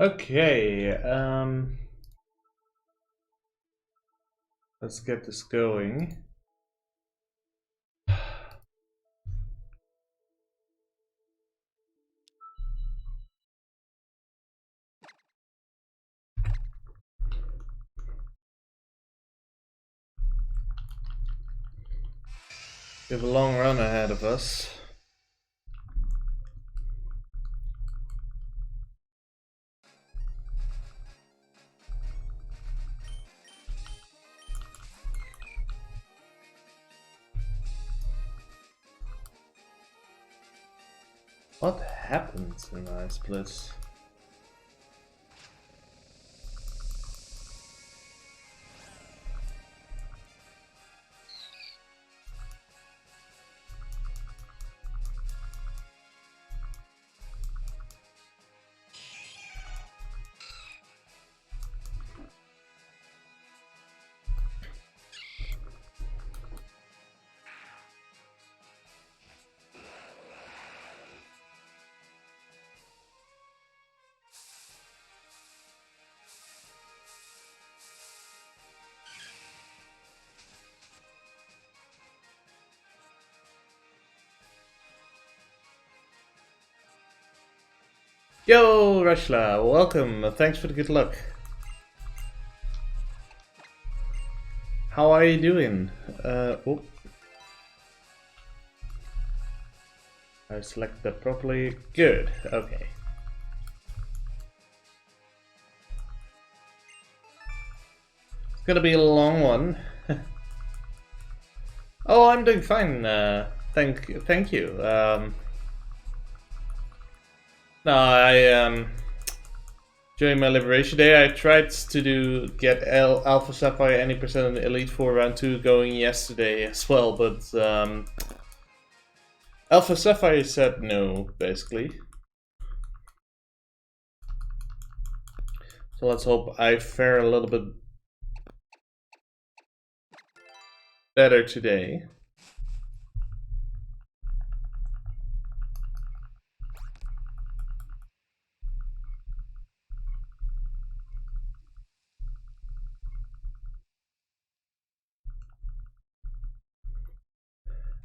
Okay, let's get this going. We have a long run ahead of us. What happened in my splits? Yo, Rashla, welcome. Thanks for the good luck. How are you doing? Oh. I select that properly. Good. Okay. It's gonna be a long one. Oh, I'm doing fine. Thank you. No, during my Liberation Day, I tried to get Alpha Sapphire any percent in the Elite Four round 2 going yesterday as well, but Alpha Sapphire said no, basically. So let's hope I fare a little bit better today.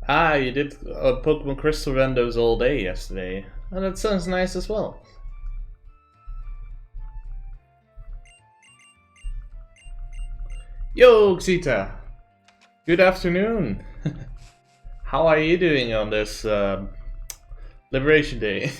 Ah, you did Pokemon Crystal randos all day yesterday. Oh, that sounds nice as well. Yo, Xita! Good afternoon! How are you doing on this Liberation Day?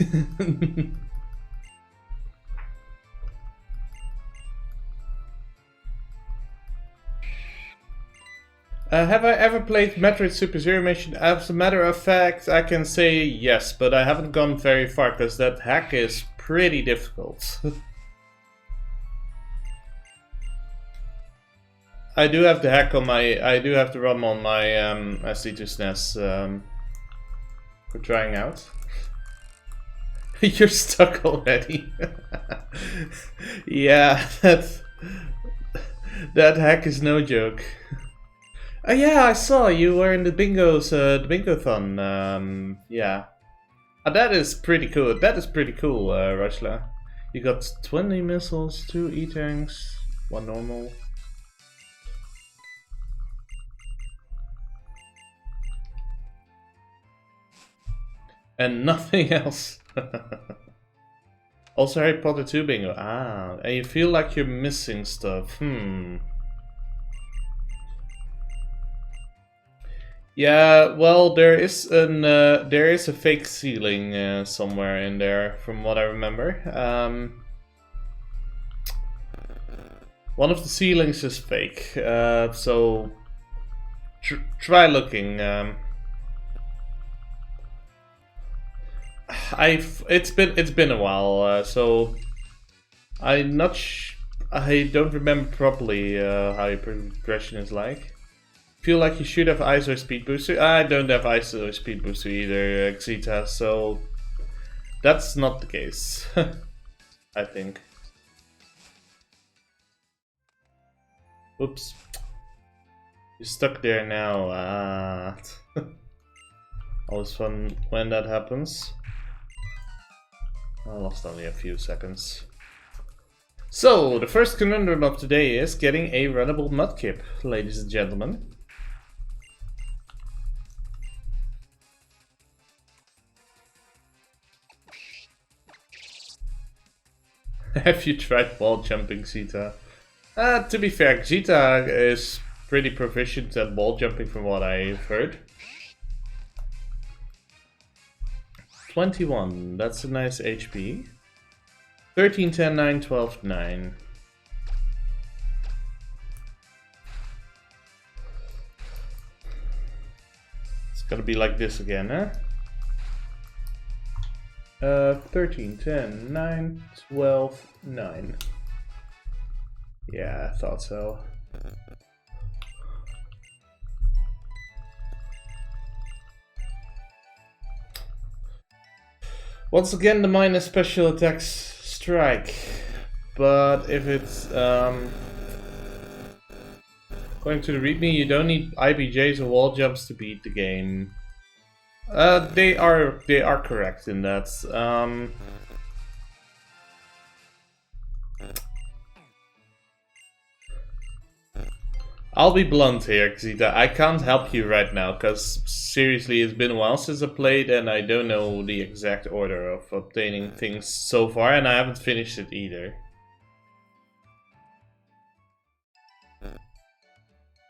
Have I ever played Metroid Super Zero Mission? As a matter of fact, I can say yes, but I haven't gone very far because that hack is pretty difficult. I do have the hack on my. I do have the ROM on my SD2 SNES for trying out. You're stuck already. Yeah, that hack is no joke. Oh yeah, I saw you were in the bingo-thon. Yeah. That is pretty cool. That is pretty cool, Rashla. You got 20 missiles, 2 E-tanks, 1 normal. And nothing else. Also Harry Potter 2 bingo. Ah, and you feel like you're missing stuff. Yeah, well, there is a fake ceiling somewhere in there, from what I remember. One of the ceilings is fake, so try looking. It's been a while, so I don't remember properly how your progression is like. Feel like you should have ISO speed booster. I don't have ISO speed booster either, Xita, so that's not the case. I think. Oops. You're stuck there now. Always fun when that happens. I lost only a few seconds. So, the first conundrum of today is getting a runnable mudkip, ladies and gentlemen. Have you tried wall jumping, Zeta? To be fair, Zeta is pretty proficient at wall jumping from what I've heard. 21, that's a nice HP. 13, 10, 9, 12, 9. It's gonna be like this again, huh? 13, 10, 9, 12, 9. Yeah, I thought so. Once again, the minus special attacks strike, but if it's going to the readme, you don't need IBJs or wall jumps to beat the game. They are correct in that. I'll be blunt here, Xita. I can't help you right now, because seriously, it's been a while since I played, and I don't know the exact order of obtaining things so far, and I haven't finished it either.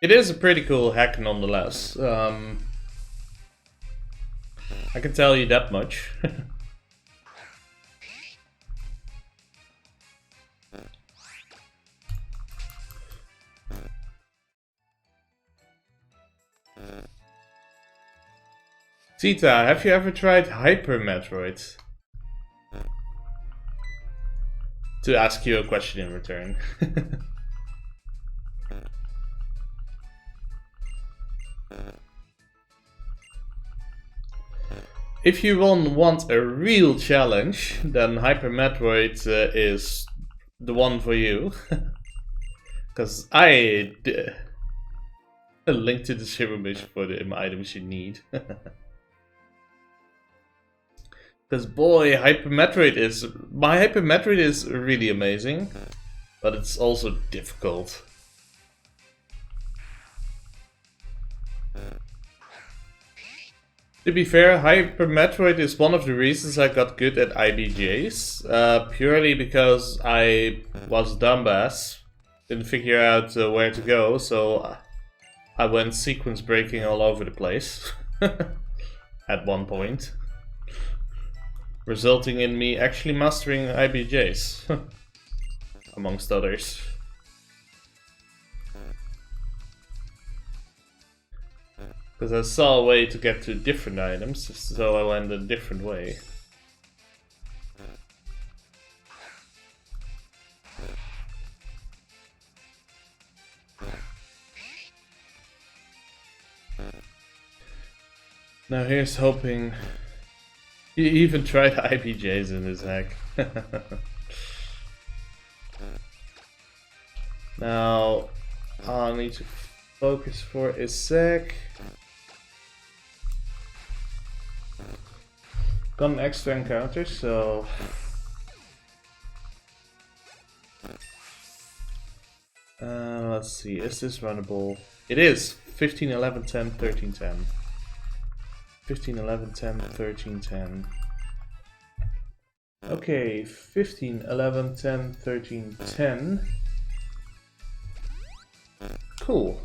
It is a pretty cool hack nonetheless. I can tell you that much. Zeta, have you ever tried Hyper Metroid? To ask you a question in return. If you want a real challenge, then Hyper Metroid is the one for you. Because I did a link to the Shiver mission for the items you need. Because boy, my Hyper Metroid is really amazing, but it's also difficult. To be fair, Hyper Metroid is one of the reasons I got good at IBJs, purely because I was dumbass, didn't figure out where to go, so I went sequence breaking all over the place at one point, resulting in me actually mastering IBJs, amongst others. Because I saw a way to get to different items, so I went a different way. Now here's hoping. He even tried IBJs in his hack. Now I'll need to focus for a sec. Got an extra encounter, so let's see, is this runnable? It is. 15, 11, 10, 13, 10. 15, 11, 10, 13, 10. Okay, 15, 11, 10, 13, 10. Cool.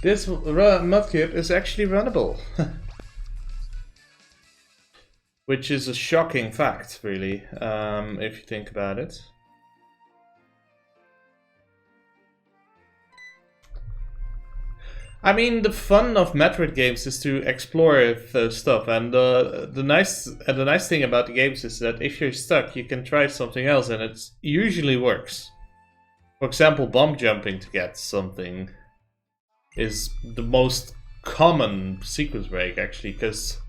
This mudkip is actually runnable. Which is a shocking fact, really, if you think about it. I mean, the fun of Metroid games is to explore stuff, and the nice thing about the games is that if you're stuck, you can try something else, and it usually works. For example, bomb jumping to get something is the most common sequence break, actually, because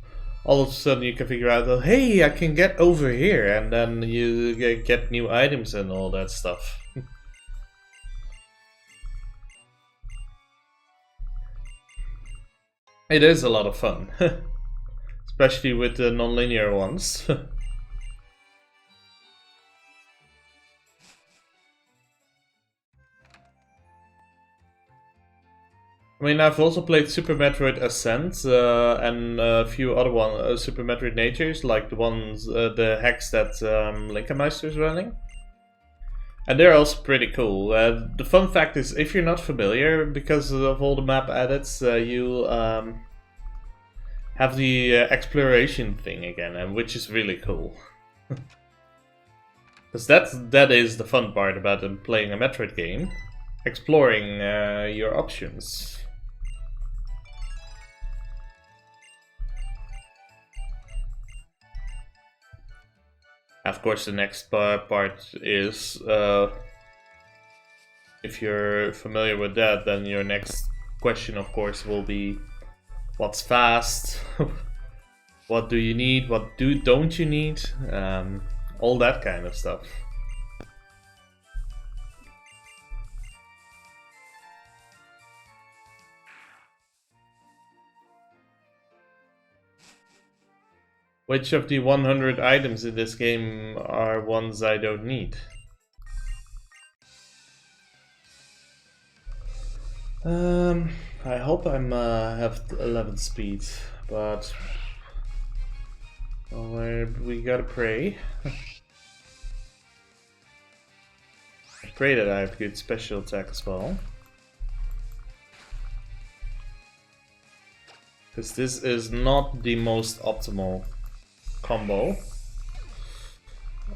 all of a sudden you can figure out that, hey, I can get over here, and then you get new items and all that stuff. It is a lot of fun, especially with the non-linear ones. I mean, I've also played Super Metroid Ascent and a few other Super Metroid Natures, like the hacks that Linkenmeister is running. And they're also pretty cool. The fun fact is, if you're not familiar, because of all the map edits, you have the exploration thing again, and which is really cool. Because that is the fun part about playing a Metroid game, exploring your options. Of course, the next part is, if you're familiar with that, then your next question, of course, will be, what's fast? What do you need? What don't you need? All that kind of stuff. Which of the 100 items in this game are ones I don't need? I hope I'm have 11 speed, but well, we gotta pray. Pray that I have good special attack as well. Because this is not the most optimal combo.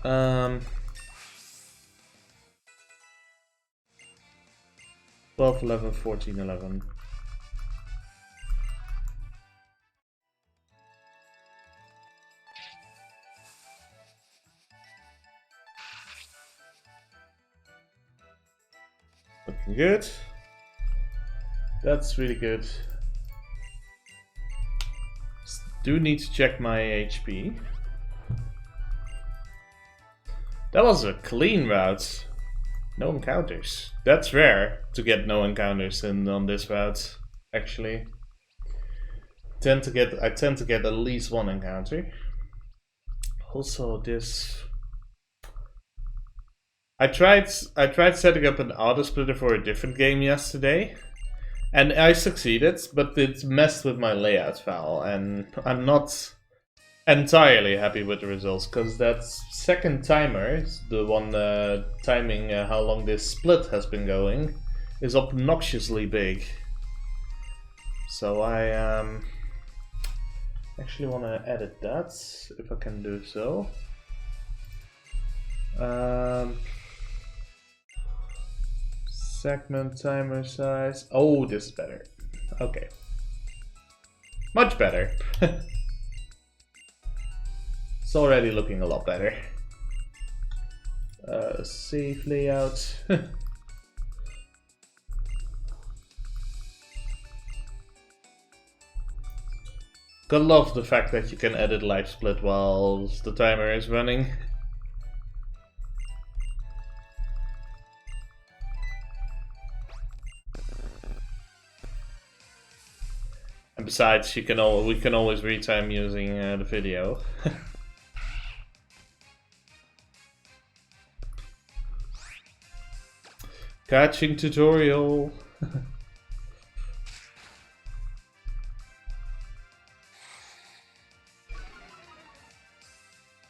12, 11, 14, 11. Looking good. That's really good. Do need to check my HP. That was a clean route. No encounters. That's rare to get no encounters on this route, actually. I tend to get at least one encounter. Also this, I tried setting up an auto splitter for a different game yesterday, and I succeeded, but it messed with my layout file, and I'm not entirely happy with the results, because that second timer, the one timing how long this split has been going, is obnoxiously big. So I actually want to edit that, if I can do so. Segment timer size. Oh, this is better. Okay. Much better. It's already looking a lot better. Save layout. Gotta love the fact that you can edit live split while the timer is running. And besides, we can always retime using the video. Catching tutorial.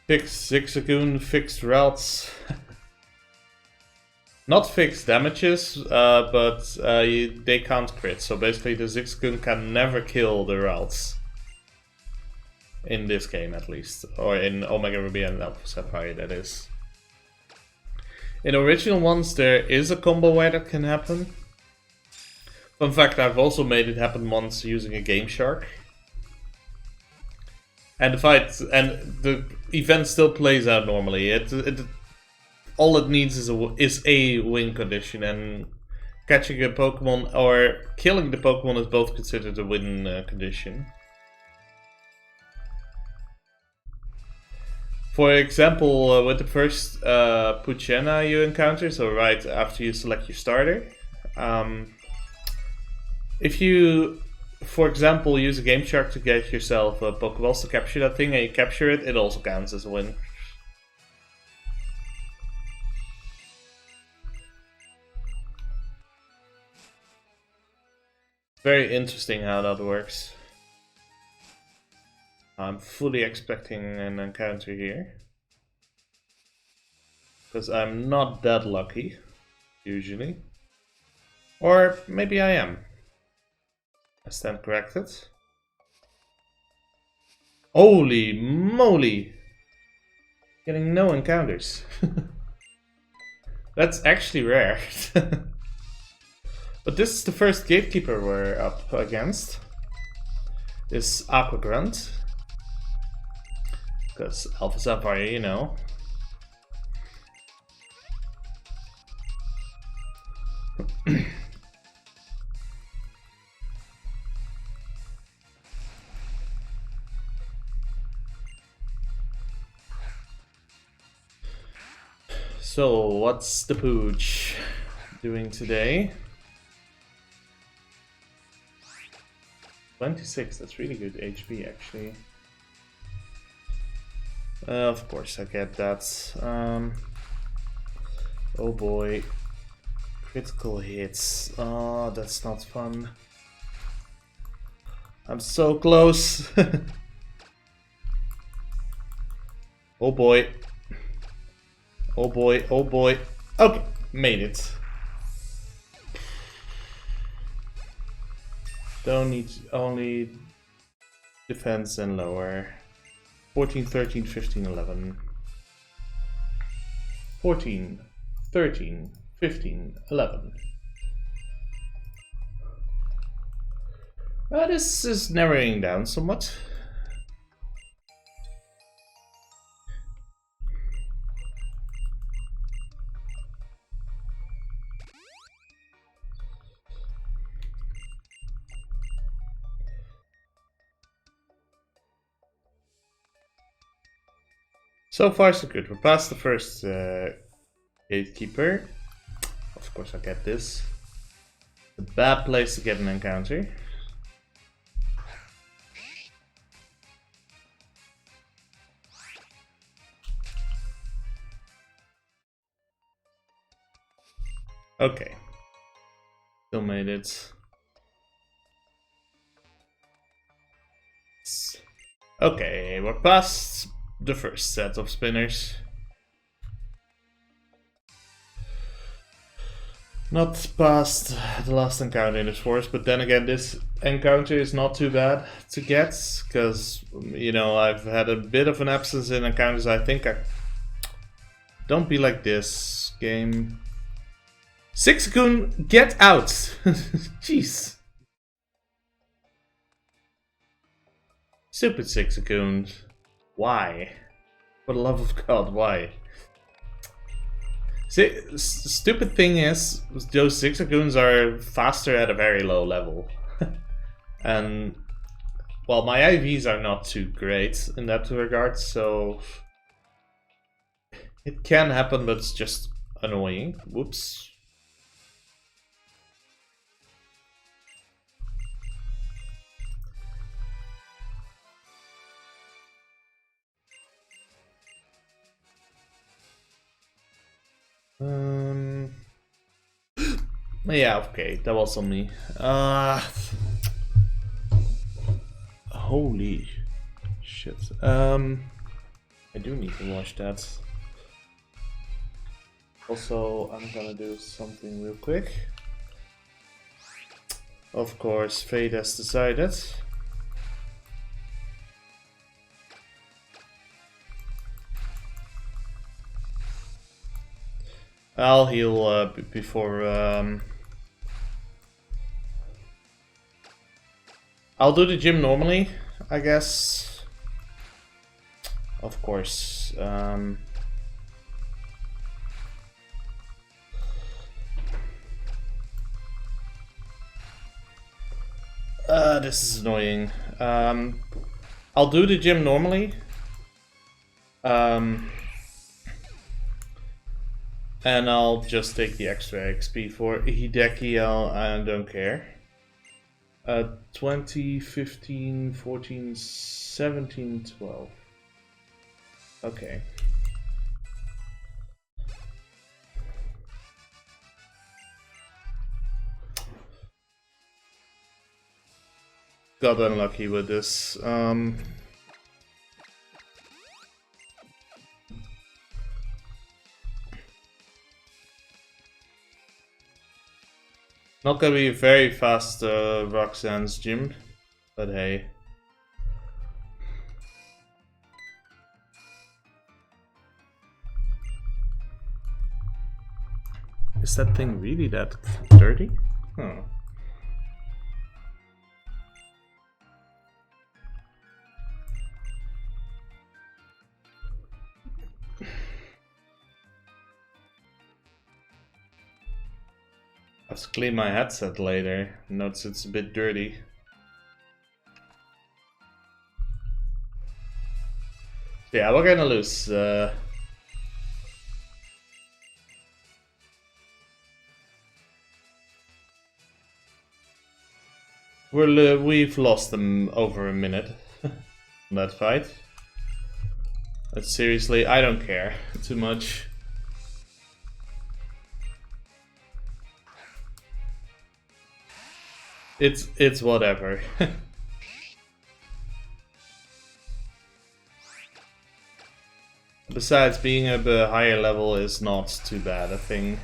Fixed Zigzagoon, fixed routes. Not fixed damages, but they can't crit. So basically the Zigzagoon can never kill the routes. In this game at least. Or in Omega Ruby and Alpha Sapphire, that is. In original ones there is a combo where that can happen. Fun fact, I've also made it happen once using a Game Shark. And the event still plays out normally. All it needs is a win condition, and catching a Pokemon or killing the Pokemon is both considered a win condition. For example, with the first Puchena you encounter, so right after you select your starter, if you, for example, use a Game Shark to get yourself a Pokeballs to capture that thing and you capture it, it also counts as a win. Very interesting how that works. I'm fully expecting an encounter here. Because I'm not that lucky, usually. Or maybe I am. I stand corrected. Holy moly! Getting no encounters. That's actually rare. But this is the first gatekeeper we're up against. This Aqua Grunt. Because Alpha Sapphire, you know. So, what's the pooch doing today? 26, that's really good HP actually. Of course I get that. Oh boy. Critical hits. Oh, that's not fun. I'm so close. Oh boy. Oh boy, oh boy. Okay, made it. Don't need only defense and lower. 14, 13, 15, 11. 14, 13, 15, 11. This is narrowing down somewhat. So far so good. We're past the first gatekeeper. Of course I get this. A bad place to get an encounter. Okay. Still made it. Okay, we're past the first set of spinners. Not past the last encounter in this forest, but then again, this encounter is not too bad to get, because, you know, I've had a bit of an absence in encounters. I think I... Don't be like this, game. Sixacoon, get out! Jeez. Stupid Sixacoon. Why? For the love of God, why? See, stupid thing is, those Zigzagoons are faster at a very low level. And, well, my IVs are not too great in that regard, so... It can happen, but it's just annoying. Whoops. Yeah, okay, that was on me. Holy shit. I do need to watch that. Also, I'm gonna do something real quick. Of course, fate has decided. I'll heal before... I'll do the gym normally, I guess. Of course. This is annoying. I'll do the gym normally. And I'll just take the extra XP for Hideki. I don't care. 20, 15, 14, 17, 12. Okay. got unlucky with this. Not gonna be very fast, Roxanne's gym, but hey. Is that thing really that dirty? Oh. I have to clean my headset later. Notice it's a bit dirty. Yeah, we're gonna lose. We've lost them over a minute in that fight. But seriously, I don't care too much. It's whatever. Besides, being at a higher level is not too bad, I think.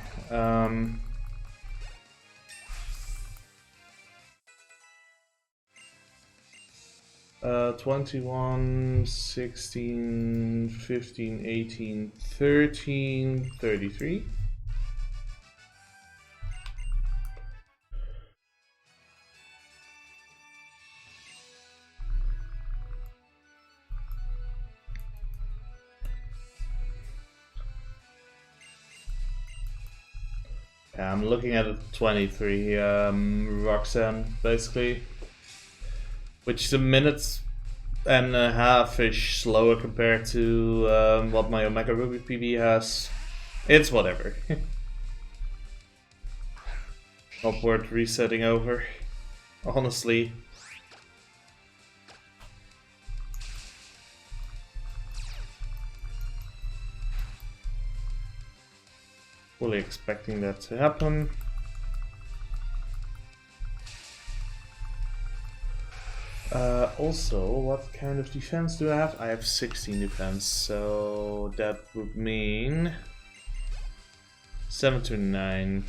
21, 16, 15, 18, 13, 33. Yeah, I'm looking at a 23 Roxanne, basically. Which is a minute and a half-ish slower compared to what my Omega Ruby PB has. It's whatever. Not worth resetting over, honestly. Fully expecting that to happen. Also, what kind of defense do I have? I have 16 defense, so that would mean 7 to 9.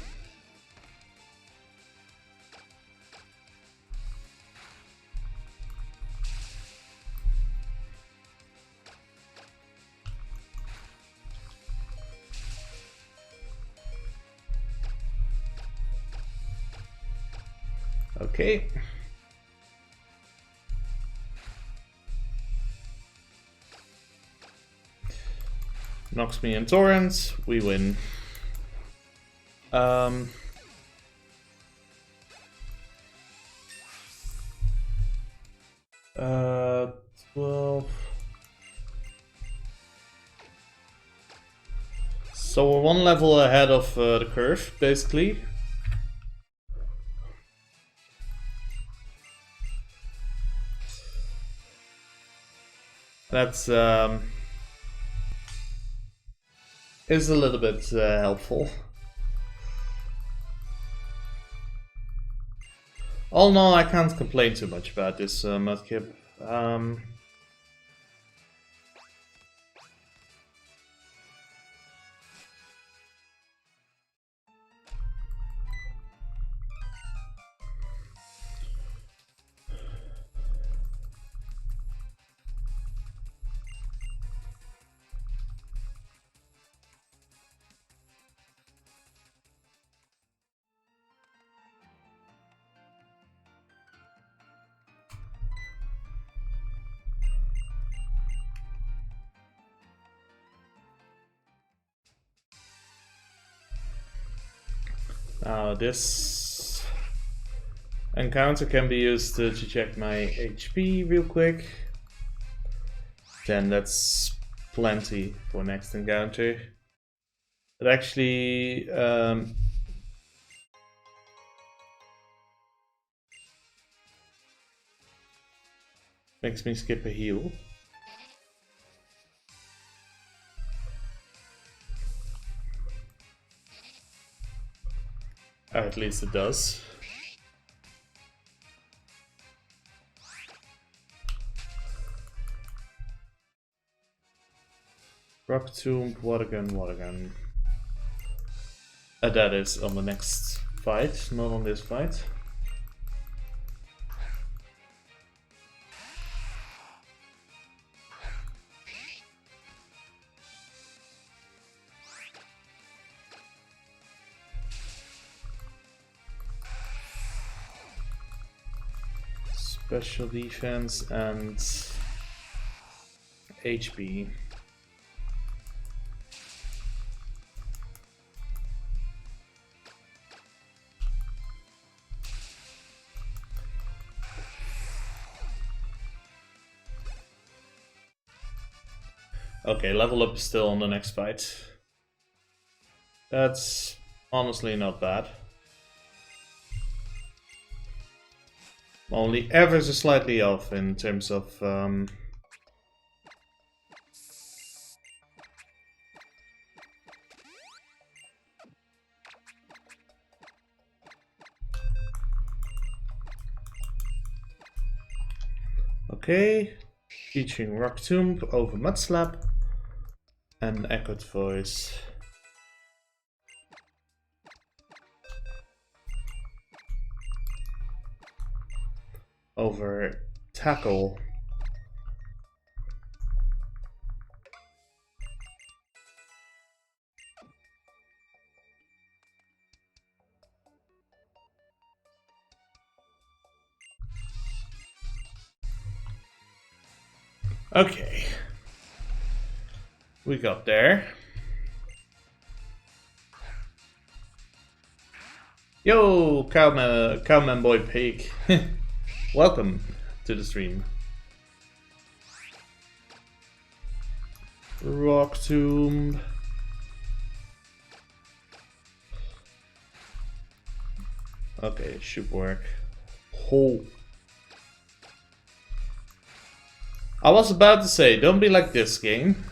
Okay. Knocks me in torrents, we win. 12. So we're one level ahead of the curve, basically. That's is a little bit helpful. All in all, I can't complain too much about this Mudkip. Now this encounter can be used to check my HP real quick. Then that's plenty for next encounter. It actually makes me skip a heal. At least it does. Rock Tomb, Water Gun, Water Gun. That is on the next fight, not on this fight. Special defense and HP. Okay, level up is still on the next fight. That's honestly not bad. Only ever so slightly off in terms of okay, featuring Rock Tomb over Mud Slap and Echoed Voice. Over Tackle. Okay. We got there. Yo, Cowman Boy Pig. Welcome to the stream. Rock Tomb. Okay, it should work. Oh. I was about to say, don't be like this game.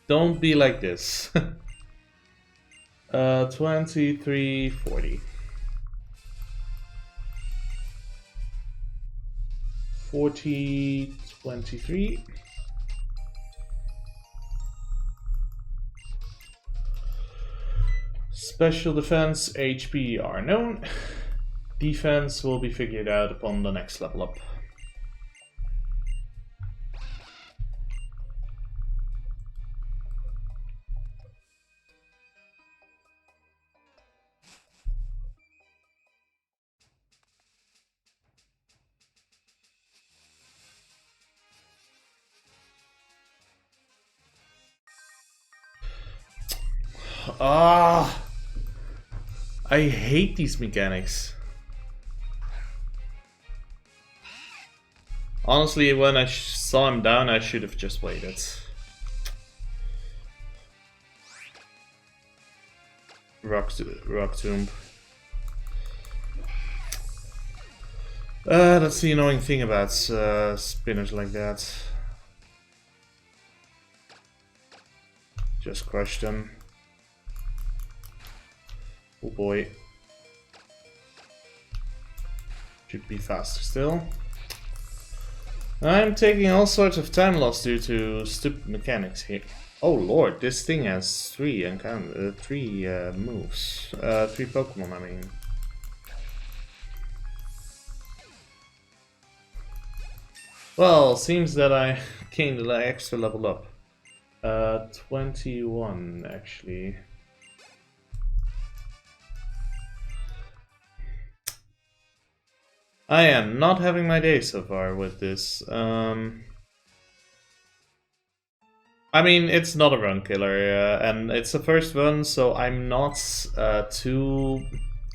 Don't be like this. 2340. 40, 23. Special defense, HP are known. Defense will be figured out upon the next level up. Ah, I hate these mechanics. Honestly, when I saw him down, I should have just waited. Rock Tomb. That's the annoying thing about spinners like that. Just crush them. Oh boy. Should be faster still. I'm taking all sorts of time loss due to stupid mechanics here. Oh lord, this thing has three moves. 3 Pokemon, I mean. Well, seems that I gained an extra level up. 21 actually. I am not having my day so far with this. I mean, it's not a run killer, and it's the first run, so I'm not too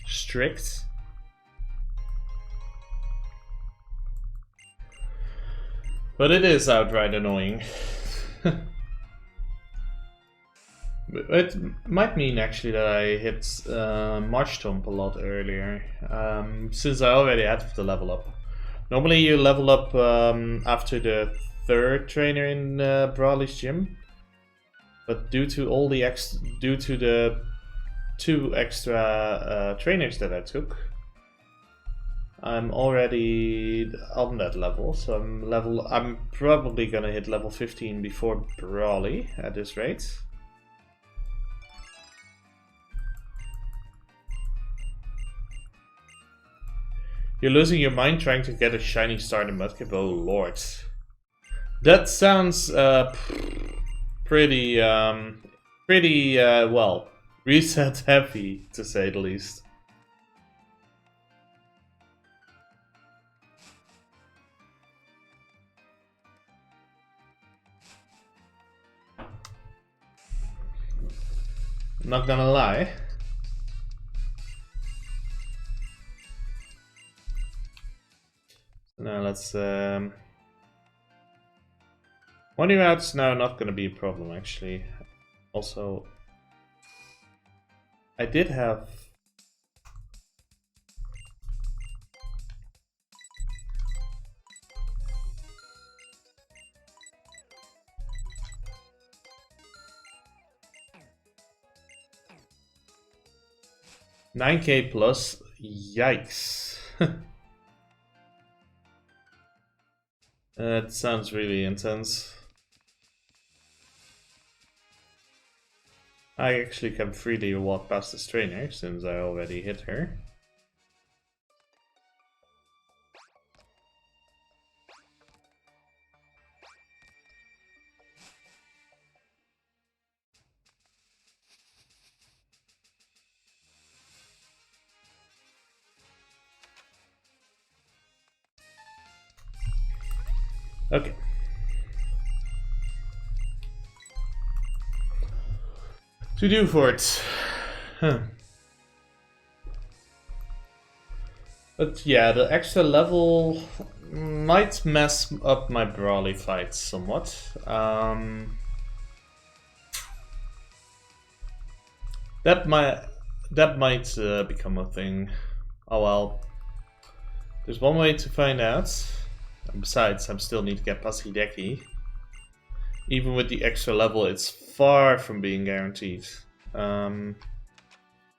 strict. But it is outright annoying. It might mean actually that I hit Marshtomp a lot earlier, since I already had the level up. Normally you level up after the 3rd trainer in Brawly's gym, but due to the 2 extra trainers that I took, I'm already on that level, so I'm probably gonna hit level 15 before Brawly at this rate. You're losing your mind trying to get a shiny star in Mudkip. Oh lord. That sounds pretty well, reset heavy to say the least. Not gonna lie. Now let's one out's now not gonna be a problem actually. Also, I did have 9k plus. Yikes. That sounds really intense. I actually can freely walk past this trainer since I already hit her. Okay. To do for it. Huh. But yeah, the extra level might mess up my Brawly fights somewhat. That might become a thing. Oh well. There's one way to find out. And besides, I still need to get past Hideki. Even with the extra level, it's far from being guaranteed.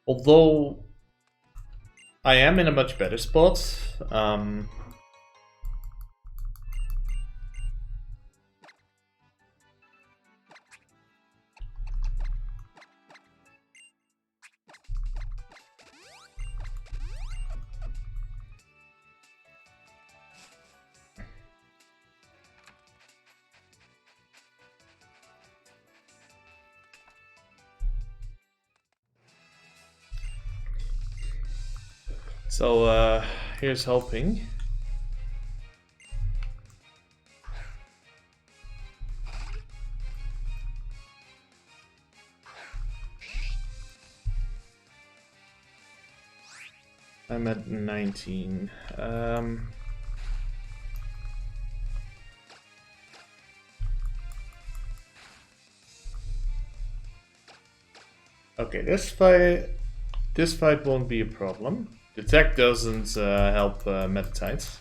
Although I am in a much better spot. So here's hoping. I'm at 19. Okay, this fight won't be a problem. The tech doesn't help Metatite.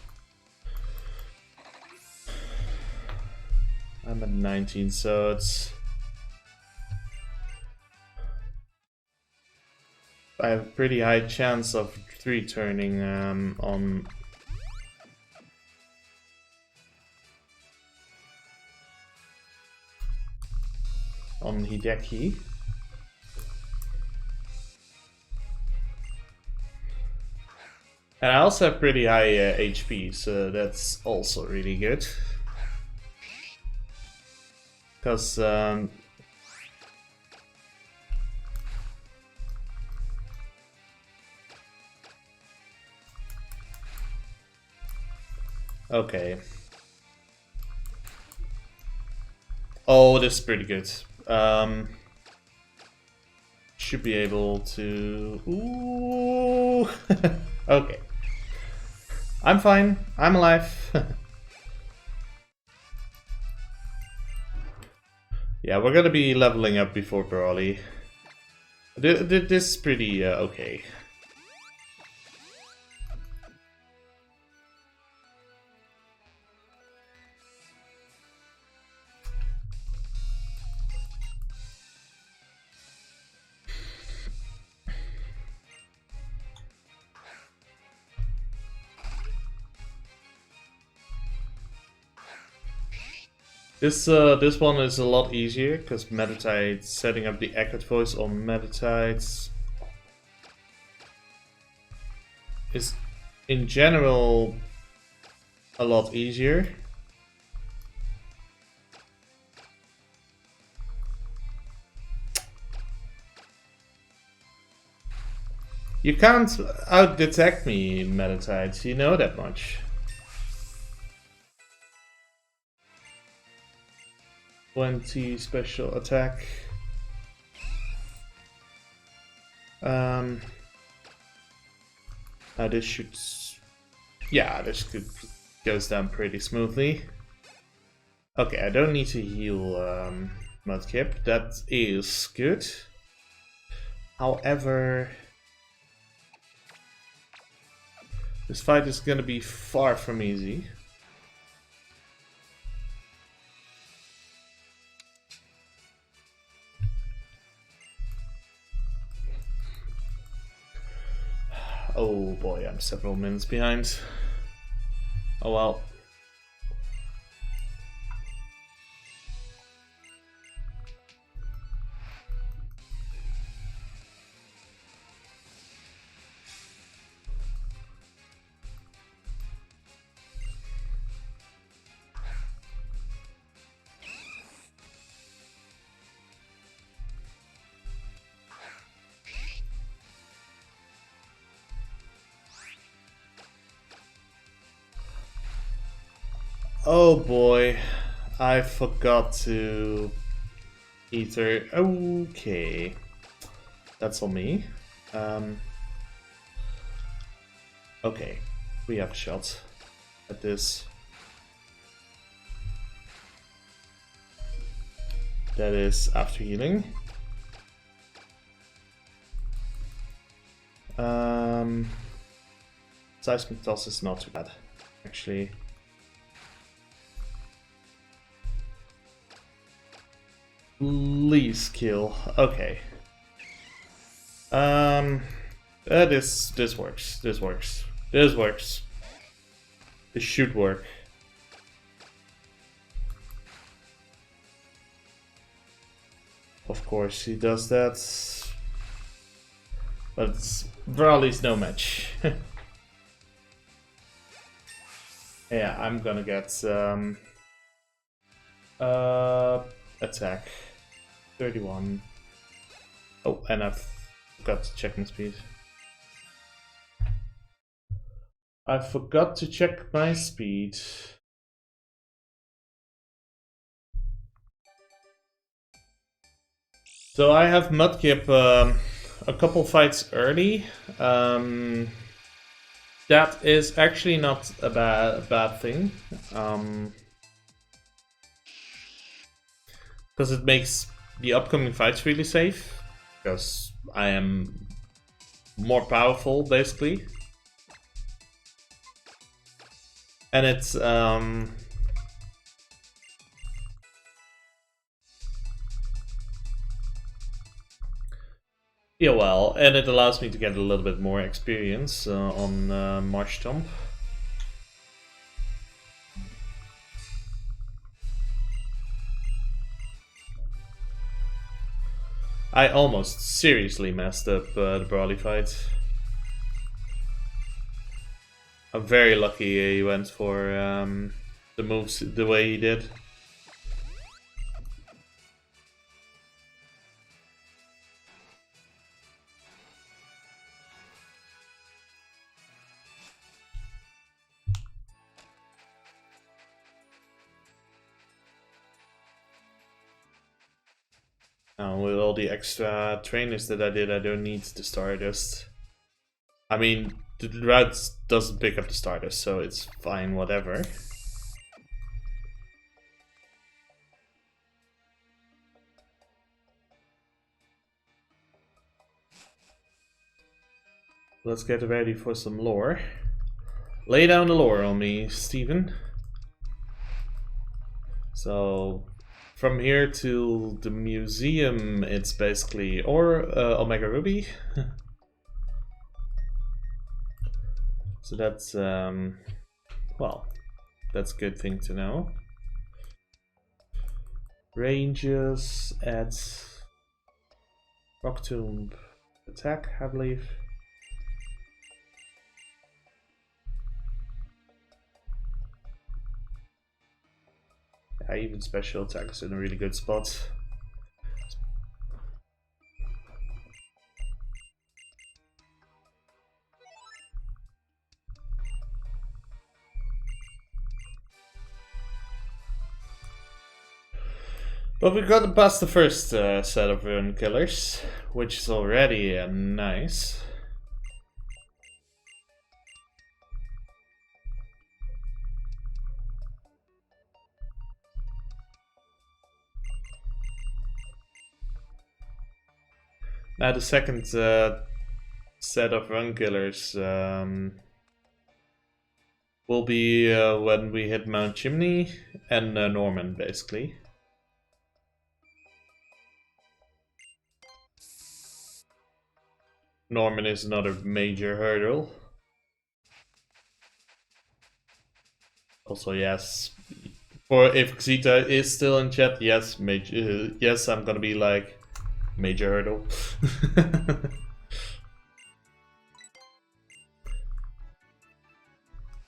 I'm at 19, so it's... I have a pretty high chance of 3-turning on Hideki. And I also have pretty high HP, so that's also really good. Because okay. Oh, this is pretty good. Should be able to... Ooh. Okay. I'm fine. I'm alive. Yeah, we're gonna be leveling up before Brawly. This is pretty okay. This one is a lot easier because Meditite, setting up the echoed voice on Meditite is in general a lot easier. You can't out-detect me, Meditite, you know that much. 20 special attack. Now this should... Yeah, this goes down pretty smoothly. Okay, I don't need to heal Mudkip. That is good. However... this fight is gonna be far from easy. Oh boy, I'm several minutes behind. Oh well. Oh boy, I forgot to ether. Okay, that's on me. Okay, we have a shot at this. That is after healing. Seismic toss is not too bad, actually. Please kill. Okay. This works. This works. This works. This should work. Of course he does that. But Brawly's no match. Yeah, I'm gonna get attack. 31. Oh, and I've got checking speed. I forgot to check my speed. So I have Mudkip a couple fights early. That is actually not a bad thing. Because it makes the upcoming fights really safe. Because I am more powerful, basically. And it's yeah, well, and it allows me to get a little bit more experience on Marshtomp. I almost seriously messed up the Brawly fight. I'm very lucky he went for the moves the way he did. With all the extra trainers that I did, I don't need the Stardust. I mean, the route doesn't pick up the Stardust, so it's fine, whatever. Let's get ready for some lore. Lay down the lore on me, Steven. So, from here to the museum, it's basically Omega Ruby. So that's well, that's a good thing to know. Ranges at Rock Tomb. Attack, I believe. Yeah, even special attack is in a really good spot. But we got past the first set of rune killers, which is already nice. Now the second set of run killers will be when we hit Mount Chimney and Norman, basically. Norman is another major hurdle. Also, yes, for if Xita is still in chat, yes, major, yes, I'm gonna be like major hurdle.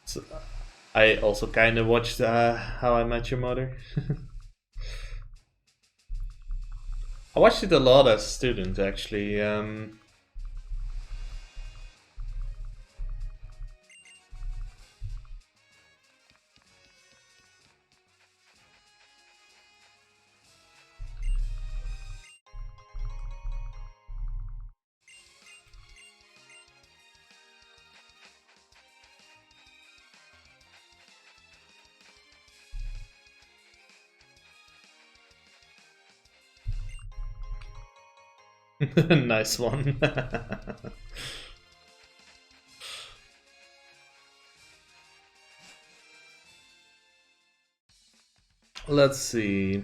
So, I also kind of watched How I Met Your Mother. I watched it a lot as a student, actually. Nice one. Let's see.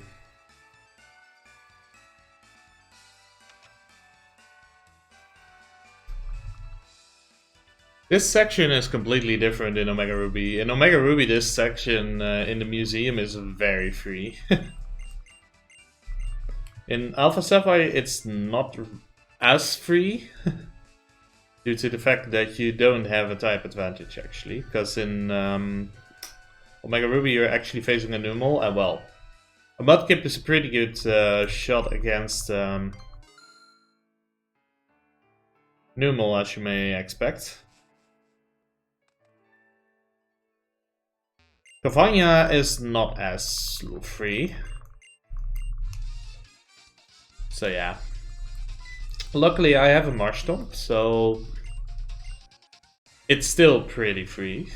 This section is completely different in Omega Ruby. In Omega Ruby, this section in the museum is very free. In Alpha Sapphire, it's not as free due to the fact that you don't have a type advantage, actually. Because in Omega Ruby, you're actually facing a Numal, and well, a Mudkip is a pretty good shot against Numal, as you may expect. Cavagna is not as free. So yeah. Luckily I have a Marsh Stomp, so it's still pretty free.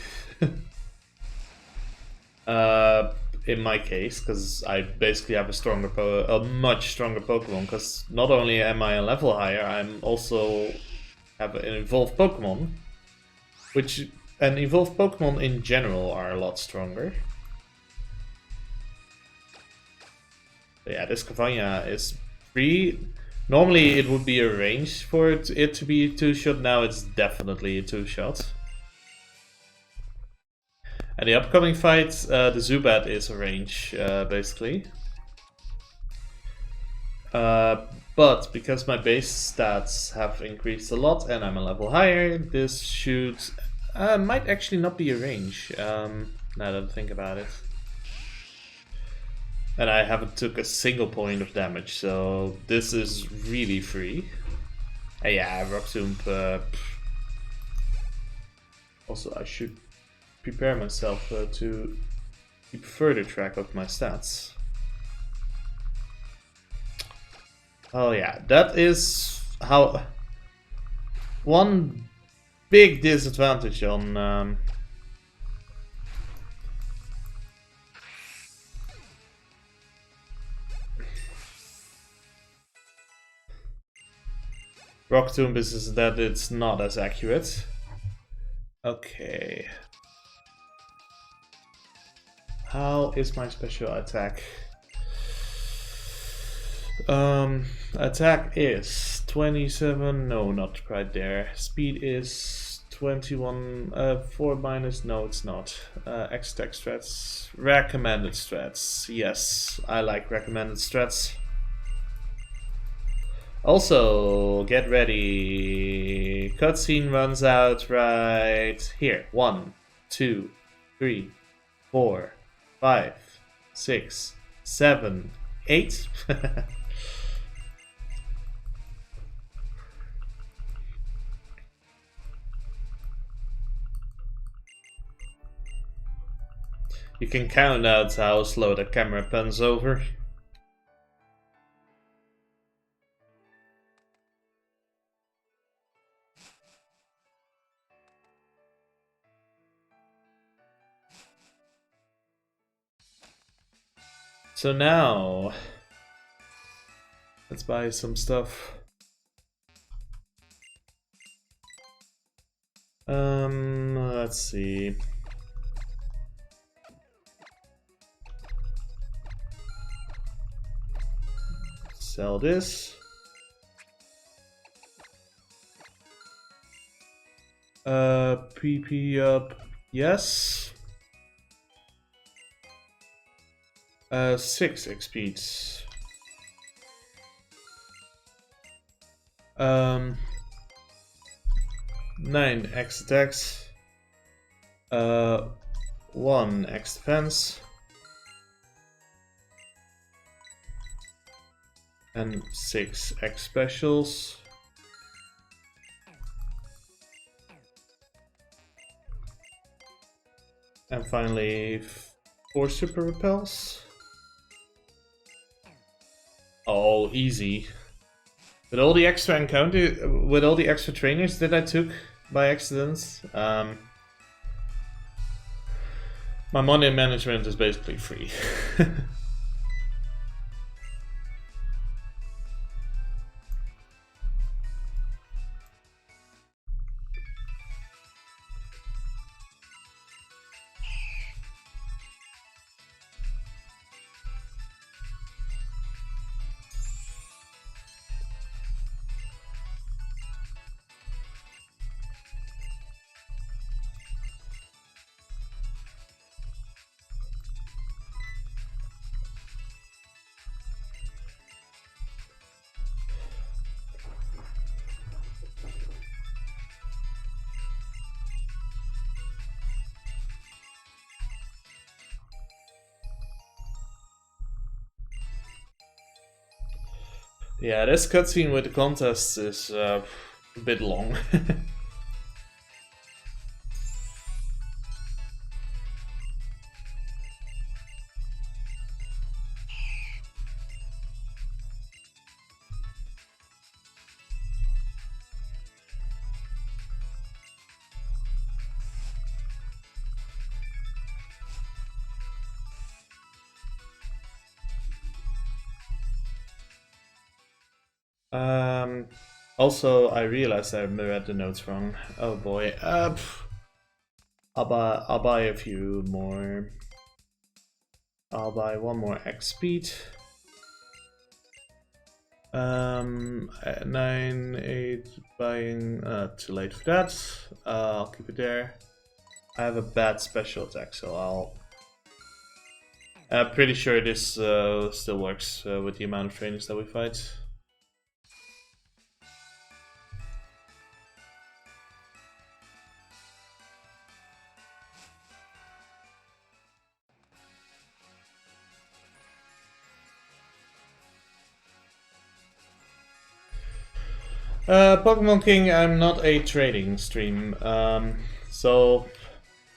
In my case, because I basically have a much stronger Pokemon, because not only am I a level higher, I'm also have an evolved Pokemon, and evolved Pokemon in general are a lot stronger. But yeah, this Cavagna is free. Normally it would be a range for it to be a 2-shot, now it's definitely a 2-shot. And the upcoming fight, the Zubat is a range, basically. But because my base stats have increased a lot and I'm a level higher, this should might actually not be a range, now that I think about it. And I haven't took a single point of damage, so this is really free. And yeah, Rock Tomb. Also, I should prepare myself to keep further track of my stats. Oh yeah, that is how one big disadvantage on Rock Tomb is that it's not as accurate. Okay. How is my special attack? Attack is 27, no, not quite there. Speed is 21, 4 minus, no it's not. X-Tech strats, recommended strats, yes, I like recommended strats. Also, get ready, cutscene runs out right here. 1, 2, 3, 4, 5, 6, 7, 8. You can count out how slow the camera pans over. So now, let's buy some stuff. Let's see. Sell this. PP up, yes. 6 XPs. 9 X attacks. 1 X defense. And 6 X specials. And finally 4 super repels. Oh, easy. With all the extra with all the extra trainers that I took by accident, my money management is basically free. Yeah, this cutscene with the contest is a bit long. Also, I realized I read the notes wrong. Oh boy. I'll buy a few more. I'll buy 1 more X speed. 9, 8, buying. Too late for that. I'll keep it there. I have a bad special attack, so I'm pretty sure this still works with the amount of trainers that we fight. Pokemon King, I'm not a trading stream, so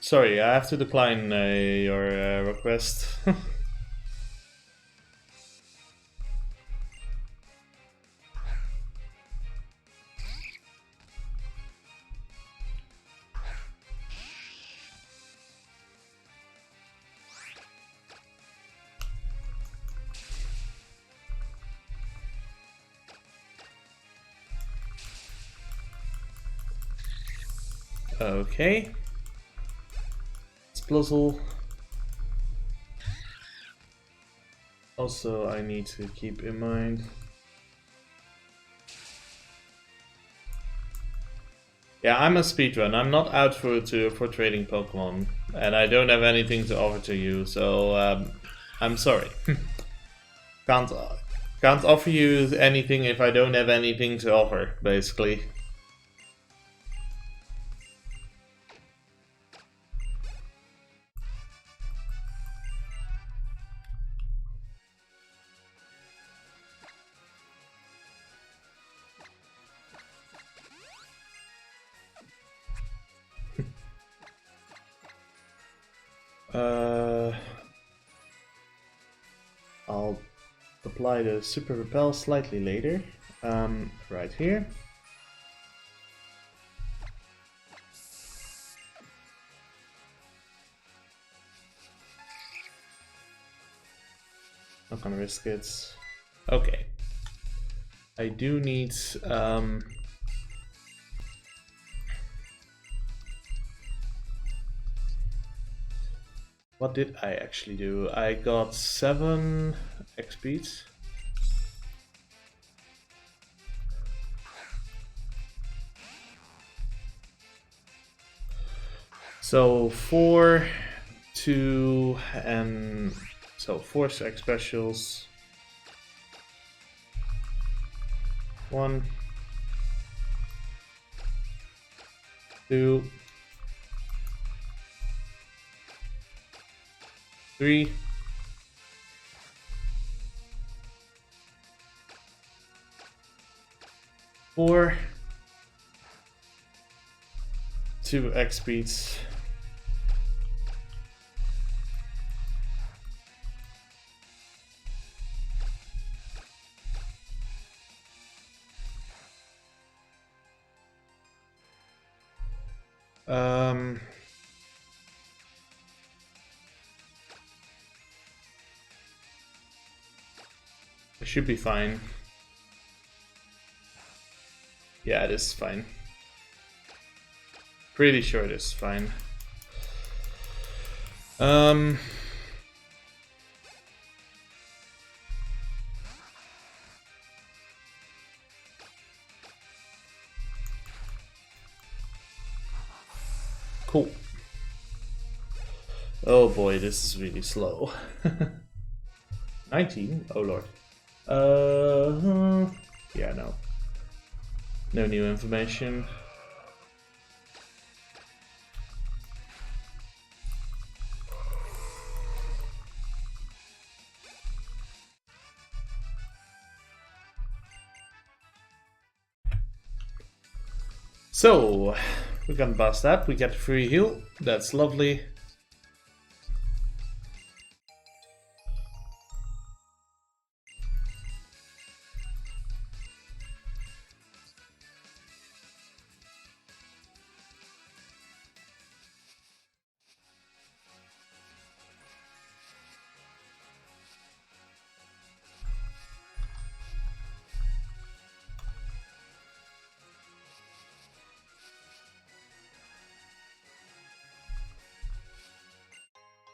sorry, I have to decline your request. Okay. Spluzzle. Also, I need to keep in mind. Yeah, I'm a speedrun. I'm not out for trading Pokemon, and I don't have anything to offer to you. So I'm sorry. can't can't offer you anything if I don't have anything to offer. Basically. I'll apply the Super Repel slightly later. Right here. Not gonna risk it. Okay. I do need what did I actually do? I got 7 XPs. So 4, 2, and so 4 X specials. 1, 2, 3, 4, 2 X beats. It should be fine. Yeah, it is fine. Pretty sure it is fine. Cool. Oh boy, this is really slow. 19? Oh lord. Yeah, no. No new information. So, we can bust that. We get a free heal. That's lovely.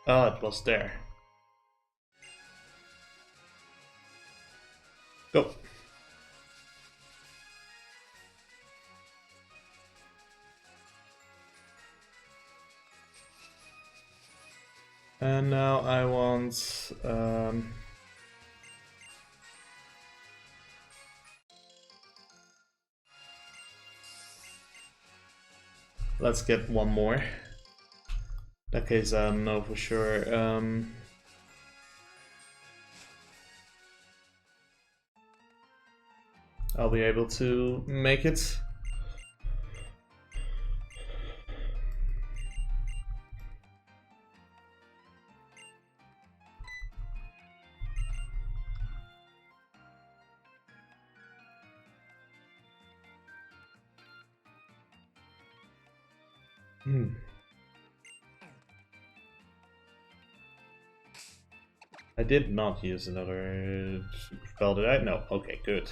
Oh, it was there. Go. And now I want let's get one more. In that case, I know for sure. I'll be able to make it. I did not use another spell, did I? No. Okay, good.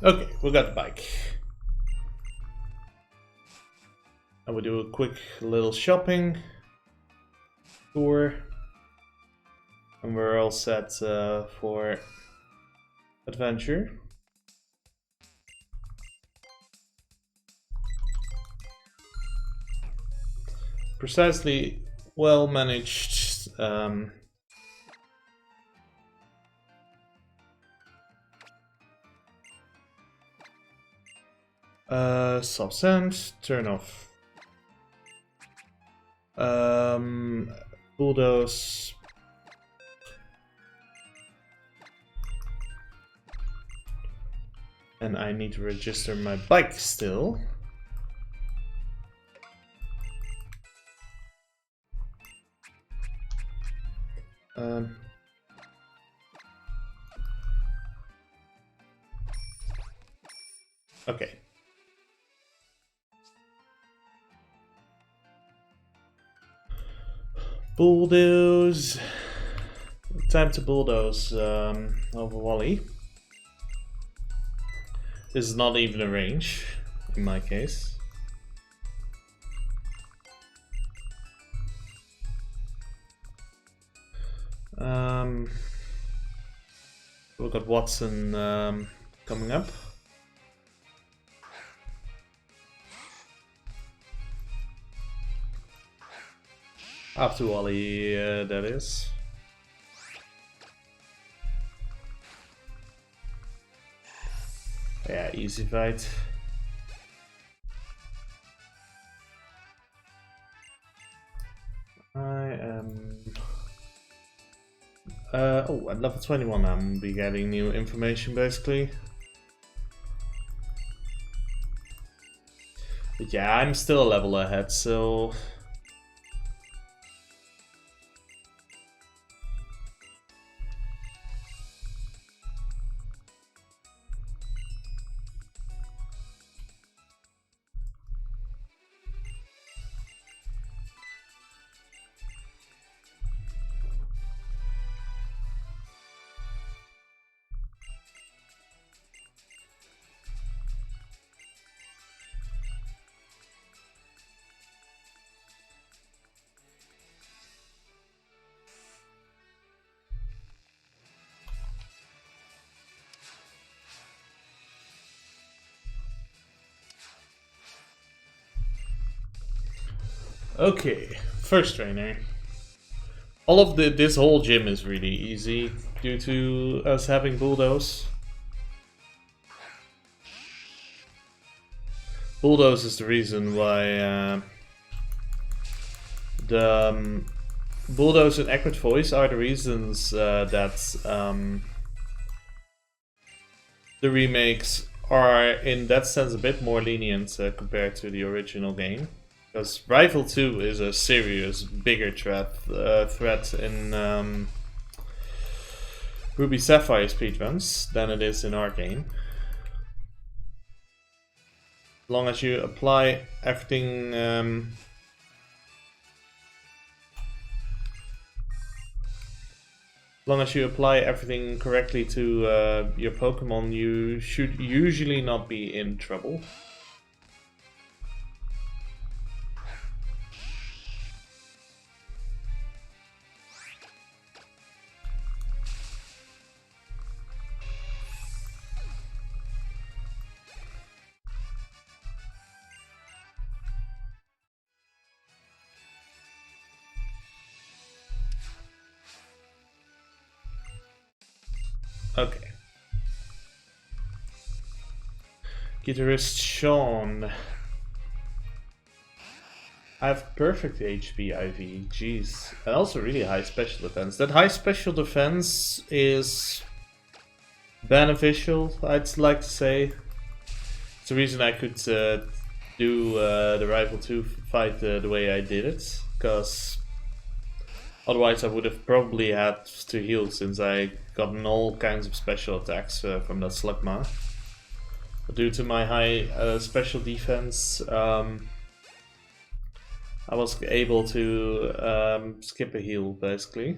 Okay, we got the bike. I And we do a quick little shopping tour. And we're all set for adventure. Precisely, well managed. Soft sand, turn off. Bulldoze. And I need to register my bike still. Okay. Bulldoze. Time to bulldoze over Wally. This is not even a range, in my case. We've got Watson coming up. After Wally, that is. Yeah, easy fight. I am... oh, at level 21 I'm be getting new information basically. But yeah, I'm still a level ahead, so... Okay, first trainer. All of this whole gym is really easy due to us having Bulldoze. Bulldoze is the reason why the Bulldoze and Accurate Voice are the reasons that the remakes are in that sense a bit more lenient compared to the original game. Because Rival 2 is a serious, bigger threat in Ruby Sapphire speedruns than it is in our game. As long as you apply everything correctly to your Pokemon, you should usually not be in trouble. Okay. Guitarist Sean. I have perfect HP IV, jeez. And also really high special defense. That high special defense is beneficial, I'd like to say. It's the reason I could do the Rival 2 fight the way I did it. Because otherwise I would have probably had to heal since I gotten all kinds of special attacks from that Slugma. But due to my high special defense, I was able to skip a heal basically.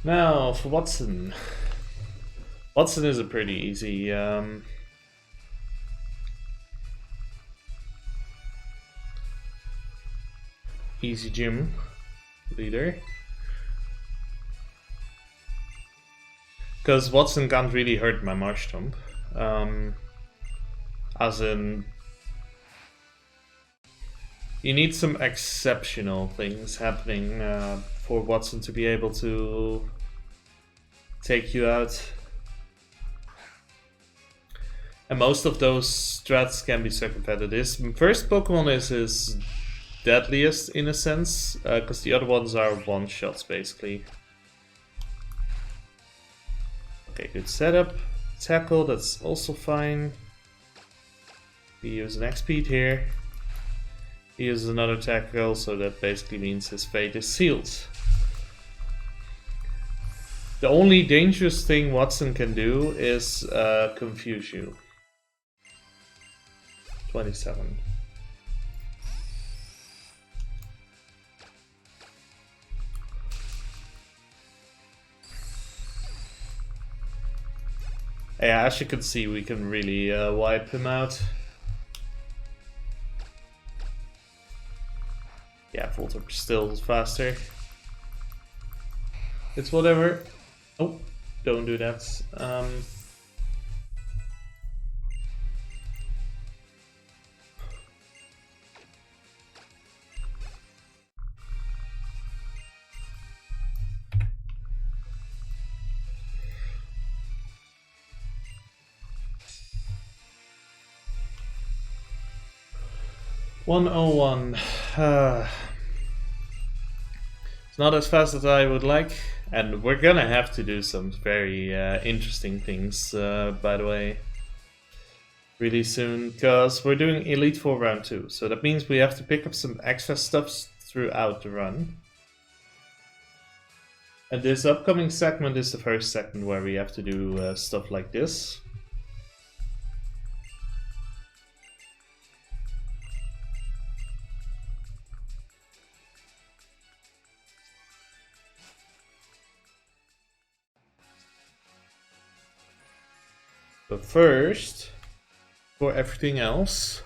Now for Watson. Watson is a pretty easy easy gym leader. Because Watson can't really hurt my Marshtomp. As in, you need some exceptional things happening for Watson to be able to take you out. And most of those strats can be circumvented. His first Pokemon is his deadliest in a sense, because the other ones are one-shots basically. Okay, good setup. Tackle, that's also fine. We use an X-Speed here. He uses another tackle, so that basically means his fate is sealed. The only dangerous thing Watson can do is confuse you. 27. Yeah, as you can see, we can really wipe him out. Yeah, Voltorb still faster. It's whatever. Oh, don't do that. 101. It's not as fast as I would like, and we're gonna have to do some very interesting things, by the way, really soon, because we're doing Elite Four round 2, so that means we have to pick up some extra stuff throughout the run. And this upcoming segment is the first segment where we have to do stuff like this. But first, for everything else,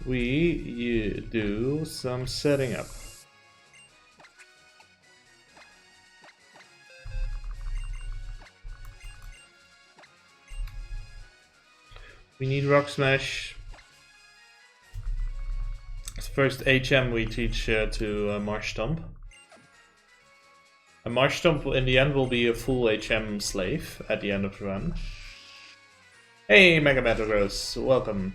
we do some setting up. We need Rock Smash. First HM we teach to Marshtomp. A Marshtomp in the end will be a full HM slave at the end of the run. Hey, Mega Metagross, welcome.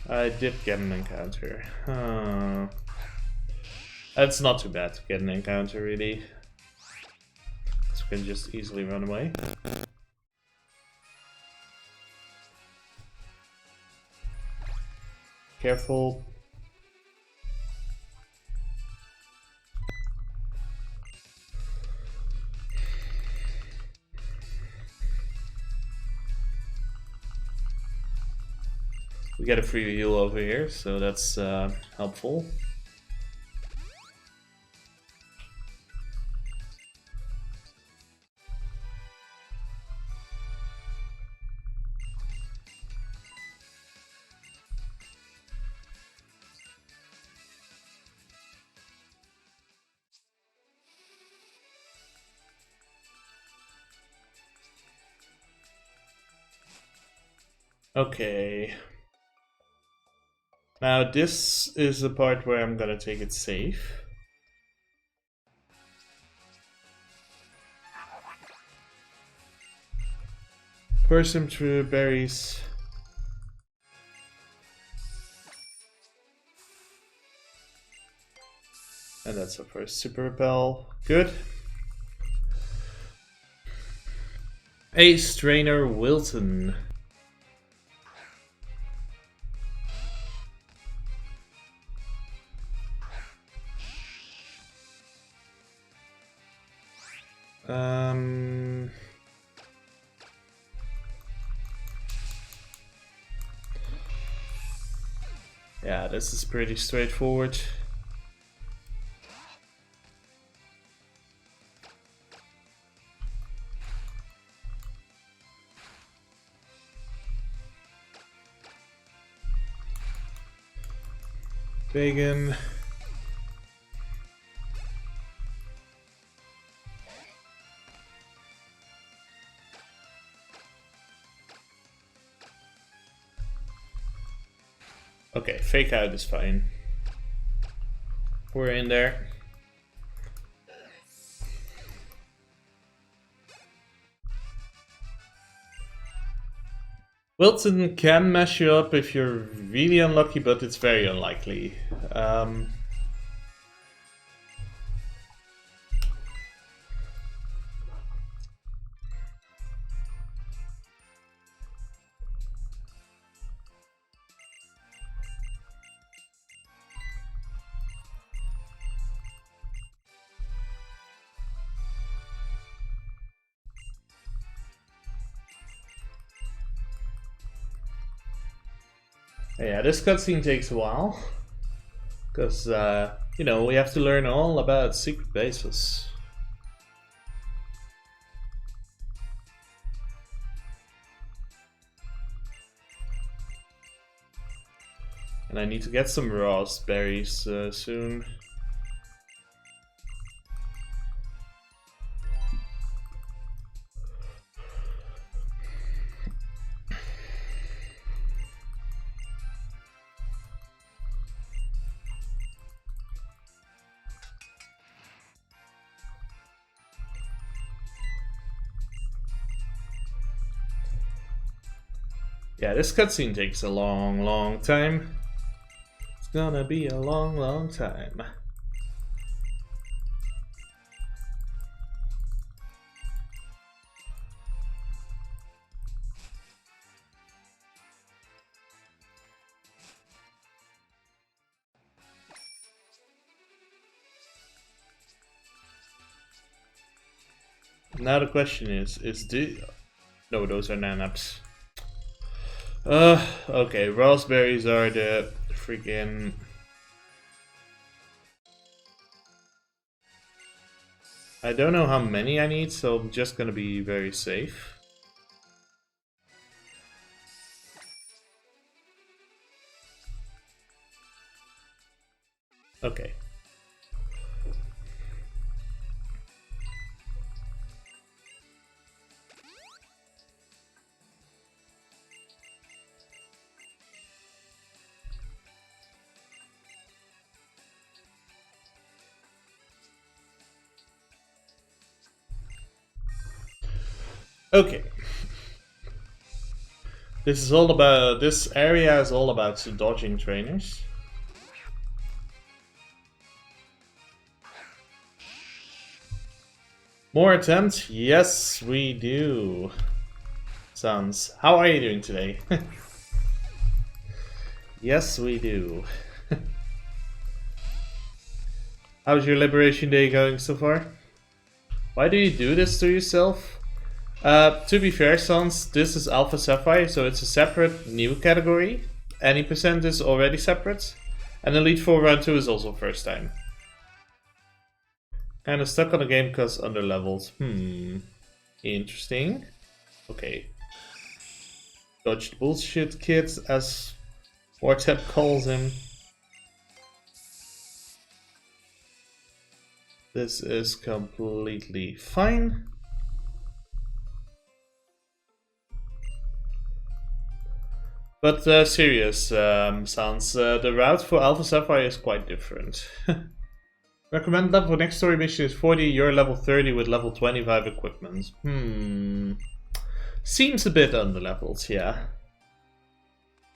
I did get an encounter. It's not too bad to get an encounter, really. So we can just easily run away. Careful. We get a free heal over here, so that's helpful. Okay. Now this is the part where I'm gonna take it safe. Burst him through berries. And that's our first Super Repel. Good. Ace Trainer Wilton. Yeah, this is pretty straightforward. Bacon. Okay, fake out is fine. We're in there. Wilton can mess you up if you're really unlucky, but it's very unlikely. Yeah, this cutscene takes a while. Because, you know, we have to learn all about secret bases. And I need to get some raspberries soon. Yeah, this cutscene takes a long time. It's gonna be a long time. Now the question is no, those are nanaps. Okay, raspberries are the freaking... I don't know how many I need, so I'm just gonna be very safe. Okay. Okay. This area is all about dodging trainers. More attempts? Yes, we do. Sons, how are you doing today? Yes, we do. How's your Liberation Day going so far? Why do you do this to yourself? To be fair, Sons, this is Alpha Sapphire, so it's a separate new category. Any percent is already separate. And Elite 4 Round 2 is also first time. Kinda stuck on the game because underleveled. Interesting. Okay. Dodged bullshit kid, as Wartep calls him. This is completely fine. But serious, sounds. The route for Alpha Sapphire is quite different. Recommend level for next story mission is 40, you're level 30 with level 25 equipment. Seems a bit underleveled, yeah.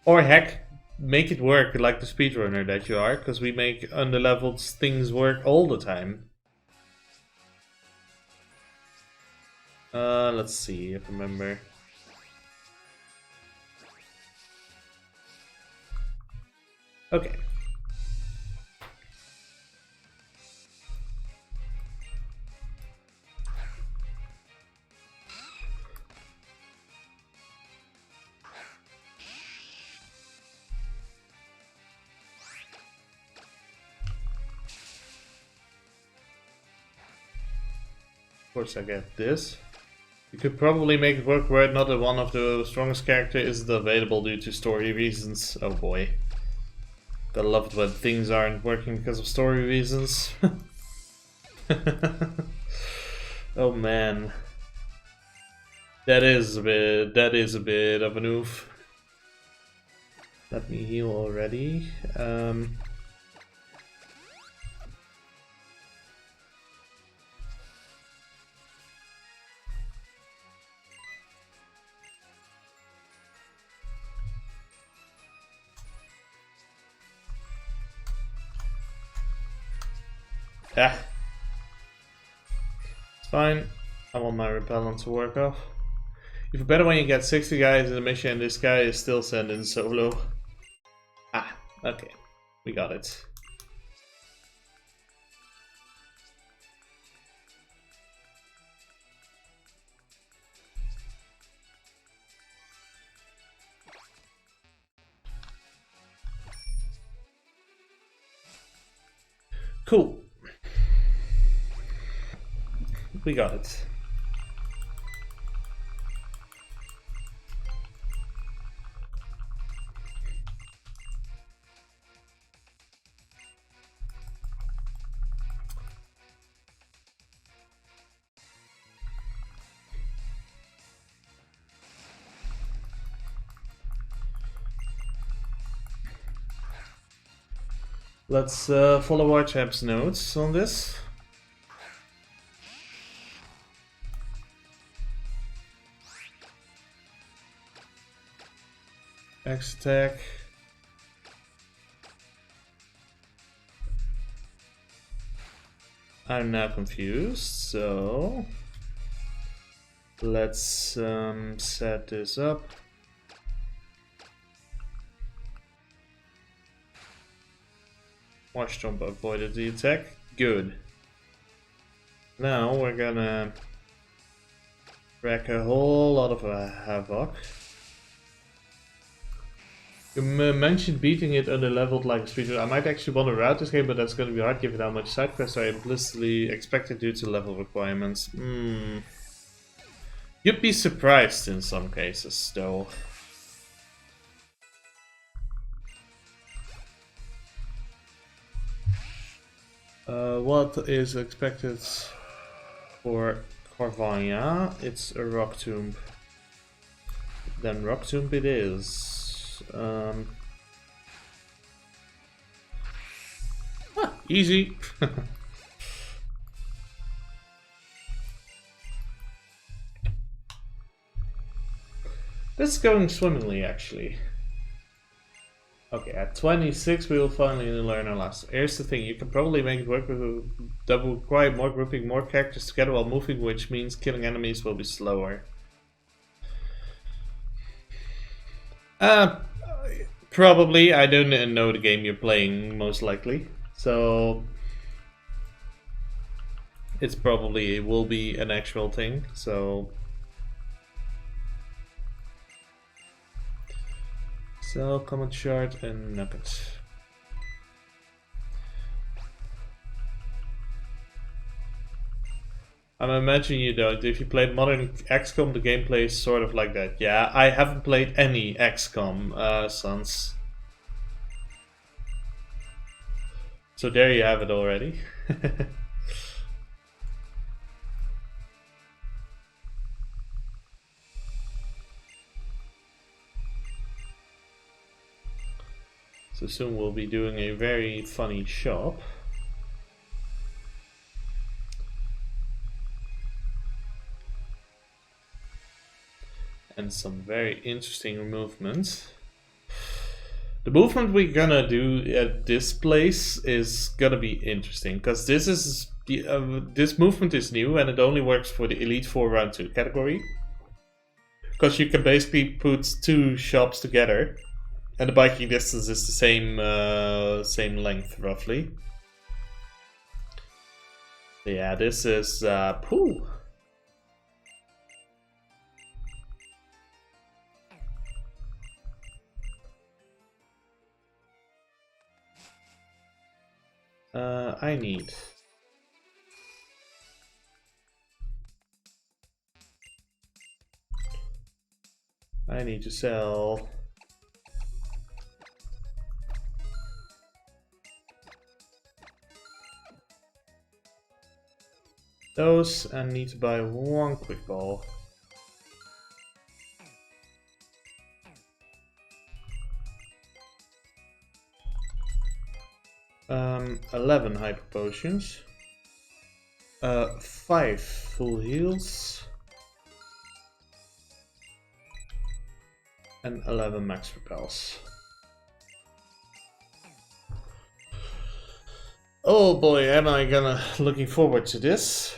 Or heck, make it work like the speedrunner that you are, because we make underleveled things work all the time. Let's see if I remember. Okay. Of course I get this. You could probably make it work where not one of the strongest character isn't available due to story reasons. Oh boy. I love it when things aren't working because of story reasons. Oh man. That is a bit of an oof. Let me heal already. Ah. It's fine. I want my repellent to work off. You feel better when you get 60 guys in the mission and this guy is still sent in solo. Ah, okay. We got it. Cool. We got it. Let's follow our champ's notes on this. X attack. I'm now confused, so let's set this up. Watchtomp avoided the attack. Good. Now we're gonna wreak a whole lot of havoc. You mentioned beating it under-leveled like a speedrun. I might actually want to route this game, but that's going to be hard given how much side quests are implicitly expected due to level requirements. You'd be surprised in some cases, though. What is expected for Corvania? It's a rock tomb. Then rock tomb it is. Easy. This is going swimmingly, actually. Okay, at 26 we will finally learn our lesson. Here's the thing, you can probably make it work with that will require more grouping more characters together while moving, which means killing enemies will be slower. Probably. I don't know the game you're playing, most likely. So it will be an actual thing. So sell, common shard, and nuggets. I'm imagining you don't. If you played modern XCOM, the gameplay is sort of like that. Yeah, I haven't played any XCOM, sons. So there you have it already. So soon we'll be doing a very funny shop. And some very interesting movements. The movement we're gonna do at this place is gonna be interesting because this is this movement is new and it only works for the Elite 4 Round 2 category. Because you can basically put two shops together, and the biking distance is the same length roughly. Yeah, this is pooh. I need to sell those and need to buy one quick ball. Um, 11 hyper potions. 5 full heals. And 11 max repels. Oh boy, am I gonna looking forward to this.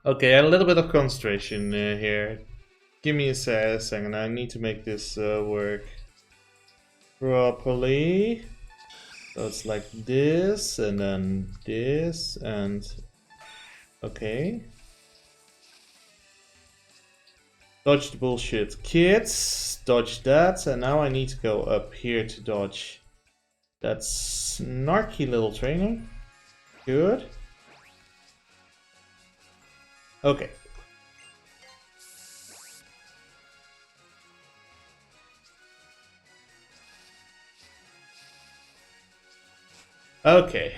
Okay, a little bit of concentration here. Give me a second, I need to make this work properly. So it's like this, and then this, and... Okay. Dodge the bullshit kids, dodge that, and now I need to go up here to dodge that snarky little trainer. Good. Okay. Okay.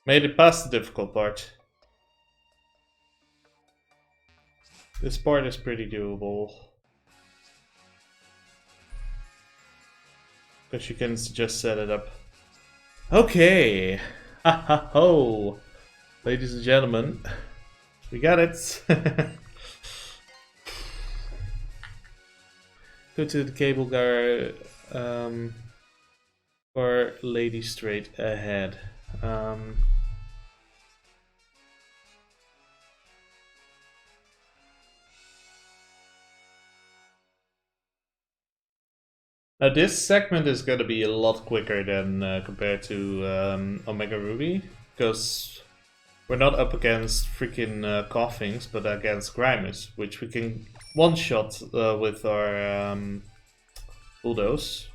Made it past the difficult part. This part is pretty doable. Because you can just set it up. Okay. Ha ha ho. Ladies and gentlemen. We got it. Go to the cable car. Or lady straight ahead. Now this segment is going to be a lot quicker than compared to Omega Ruby, because we're not up against freaking Coughings, but against Grimus, which we can one-shot with our Bulldoze.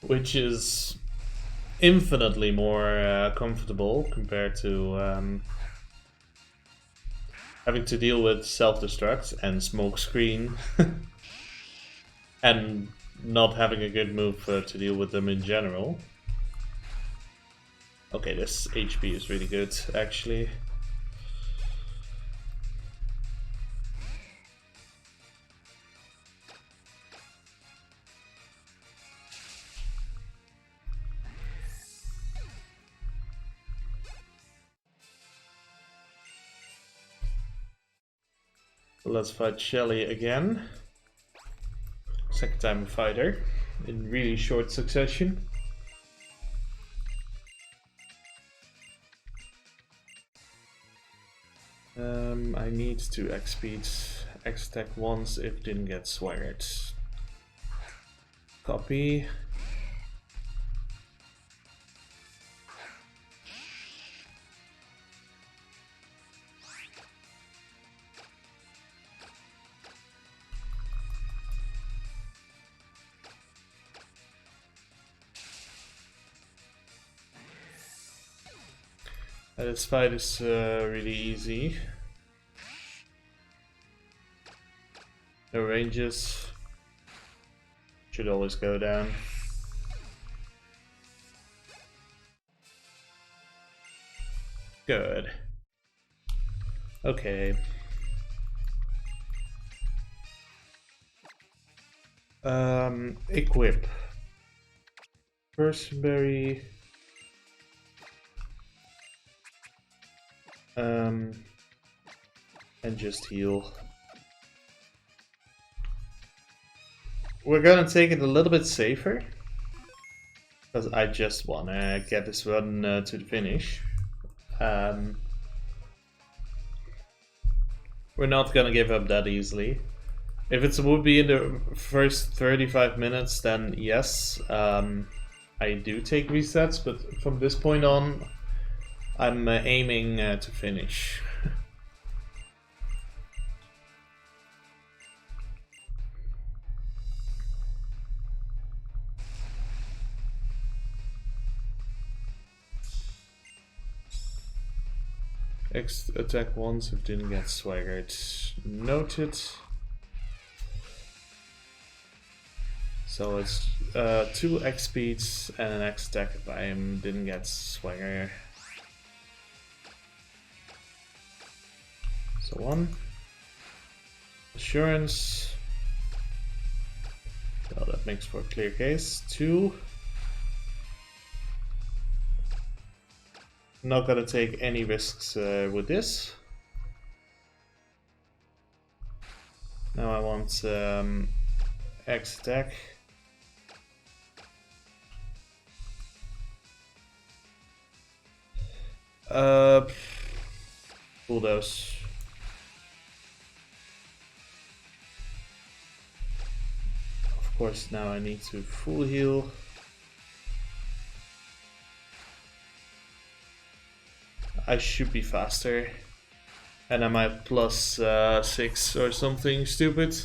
Which is infinitely more comfortable compared to having to deal with self-destruct and smoke screen and not having a good move to deal with them in general. Okay, this HP is really good actually. Let's fight Shelly again. Second time a fighter in really short succession. I need to X-speed X-attack once if it didn't get swaggered. Copy. This fight is really easy. No ranges. Should always go down. Good. Okay. Equip. Personberry. And just heal. We're gonna take it a little bit safer, because I just wanna get this run to the finish. We're not gonna give up that easily. If it would be in the first 35 minutes, then yes, I do take resets, but from this point on, I'm aiming to finish. attack once if didn't get swaggered. Noted. So it's 2 X speeds and an X attack if I didn't get swagger. So 1. Assurance. So that makes for a clear case. 2. Not gonna take any risks with this. Now I want X attack. Bulldoze. Of course, now I need to full heal. I should be faster. And I'm at plus 6 or something stupid.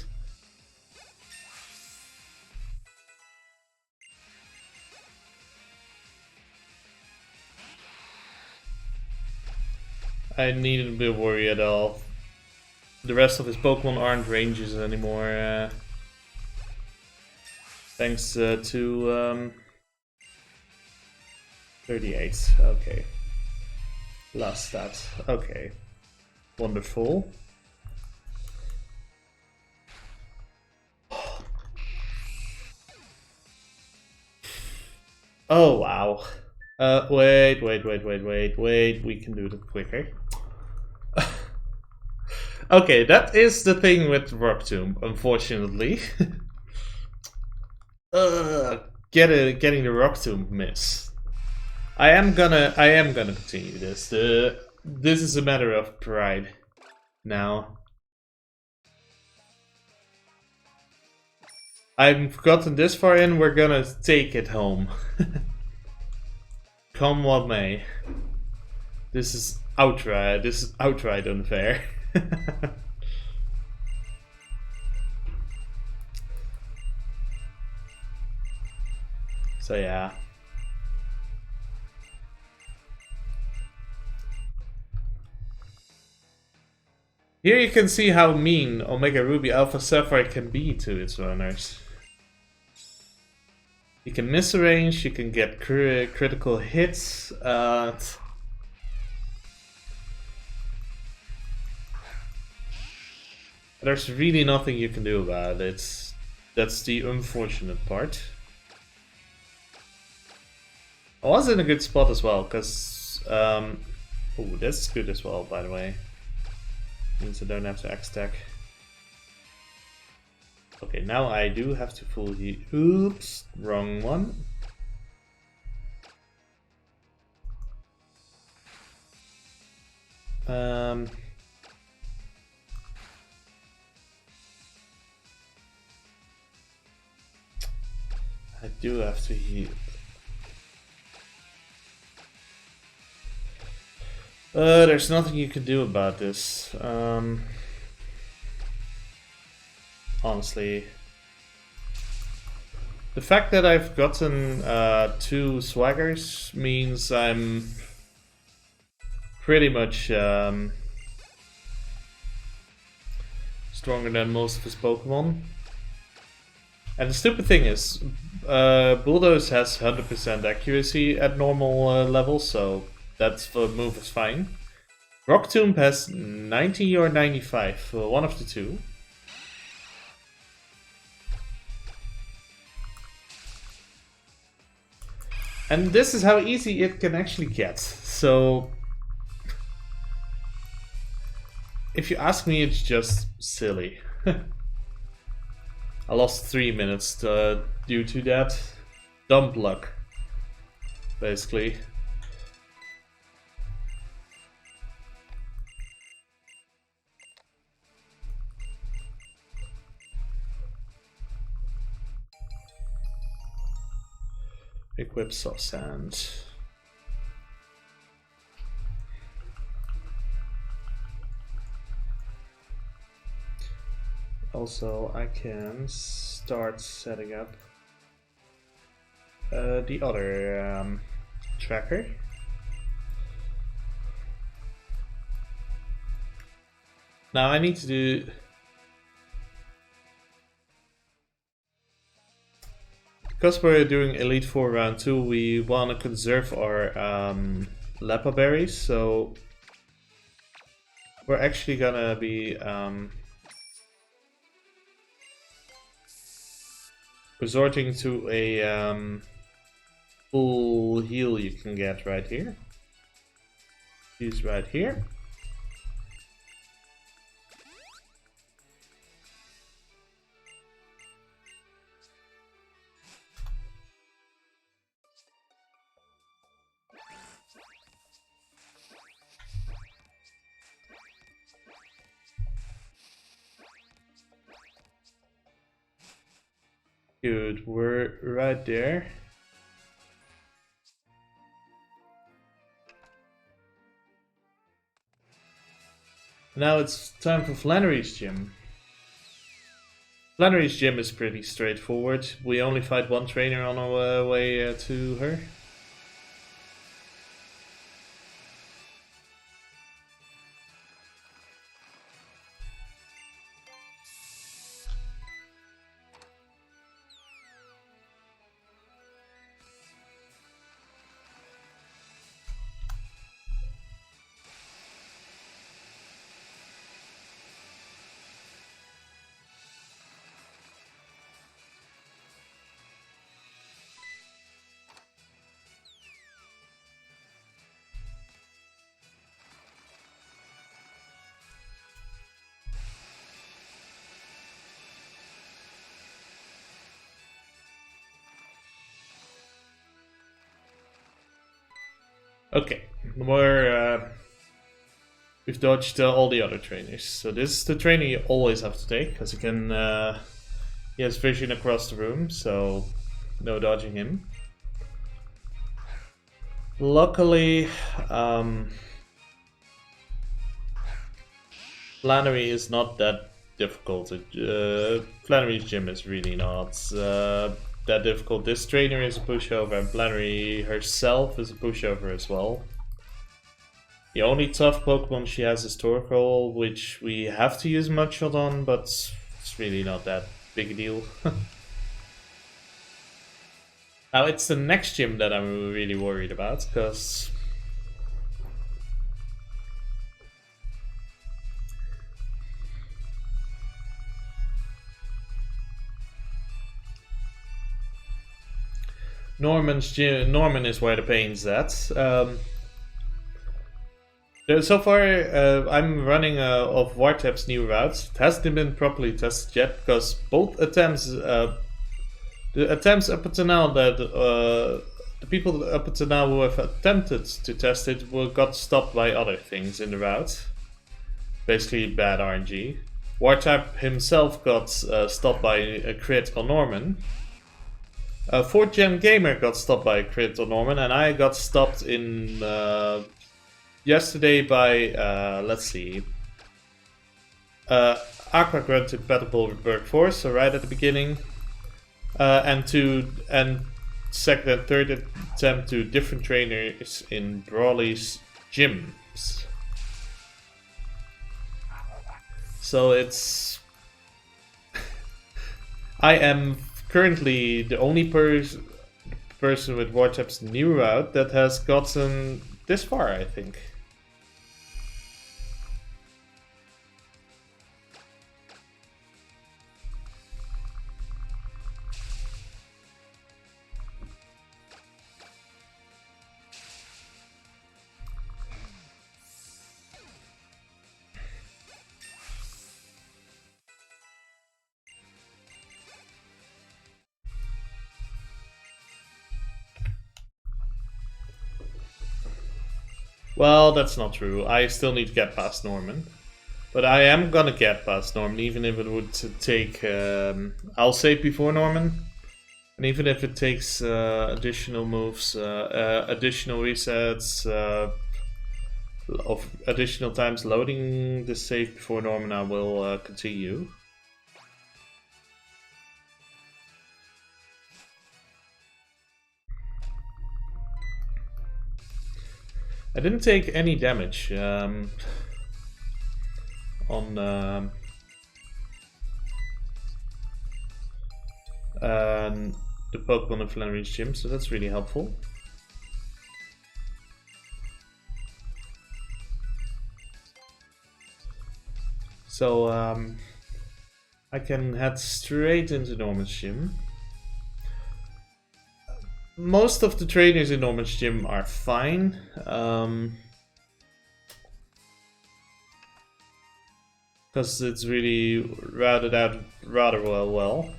I needn't be worried at all. The rest of his Pokemon aren't ranges anymore. Thanks to 38. Okay. Last stat. Okay. Wonderful. Oh wow. Wait. We can do it quicker. Okay, that is the thing with Rock Tomb, unfortunately. Getting the Rock Tomb miss. I am gonna continue this. This is a matter of pride now. I've gotten this far in, we're gonna take it home. Come what may. This is outright unfair. So yeah. Here you can see how mean Omega Ruby Alpha Sapphire can be to its runners. You can miss a range, you can get critical hits. There's really nothing you can do about it. That's the unfortunate part. I was in a good spot as well, because... oh, that's good as well, by the way. Means I don't have to X-Stack. Okay, now I do have to full heal. Oops, wrong one. I do have to heal. There's nothing you can do about this. Honestly. The fact that I've gotten 2 swaggers means I'm pretty much stronger than most of his Pokemon. And the stupid thing is, Bulldoze has 100% accuracy at normal levels, so that's the move is fine. Rock Tomb has 90 or 95, one of the two. And this is how easy it can actually get. So, if you ask me, it's just silly. I lost 3 minutes due to that. Dumb luck, basically. Equip soft sand. Also, I can start setting up the other tracker. Now I need to do... Because we're doing Elite 4 round 2, we want to conserve our Lepa berries, so we're actually gonna be resorting to a full heal you can get right here. Use right here. Good, we're right there. Now it's time for Flannery's gym. Flannery's gym is pretty straightforward. We only fight one trainer on our way to her. Okay, we've dodged all the other trainers. So this is the trainer you always have to take, because he can he has vision across the room, so no dodging him. Luckily, Flannery is not that difficult. Flannery's gym is really not that difficult. This trainer is a pushover, and Flannery herself is a pushover as well. The only tough Pokemon she has is Torkoal, which we have to use Mudshot on, but it's really not that big a deal. Now it's the next gym that I'm really worried about, because Norman is where the pain's at. So far, I'm running of Wartep's new routes. It hasn't been properly tested yet, because both attempts, the attempts up until now that the people up until now who have attempted to test it got stopped by other things in the route. Basically, bad RNG. Wartep himself got stopped by a crit on Norman. 4th Gen Gamer got stopped by a crit on Norman, and I got stopped in yesterday by, let's see, Aqua Grunt to Battle with Berg Force, so right at the beginning, and second and third attempt to different trainers in Brawly's gyms. So it's... I am currently the only person with Wartep's new route that has gotten this far, I think. Well, that's not true. I still need to get past Norman. But I am gonna get past Norman, even if it would take... I'll save before Norman. And even if it takes additional moves, additional resets, of additional times loading the save before Norman, I will continue. I didn't take any damage on on the Pokemon in Flannery's gym, so that's really helpful. So I can head straight into Norman's gym. Most of the trainers in Norman's gym are fine. Because it's really routed out rather well.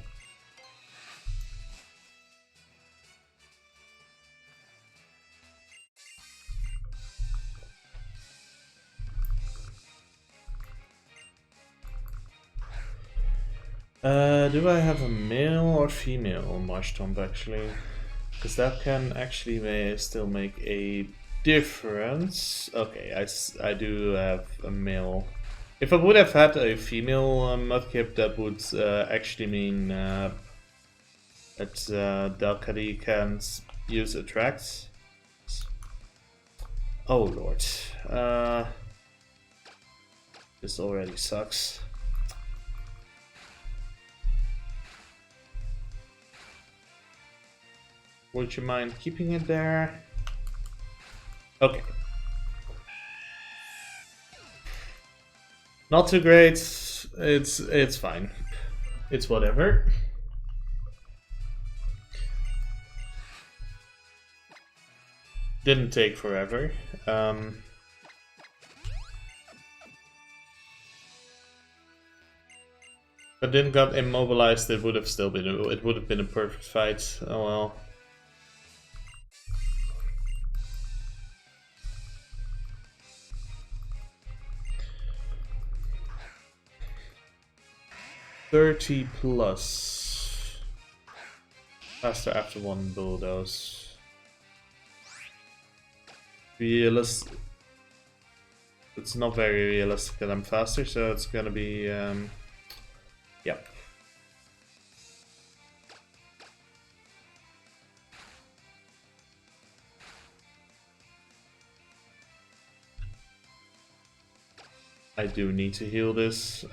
Do I have a male or female Marshtomp actually? Because that can actually still make a difference. Okay, I do have a male. If I would have had a female Mudkip, that would actually mean that Delcatty can't use Attract. Oh lord. This already sucks. Would you mind keeping it there? Okay. Not too great. It's fine. It's whatever. Didn't take forever. If I didn't got immobilized, it would have still been a perfect fight. Oh well. +30. Faster after one bulldoze. Realistic. It's not very realistic that I'm faster, so it's gonna be yep. I do need to heal this.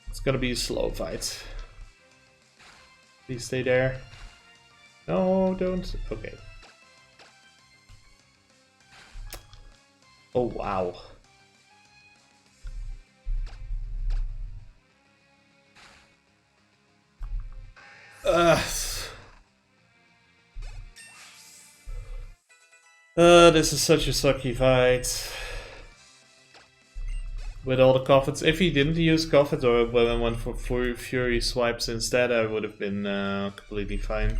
It's gonna be a slow fight. Please stay there. No, don't. Okay. Oh, wow. This is such a sucky fight. With all the Coffins. If he didn't use Coffins or when I went for Fury swipes instead, I would have been completely fine.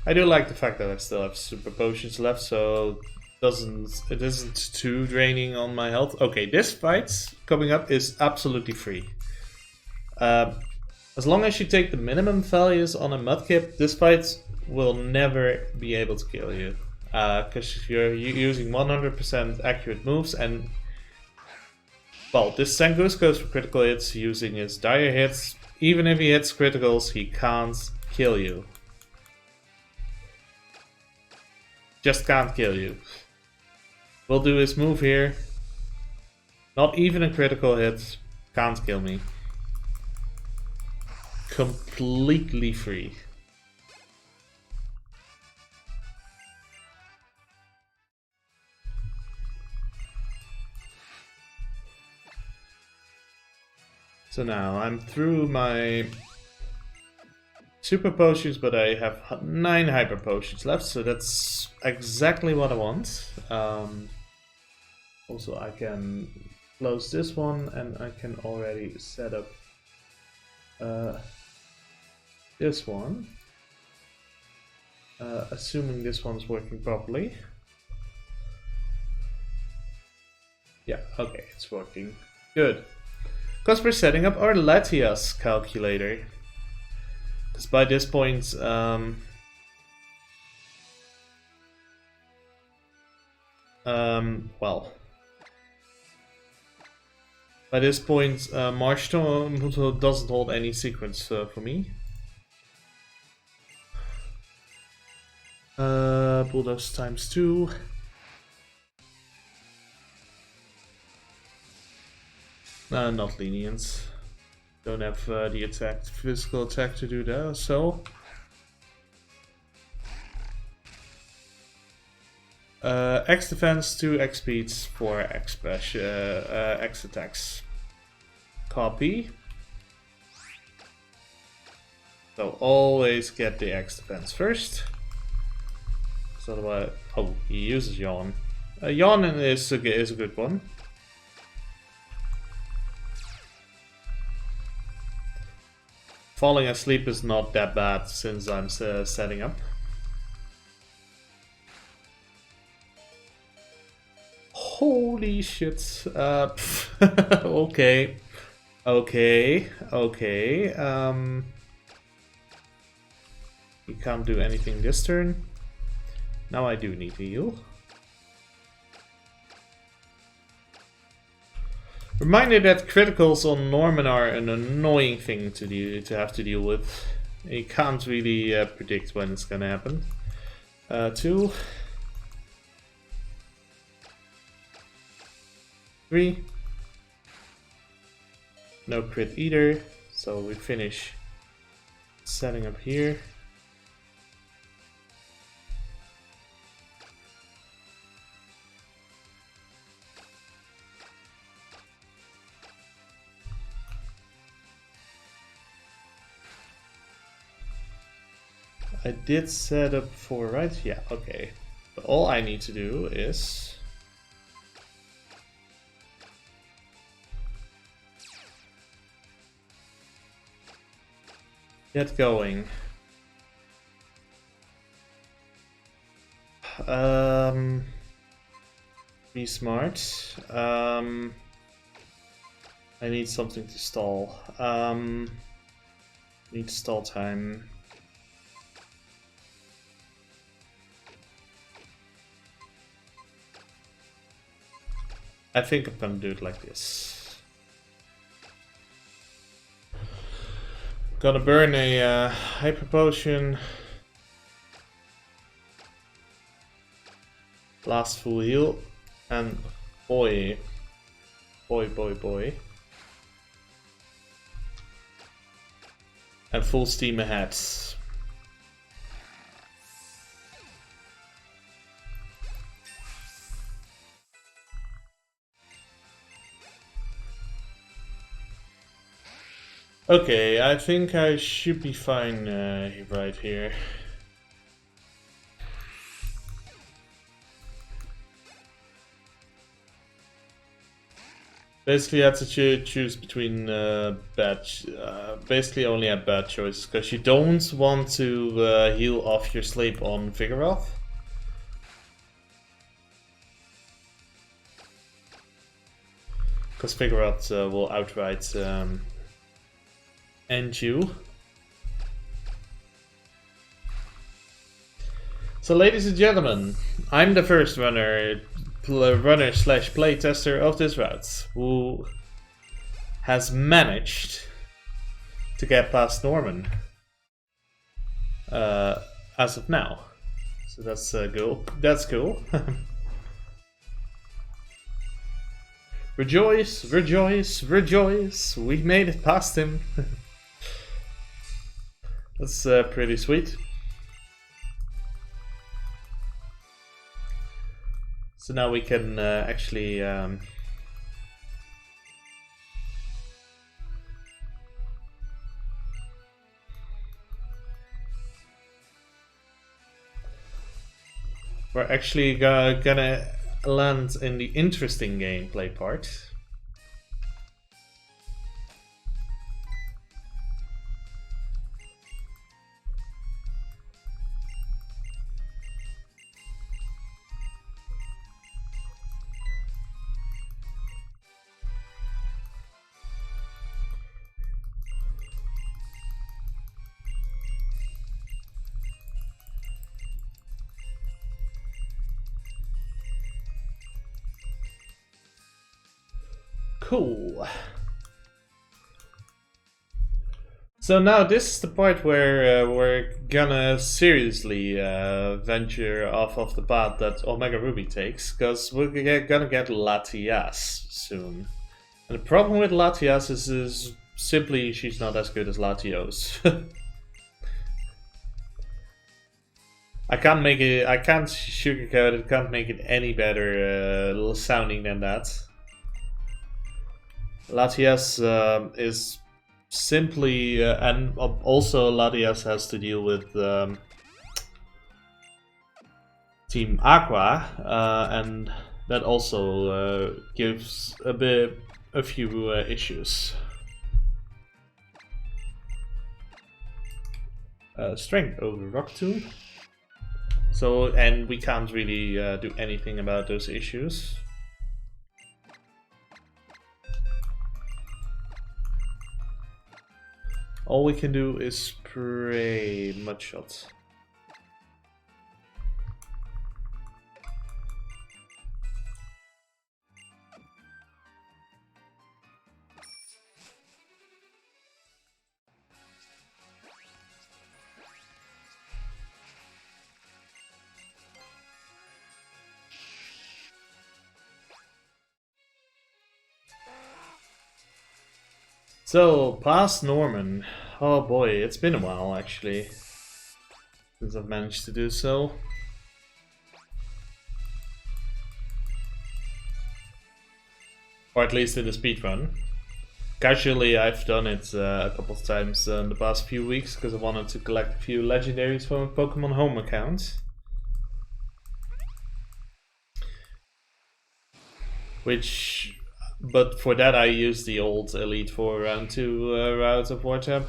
I do like the fact that I still have super potions left, so it isn't too draining on my health. Okay, this fight coming up is absolutely free. As long as you take the minimum values on a Mudkip, this fight will never be able to kill you. Because you're using 100% accurate moves, and well, this Zangoose goes for critical hits using his dire hits. Even if he hits criticals, he can't kill you. Just can't kill you. We'll do his move here. Not even a critical hit. Can't kill me. Completely free. So now I'm through my super potions, but I have 9 hyper potions left, so that's exactly what I want. Also, I can close this one, and I can already set up this one, assuming this one's working properly. Yeah, okay, it's working. Good. Because we're setting up our Latias calculator. Because by this point, well, by this point, Marshtomp doesn't hold any secrets for me. Bulldoze ×2. Not lenient. Don't have the attack, physical attack to do that, so. X defense, 2 X speeds, 4 X X attacks. Copy. So always get the X defense first. So otherwise, oh, he uses yawn. Yawn is a good one. Falling asleep is not that bad since I'm setting up. Holy shit. Okay. Okay. You can't do anything this turn. Now I do need to heal. Reminder that criticals on Norman are an annoying thing to have to deal with. You can't really predict when it's gonna happen. 2. 3. No crit either, so we finish setting up here. I did set up for, right? Yeah, okay. But all I need to do is get going. Be smart. I need something to stall. Need stall time. I think I'm gonna do it like this. Gonna burn a hyper potion. Last full heal. And boy. And full steam ahead. Okay, I think I should be fine right here. Basically, I have to choose between basically only have bad choices, because you don't want to heal off your sleep on Vigoroth. Because Vigoroth will outright end you. So, ladies and gentlemen, I'm the first runner slash playtester of this route who has managed to get past Norman as of now. So that's cool. That's cool. Rejoice, rejoice, rejoice! We made it past him. That's pretty sweet. So now we can actually we're actually gonna land in the interesting gameplay part. Cool. So now this is the part where we're gonna seriously venture off of the path that Omega Ruby takes, because we're gonna get Latias soon. And the problem with Latias is simply she's not as good as Latios. I can't make it. I can't sugarcoat it. Can't make it any better sounding than that. Latias is simply, and also Latias has to deal with Team Aqua, and that also gives a few issues. Strength over Rock Tomb. So, and we can't really do anything about those issues. All we can do is spray Mudshot. So, past Norman. Oh boy, it's been a while actually since I've managed to do so. Or at least in the speedrun. Casually, I've done it a couple of times in the past few weeks because I wanted to collect a few legendaries from a Pokemon Home account. But for that I used the old Elite Four round 2 route of Wartab.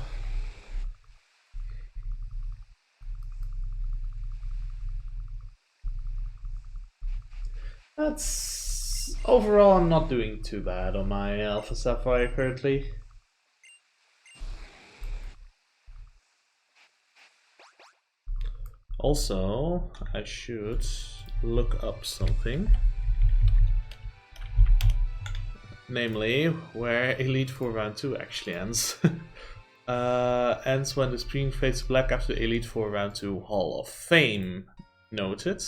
That's... overall I'm not doing too bad on my Alpha Sapphire currently. Also, I should look up something. Namely, where Elite Four round 2 actually ends. Ends when the screen fades black after Elite Four round 2 Hall of Fame. Noted.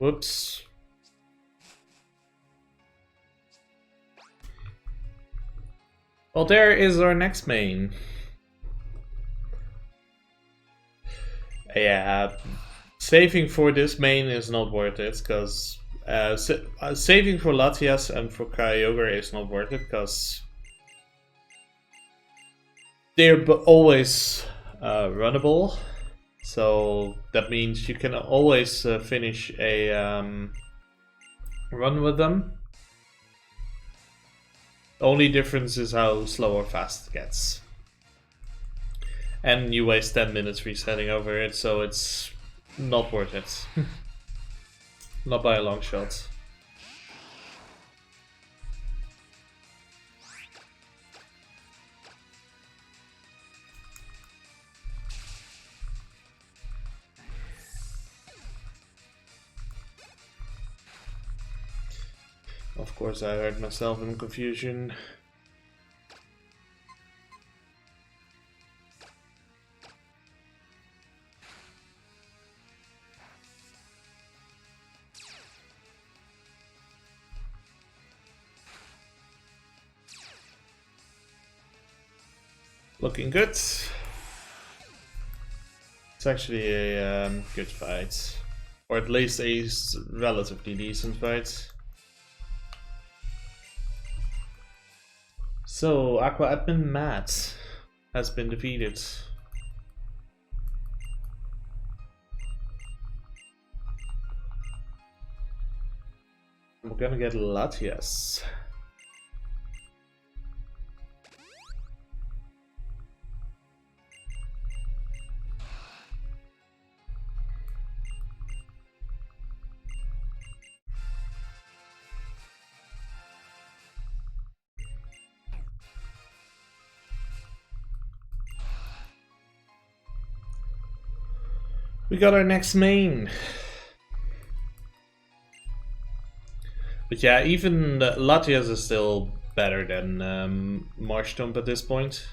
Whoops. Well, there is our next main. Yeah, saving for this main is not worth it, because saving for Latias and for Kyogre is not worth it, because they're always runnable. So that means you can always finish a run with them. The only difference is how slow or fast it gets. And you waste 10 minutes resetting over it, so it's not worth it. Not by a long shot. Of course, I heard myself in confusion. Looking good. It's actually a good fight. Or at least a relatively decent fight. So, Aqua Admin Matt has been defeated. We're gonna get Latias. We got our next main. But yeah, even Latias is still better than Marshtomp at this point.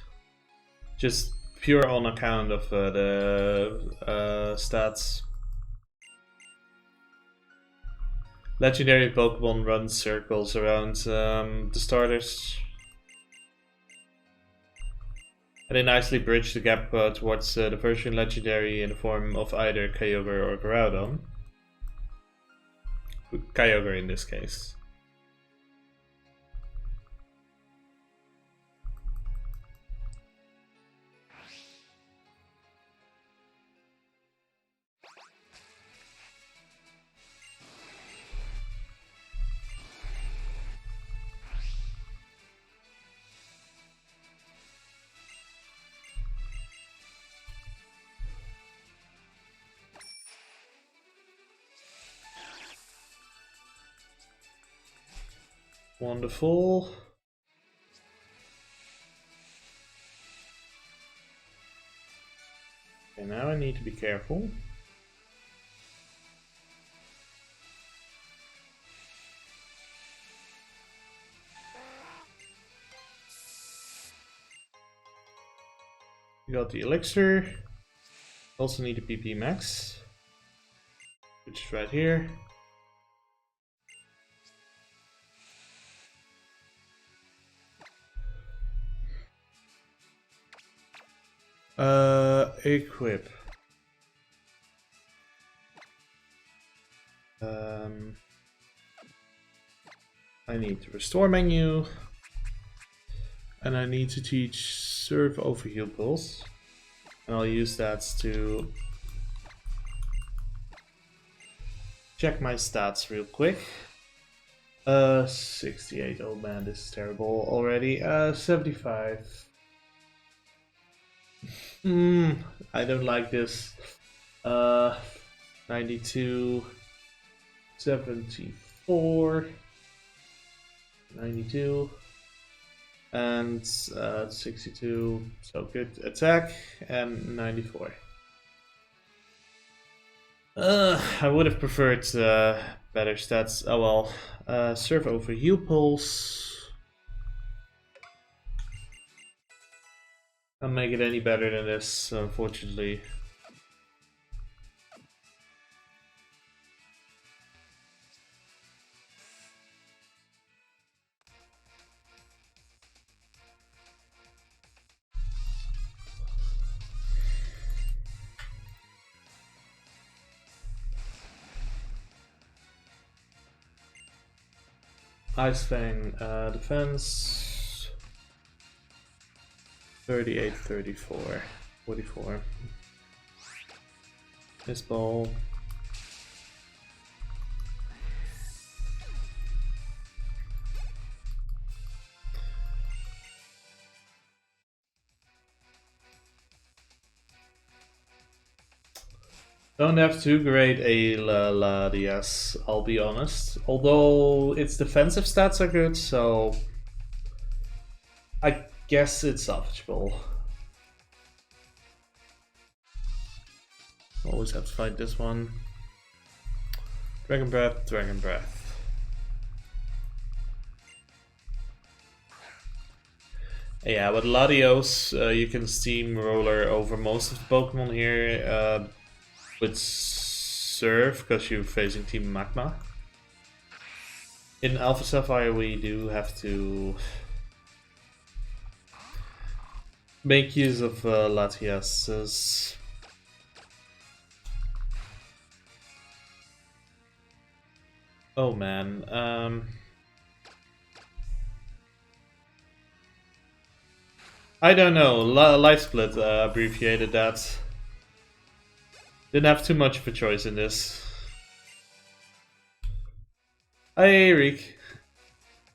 Just pure on account of the stats. Legendary Pokemon run circles around the starters. And they nicely bridge the gap towards the Persian Legendary in the form of either Kyogre or Groudon. Kyogre in this case. Wonderful. Okay, now I need to be careful. We got the elixir. Also need a PP max, which is right here. Equip. I need the restore menu, and I need to teach serve over heal pulse, and I'll use that to check my stats real quick. 68. Oh man, this is terrible already. 75. I don't like this. 92, 74, 92, and 62. So good attack, and 94. I would have preferred better stats. Oh well. Serve over heal pulse. Can't make it any better than this, unfortunately. Ice Fang defense. 38, 34, 44. This ball. Don't have too great a Latias, I'll be honest. Although its defensive stats are good, so I guess it's salvageable. Always have to fight this one. Dragon Breath, Dragon Breath. Yeah, with Latios, you can steamroller over most of the Pokemon here with Surf, because you're facing Team Magma. In Alpha Sapphire, we do have to make use of Latias. Oh man. I don't know. Life Split abbreviated that. Didn't have too much of a choice in this. Hey, Rick.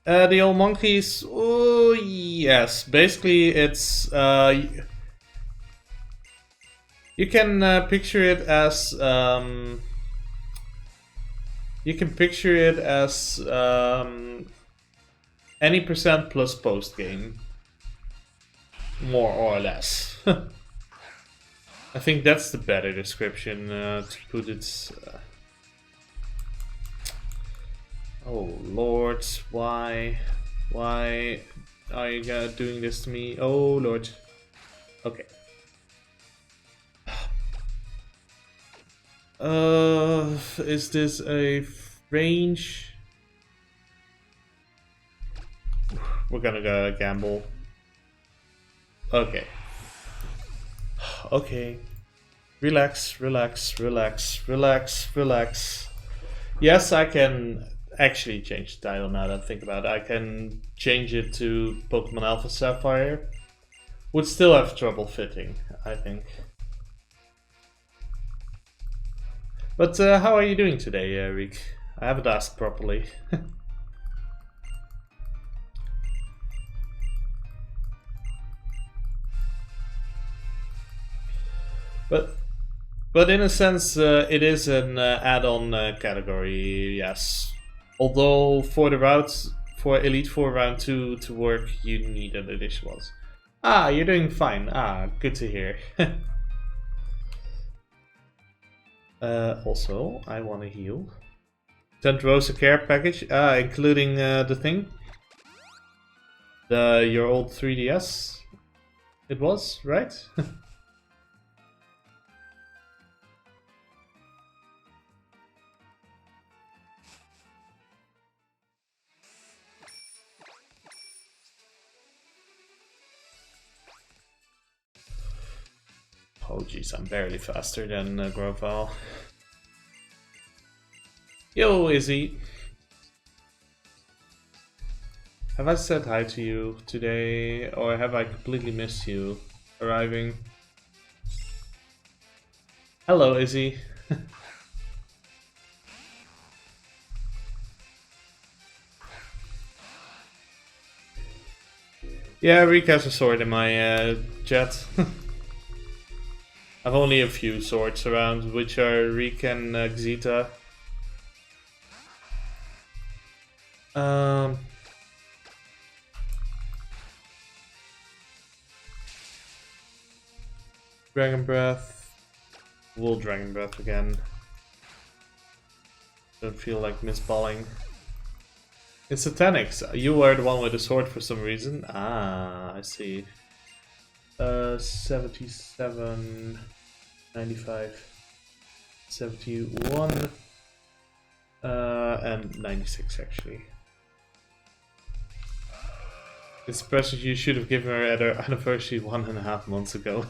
The old monkeys. Oh yes, basically it's you can picture it as any percent plus post game, more or less. I think that's the better description to put it. Oh Lord, why are you doing this to me? Oh Lord. Okay. Is this a range? We're gonna go gamble. Okay. Okay. Relax, relax, relax, relax, relax. Yes, I can actually change the title now that I think about it. I can change it to Pokemon Alpha Sapphire. Would still have trouble fitting, I think. But how are you doing today, Rick? I haven't asked properly. But in a sense, it is an add-on category, yes. Although for the routes for Elite Four Round 2 to work, you need an additional ones. Ah, you're doing fine. Ah, good to hear. Also, I want to heal. Sent Rose a care package, including the thing. Your old 3DS. It was, right? Oh jeez, I'm barely faster than Groval. Yo, Izzy. Have I said hi to you today, or have I completely missed you arriving? Hello, Izzy. Yeah, Reek has a sword in my chat. I've only a few swords around, which are Reek and Xeta. Dragon Breath. Wool Dragon Breath again. Don't feel like misballing. It's Satanix. You are the one with the sword for some reason. Ah, I see. 77, 95, 71, and 96 actually. It's a present you should have given her at her anniversary 1.5 months ago.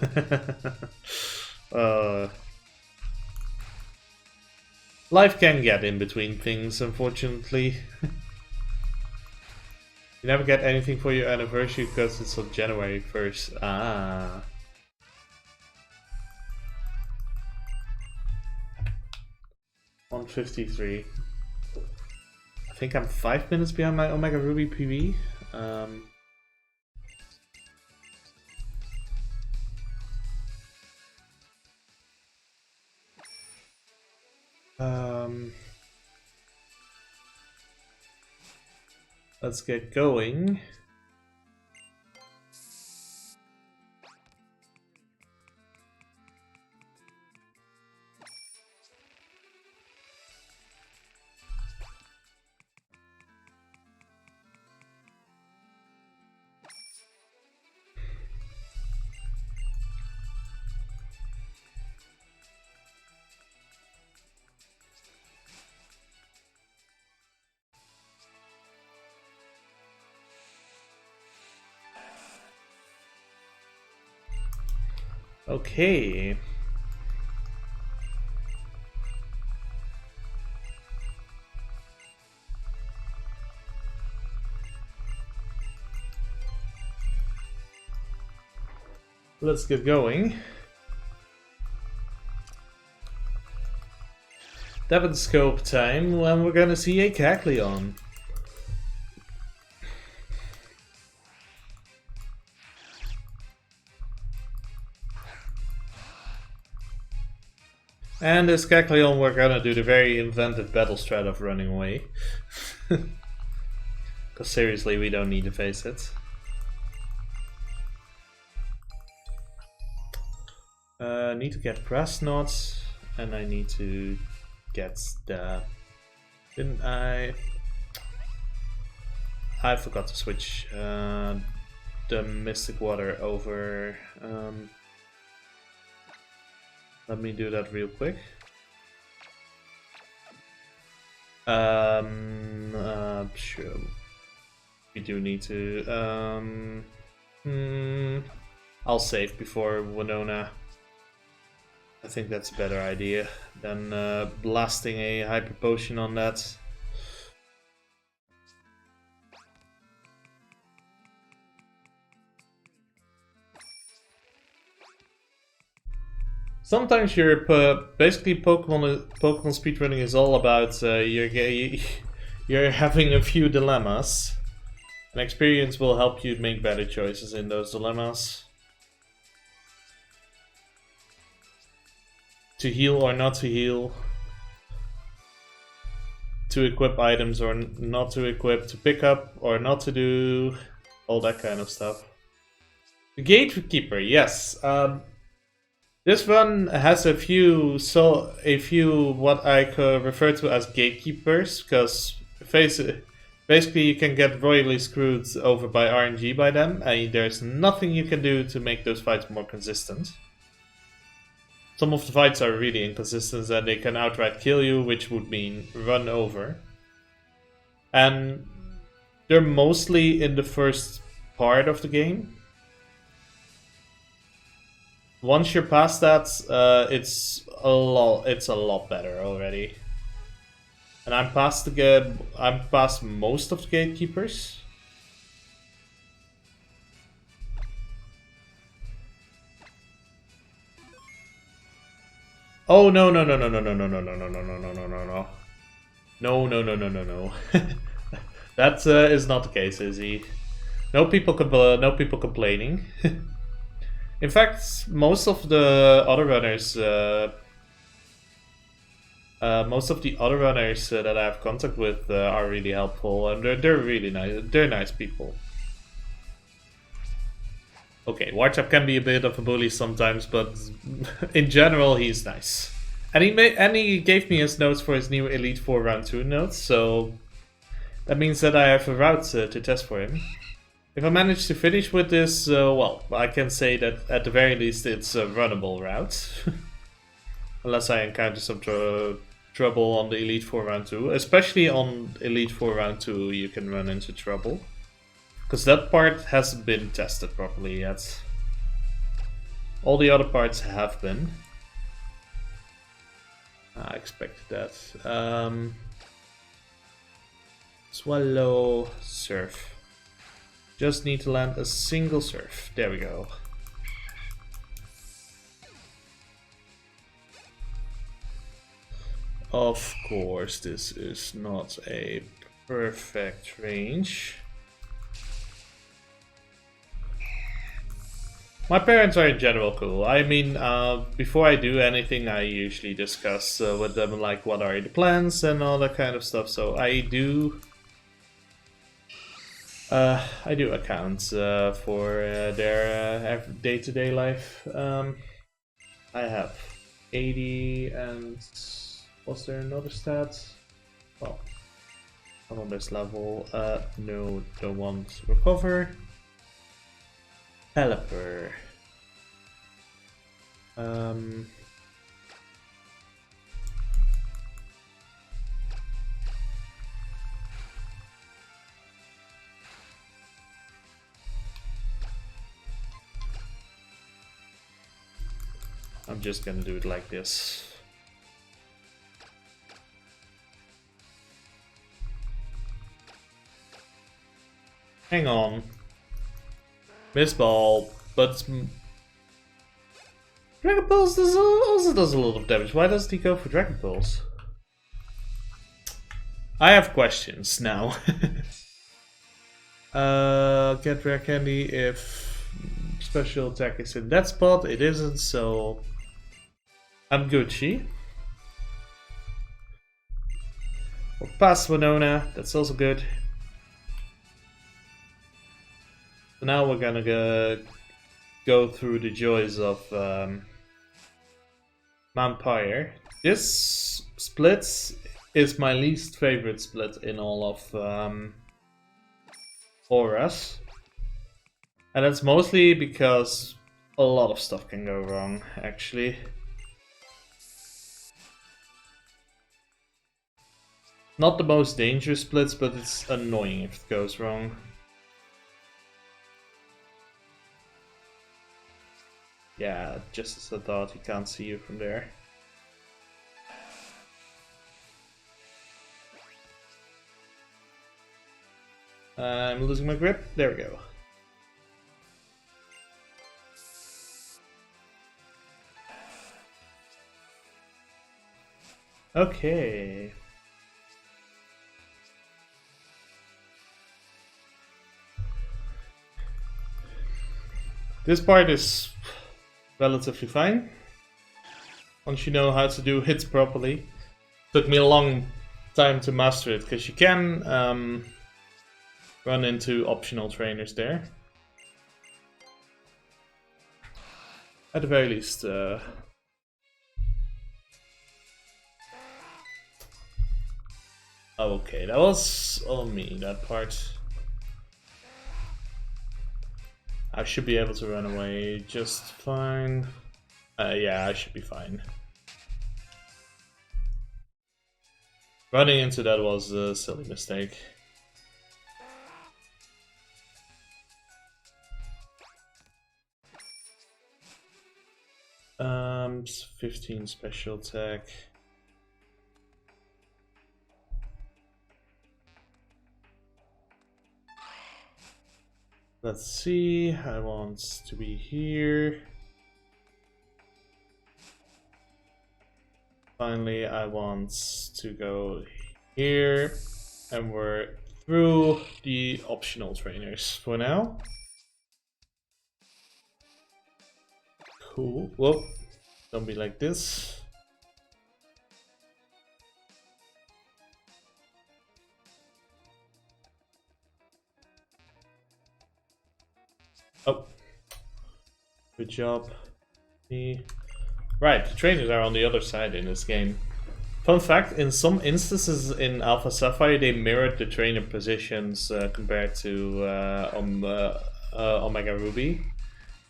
Life can get in between things, unfortunately. You never get anything for your anniversary because it's on January 1st. Ah. $153. I think I'm 5 minutes behind my Omega Ruby PV. Let's get going. Okay. Let's get going. Devon Scope time when we're gonna see a Cacleon. And this Cacleon we're gonna do the very inventive battle strat of running away. Because seriously, we don't need to face it. Need to get grass knots, and I need to get the... Didn't I? I forgot to switch the mystic water over. Let me do that real quick. Sure. We do need to. I'll save before Winona. I think that's a better idea than blasting a hyper potion on that. Sometimes you're basically Pokemon speedrunning is all about you're having a few dilemmas, and experience will help you make better choices in those dilemmas. To heal or not to heal, to equip items or not to equip, to pick up or not to do, all that kind of stuff. The Gatekeeper, yes. This one has a few what I could refer to as gatekeepers, because basically you can get royally screwed over by RNG by them, and there's nothing you can do to make those fights more consistent. Some of the fights are really inconsistent and they can outright kill you, which would mean run over. And they're mostly in the first part of the game. Once you're past that, it's a lot better already. And I'm past most of the gatekeepers. Oh no. That is not the case, Izzy. No people complaining. In fact, most of the other runners that I have contact with are really helpful, and they're really nice. They're nice people. Okay, Warchap can be a bit of a bully sometimes, but in general he's nice. And he gave me his notes for his new Elite 4 Round 2 notes, so that means that I have a route to test for him. If I manage to finish with this, well, I can say that at the very least it's a runnable route. Unless I encounter some trouble on the Elite 4 Round 2. Especially on Elite 4 Round 2 you can run into trouble. Because that part hasn't been tested properly yet. All the other parts have been. I expected that. Swallow, Surf. Just need to land a single Surf. There we go. Of course, this is not a perfect range. My parents are in general cool. I mean, before I do anything, I usually discuss with them like what are the plans and all that kind of stuff. So I do account for their day-to-day life. I have 80 and was there another stat? Well, I'm on this level. No, don't want recover. Pelipper. I'm just gonna do it like this. Hang on. Miss ball, but Dragon Pulse also does a lot of damage. Why doesn't he go for Dragon Pulse? I have questions now. Get Rare Candy if special attack is in that spot. It isn't, so I'm Gucci. Or pass Winona, that's also good. So now we're gonna go through the joys of Vampire. This split is my least favorite split in all of auras. And that's mostly because a lot of stuff can go wrong, actually. Not the most dangerous splits, but it's annoying if it goes wrong. Yeah, just as I thought, he can't see you from there. I'm losing my grip. There we go. Okay. This part is relatively fine. Once you know how to do hits properly. Took me a long time to master it, because you can run into optional trainers there. At the very least. Okay, that was on me, that part. I should be able to run away just fine. Yeah, I should be fine. Running into that was a silly mistake. Um, 15 special attack. Let's see, I want to be here. Finally, I want to go here, and we're through the optional trainers for now. Cool. Whoop. Don't be like this. Oh. Good job. Right, the trainers are on the other side in this game. Fun fact, in some instances in Alpha Sapphire, they mirrored the trainer positions compared to Omega Ruby.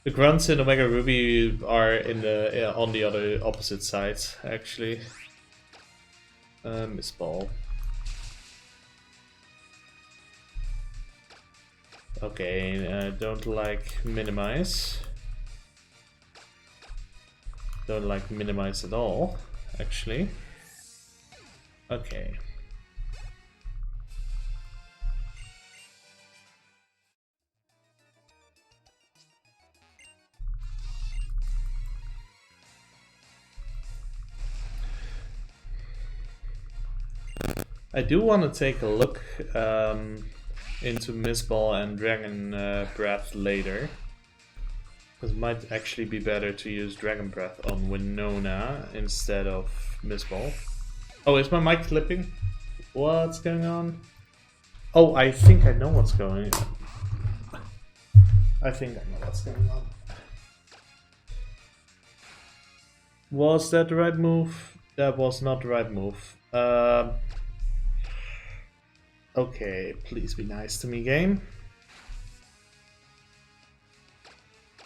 The grunts in Omega Ruby are in the on the other opposite side, actually. Miss Ball. Okay, don't like minimize. Don't like minimize at all, actually. Okay. I do want to take a look into Miss Ball and Dragon Breath later. Because it might actually be better to use Dragon Breath on Winona instead of Miss Ball. Oh, is my mic clipping? What's going on? Oh, I think I know what's going on. I think I know what's going on. Was that the right move? That was not the right move. Okay, please be nice to me, game.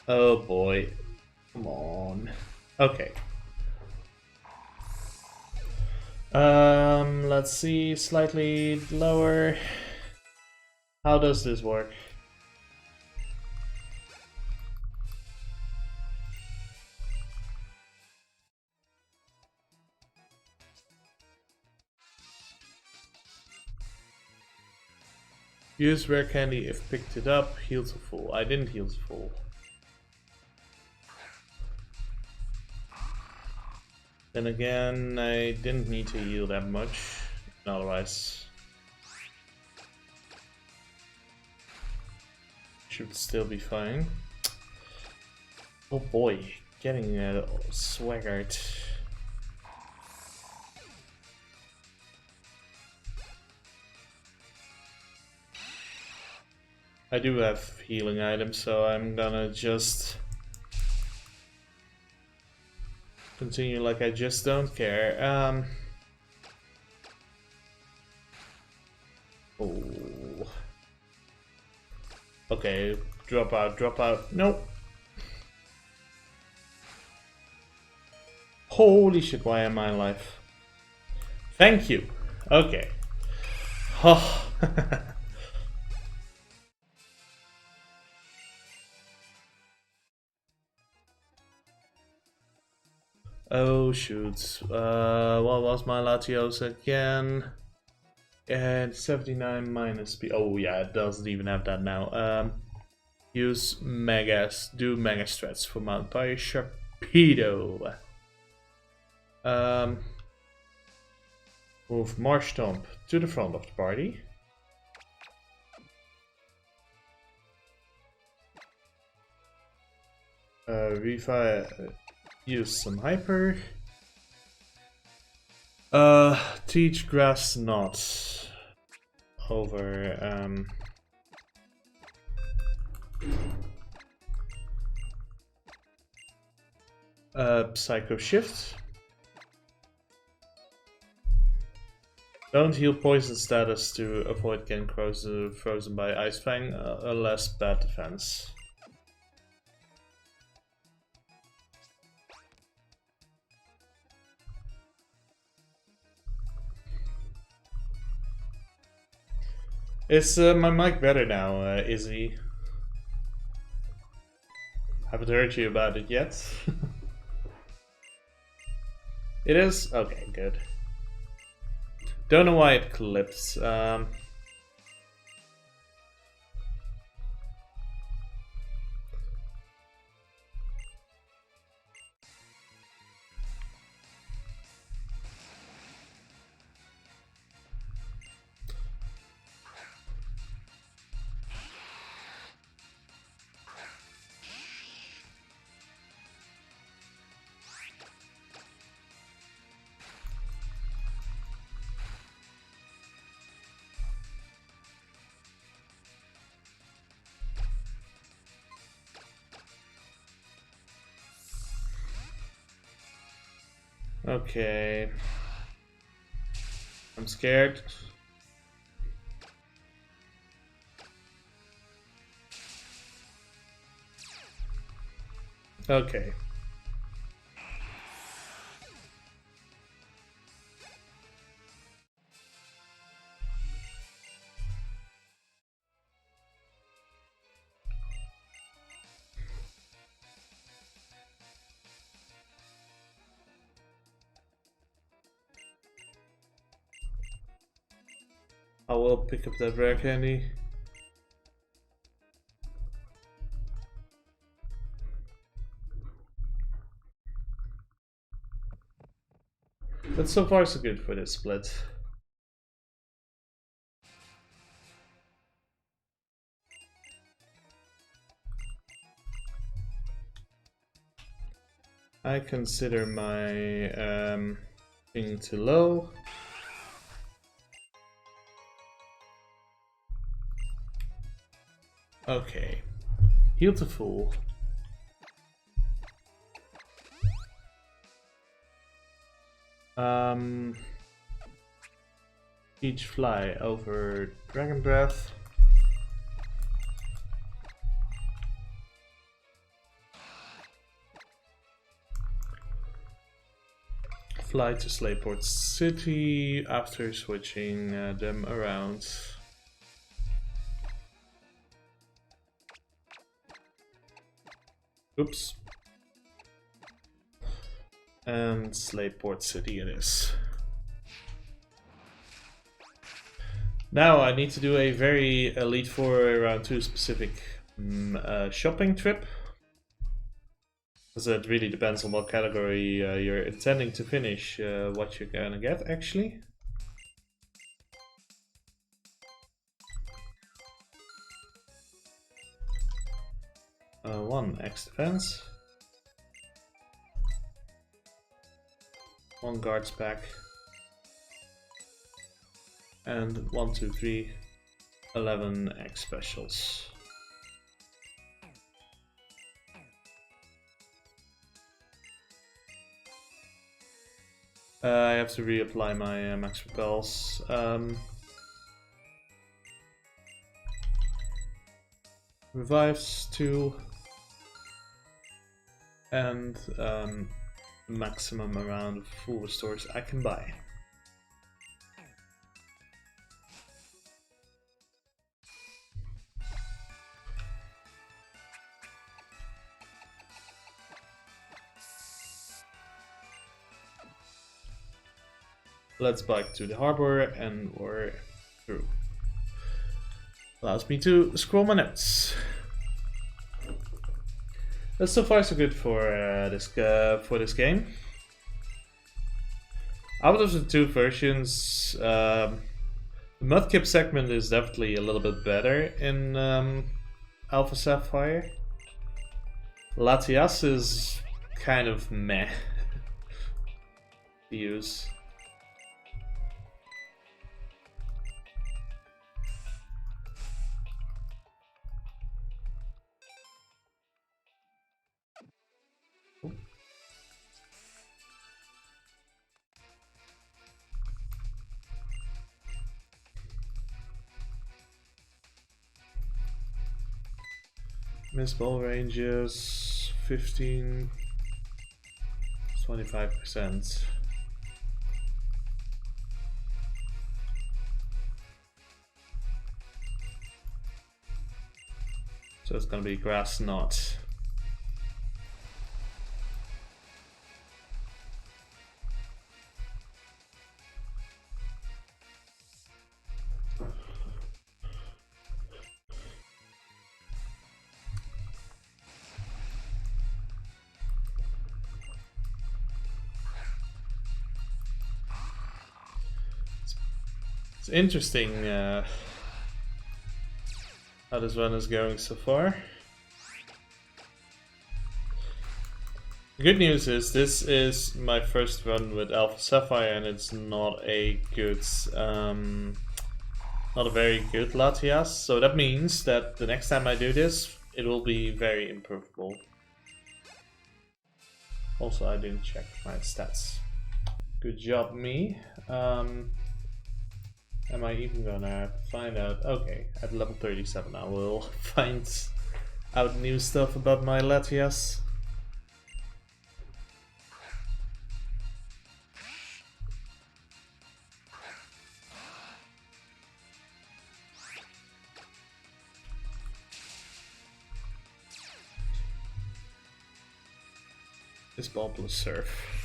Oh boy. Come on. Okay. Let's see, slightly lower. How does this work? Use rare candy if picked it up, heal to full. I didn't heal to full. Then again, I didn't need to heal that much, otherwise should still be fine. Oh boy, getting swaggered. I do have healing items, so I'm gonna just Continue like I just don't care. Oh. Okay, drop out, drop out. Nope. Holy shit, why am I alive? Thank you. Okay. Oh. Oh shoot. What was my Latios again? And 79 minus P. Oh yeah, it doesn't even have that now. Use Megas. Do Mega Strats for Mount by Sharpedo. Move Marshtomp to the front of the party. Use some Hyper. Teach Grass Knot over Psycho Shift. Don't heal poison status to avoid getting frozen by Ice Fang, a less bad defense. Is my mic better now, Izzy? Haven't heard you about it yet. It is? Okay, good. Don't know why it clips. Okay. I'm scared. Okay. I will pick up that rare candy. But so far so good for this split. I consider my thing too low. Okay. Heal to full. Each fly over Dragon Breath. Fly to Slayport City after switching them around. Oops. And Slayport City it is. Now I need to do a very Elite Four round 2 specific shopping trip. Because it really depends on what category you're intending to finish, what you're gonna get actually. One X defense. One guards pack. And 1, 2, 3, 11 X specials. I have to reapply my max repels. Revives 2 and maximum amount of full restores I can buy. Let's bike to the harbor and we're through. Allows me to scroll my notes. So far so good for this game. Out of the two versions, the Mudkip segment is definitely a little bit better in Alpha Sapphire. Latias is kind of meh to use. Miss ball ranges 15, 25%. So it's gonna be grass knot. It's interesting how this run is going so far. The good news is this is my first run with Alpha Sapphire and it's not a good, not a very good Latias. So that means that the next time I do this, it will be very improvable. Also, I didn't check my stats. Good job, me. Am I even gonna find out? Okay, at level 37 I will find out new stuff about my Latias. This ball plus surf.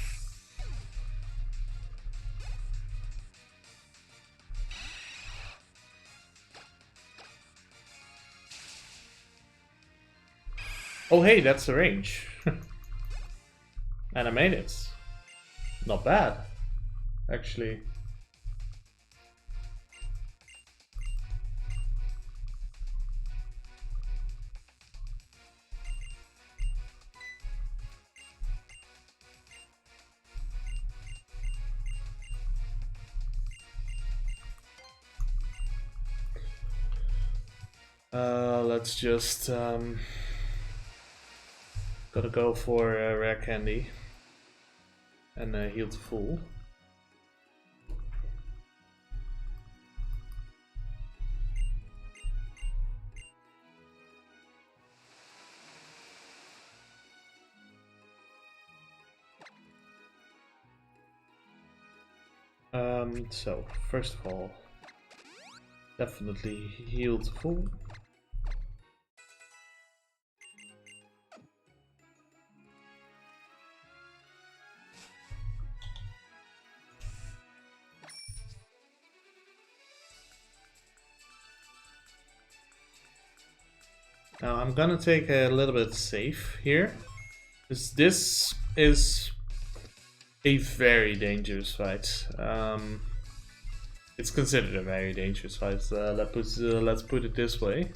Oh hey, that's the range. And I made it. Not bad, actually. Let's just gotta go for rare candy and heal to full. So first of all, definitely heal to full. Now I'm gonna take a little bit safe here, because this is a very dangerous fight. It's considered a very dangerous fight. Let's put it this way.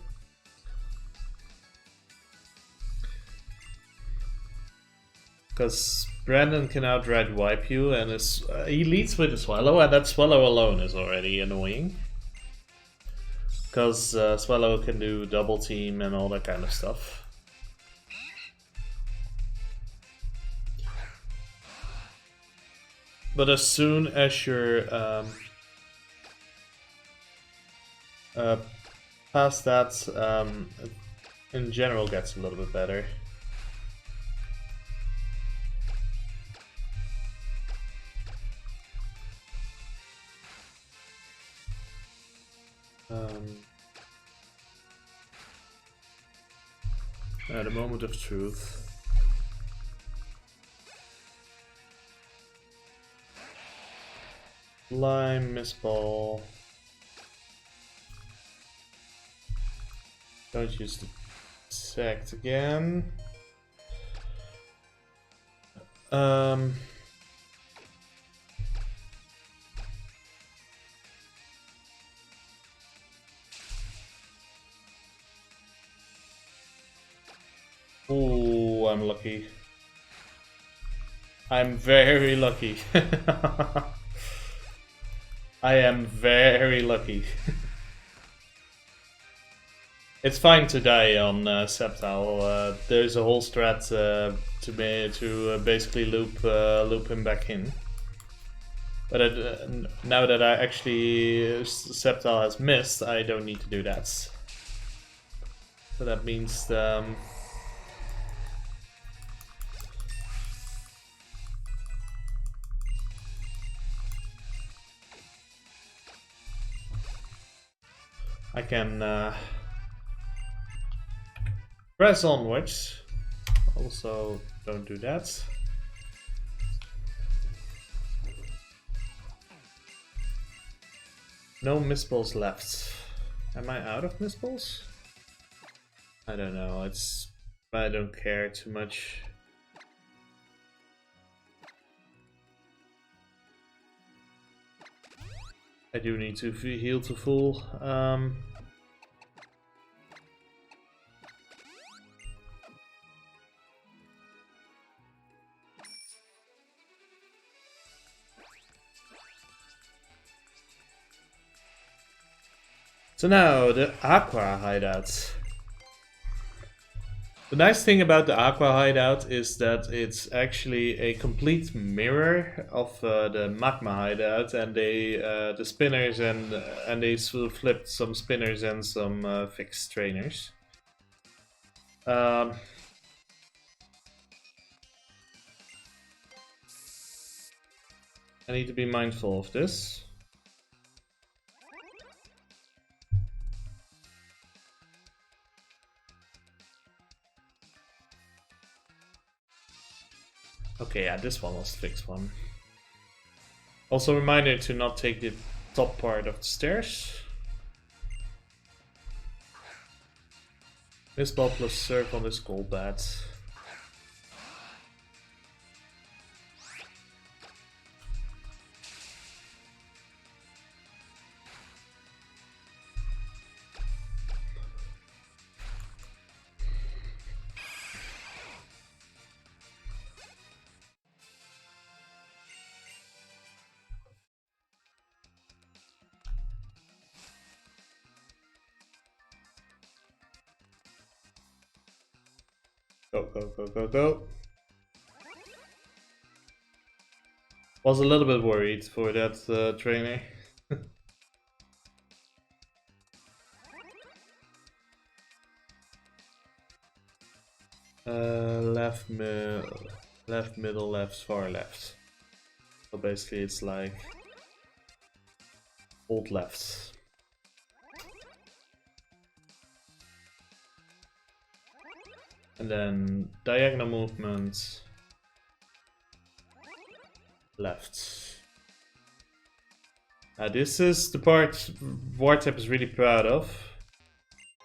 Because Brandon can outright wipe you, and he leads with a Swallow, and that Swallow alone is already annoying. Because Swallow can do double team and all that kind of stuff. But as soon as you're past that, in general gets a little bit better. The moment of truth. Lime, miss ball. Don't use the sect again. Ooh, I'm lucky. I'm very lucky. I am very lucky. It's fine to die on Sapphire. There's a whole strat to basically loop him back in. But now that I actually Sapphire has missed, I don't need to do that. So that means I can press onwards. Also, don't do that. No missballs left. Am I out of missballs? I don't know. I don't care too much. I do need to heal to full. So now, the Aqua hideout. The nice thing about the Aqua hideout is that it's actually a complete mirror of the Magma hideout, and they the spinners and they flipped some spinners and some fixed trainers. I need to be mindful of this. Okay, yeah, this one was the fixed one. Also, a reminder to not take the top part of the stairs. Miss ball plus circle on this gold bat. Go, go, go, go, go. Was a little bit worried for that trainer. Left, middle, left, far left. So basically it's like old left. And then diagonal movement, left. This is the part Wartep is really proud of.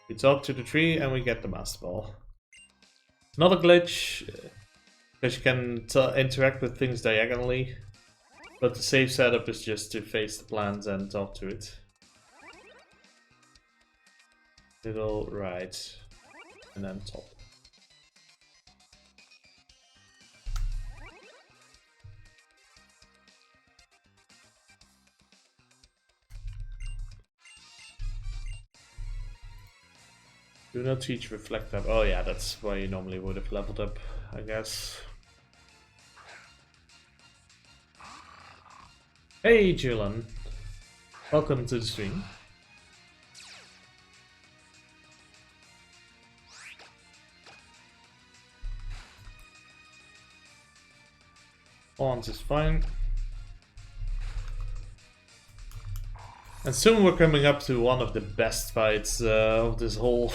We talk to the tree and we get the Master Ball. Not a glitch, because you can interact with things diagonally, but the safe setup is just to face the plant and talk to it. Middle, right, and then top. Do not teach reflect up. Oh yeah, that's why you normally would have leveled up, I guess. Hey Julian, welcome to the stream. Ons is fine. And soon we're coming up to one of the best fights of this whole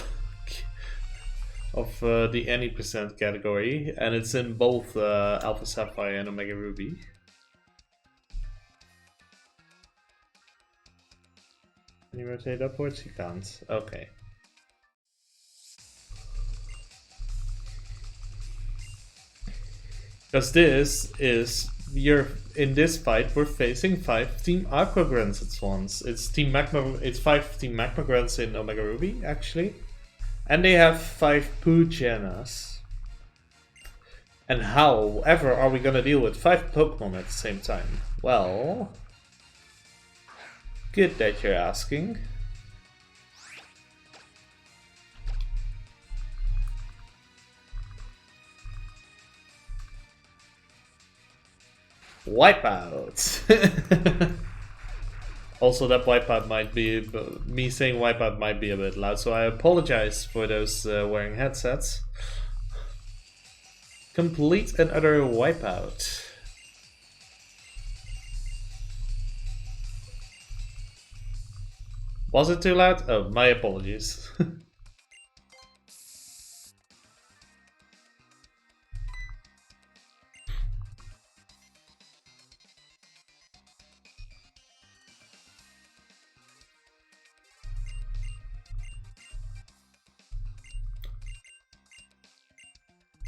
of the any percent category, and it's in both Alpha Sapphire and Omega Ruby. Can you rotate upwards? You can't. Okay. Because this is in this fight we're facing 5 Team Aqua Grunts at once. It's 5 Team Magma Grunts in Omega Ruby actually. And they have 5 Poojanas. And however are we gonna deal with 5 Pokemon at the same time? Well, good that you're asking. Wipeout! Also, that wipeout might be... me saying wipeout might be a bit loud, so I apologize for those wearing headsets. Complete and utter wipeout. Was it too loud? Oh, my apologies.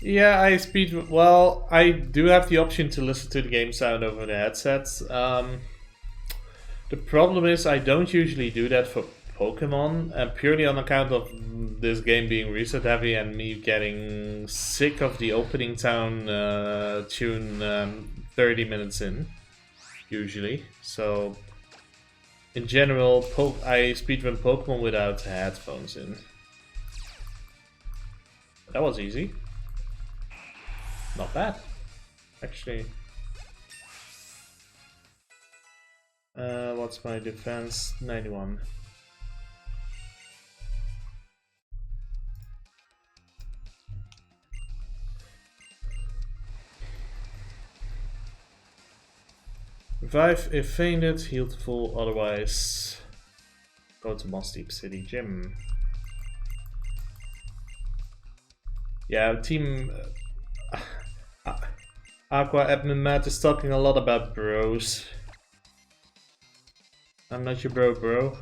Yeah, well, I do have the option to listen to the game sound over the headsets. The problem is I don't usually do that for Pokemon, and purely on account of this game being reset heavy and me getting sick of the opening town tune 30 minutes in, usually. So, in general, I speedrun Pokemon without headphones in. That was easy. Not bad, actually. What's my defense? 91. Revive if fainted, heal to full, otherwise go to Moss Deep City Gym. Yeah, team Aqua Admin Matt is talking a lot about bros. I'm not your bro.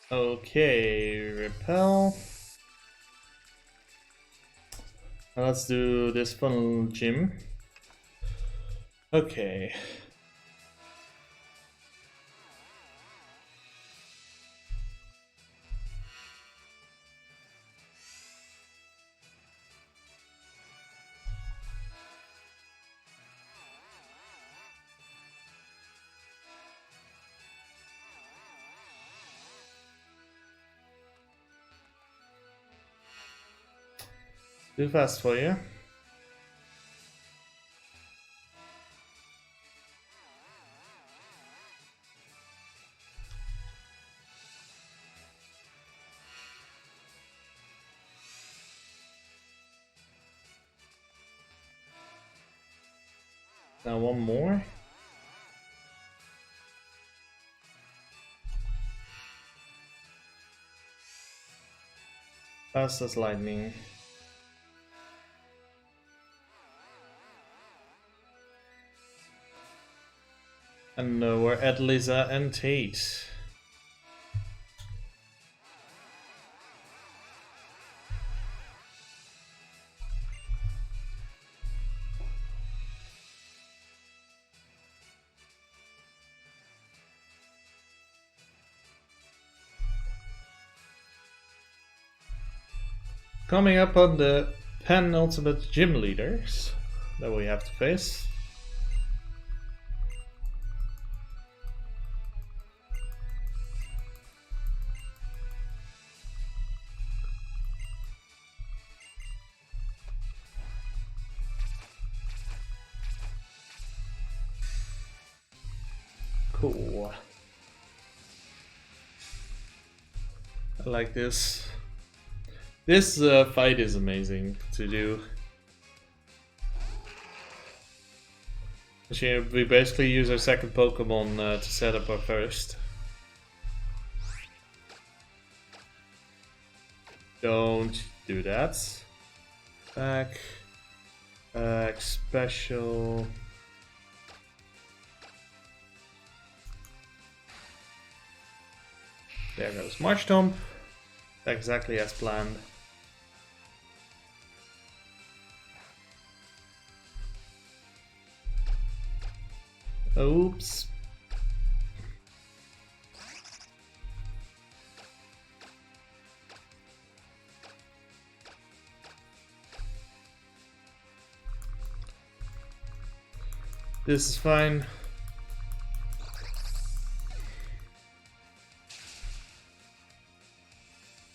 Okay, repel. Now let's do this funnel gym. Okay. Too fast for you. Now one more. Fast as lightning. And we're at Lisa and Tate. Coming up on the penultimate gym leaders that we have to face. Cool. I like this. This fight is amazing to do. We basically use our second Pokemon to set up our first. Don't do that. Back. Special. There goes Marshtomp. Exactly as planned. Oops. This is fine.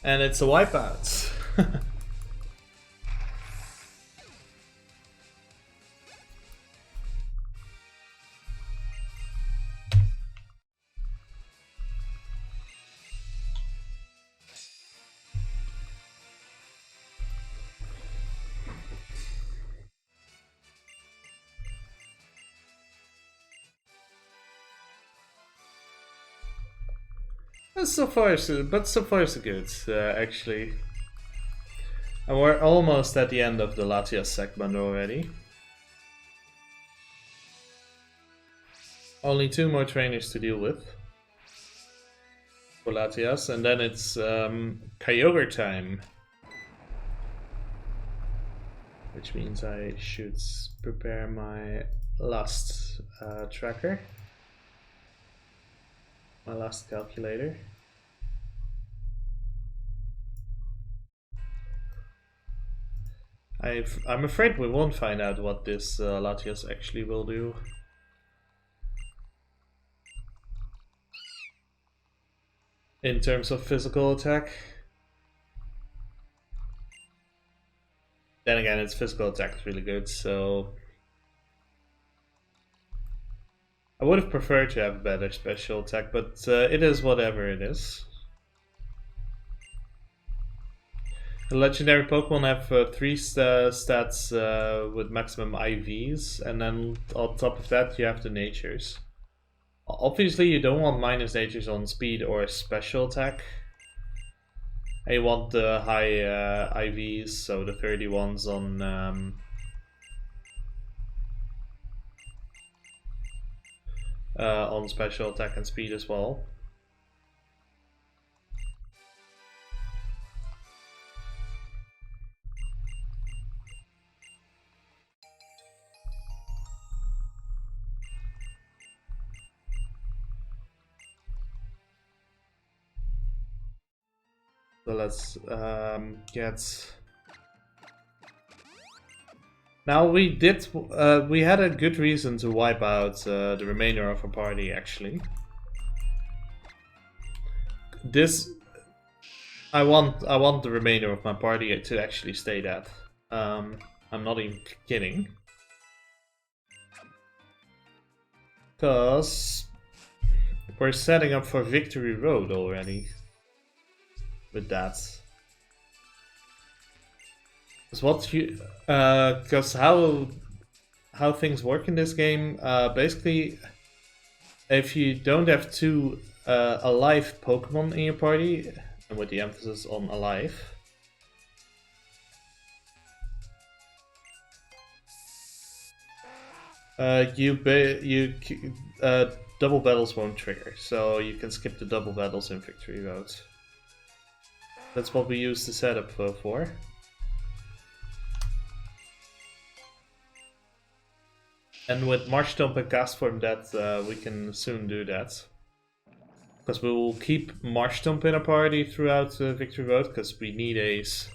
And it's a wipeout. So far, so good, actually. And we're almost at the end of the Latias segment already. Only 2 more trainers to deal with for Latias, and then it's Kyogre time. Which means I should prepare my last tracker. My last calculator. I'm afraid we won't find out what this Latias actually will do. In terms of physical attack. Then again, its physical attack is really good, so I would have preferred to have a better special attack, but it is whatever it is. The legendary Pokemon have 3 stats with maximum IVs, and then on top of that you have the natures. Obviously you don't want minus natures on speed or special attack. And you want the high IVs, so the 31s on special attack and speed as well. So let's get. Now we had a good reason to wipe out the remainder of our party. Actually, I want the remainder of my party to actually stay dead. I'm not even kidding, because we're setting up for Victory Road already. With that, because how things work in this game, basically, if you don't have 2 alive Pokemon in your party, and with the emphasis on alive, Double battles won't trigger, so you can skip the double battles in victory road. That's what we use the setup for. And with March Stomp and Cast Form that we can soon do that. Because we will keep March Stomp in our party throughout Victory Road, because we need Ace.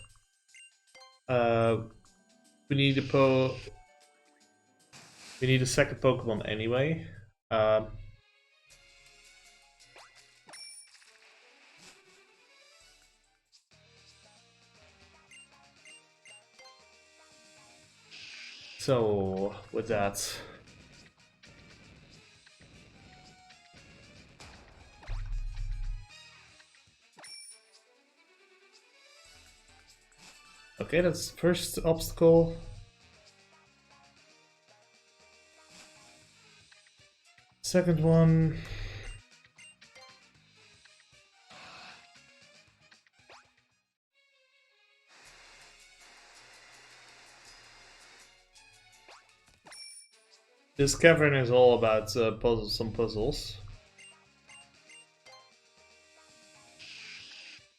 We need a second Pokemon anyway. So, with that... Okay, that's the first obstacle. Second one... This cavern is all about some puzzles.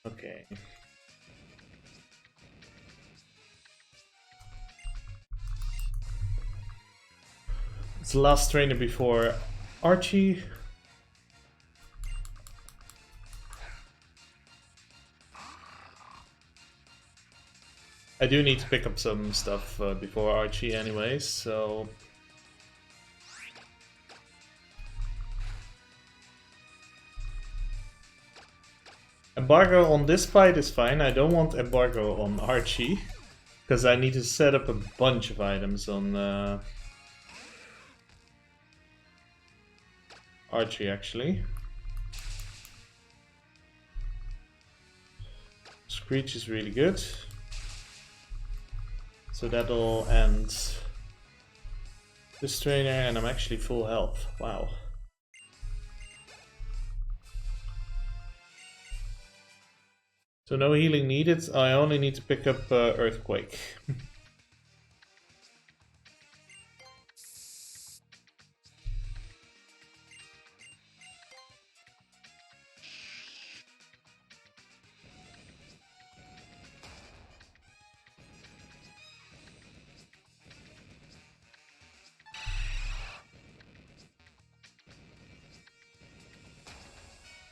Okay. It's the last trainer before Archie. I do need to pick up some stuff before Archie anyways, so... Embargo on this fight is fine. I don't want embargo on Archie, because I need to set up a bunch of items on Archie actually. Screech is really good. So that'll end this trainer, and I'm actually full health. Wow. So no healing needed. I only need to pick up Earthquake.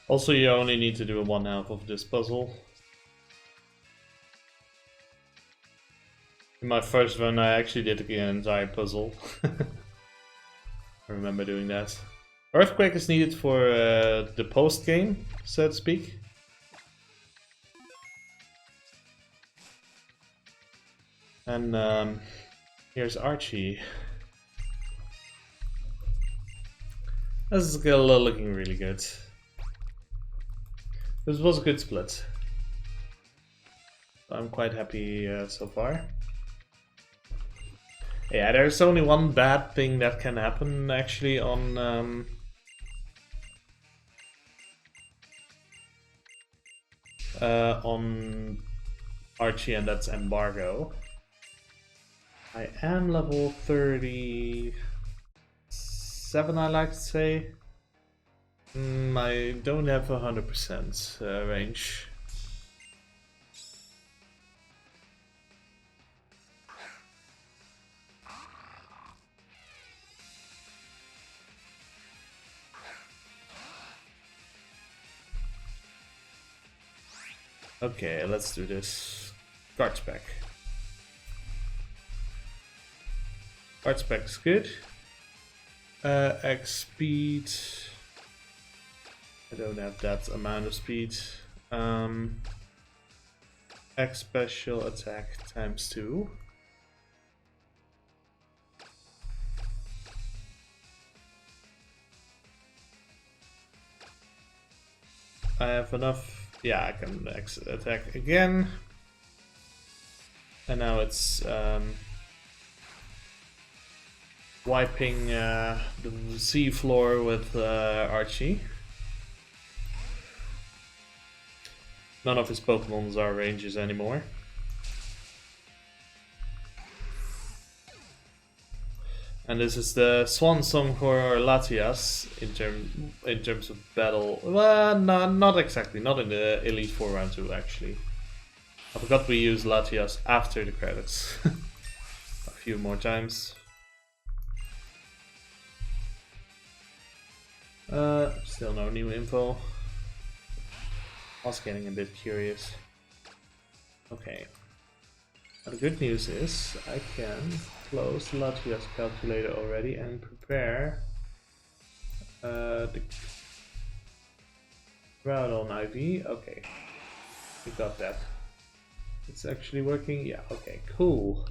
Also, you only need to do a 1/2 of this puzzle. In my first run, I actually did an entire puzzle. I remember doing that. Earthquake is needed for the post-game, so to speak. And here's Archie. This is looking really good. This was a good split. I'm quite happy so far. Yeah, there's only one bad thing that can happen actually on Archie, and that's embargo. I am level 37, I like to say. I don't have 100% range. Okay, let's do this. Guard spec. Guard spec is good. X speed. I don't have that amount of speed. X special attack ×2. I have enough. Yeah, I can X attack again. And now it's wiping the sea floor with Archie. None of his Pokemons are ranges anymore. And this is the swan song for Latias in terms of battle. Well, no, not exactly. Not in the Elite Four round 2 actually. I forgot we use Latias after the credits. A few more times. Still no new info. I was getting a bit curious. Okay. Now the good news is I can close Latias calculator already and prepare the crowd on IV. Okay. We got that. It's actually working. Yeah, okay, cool.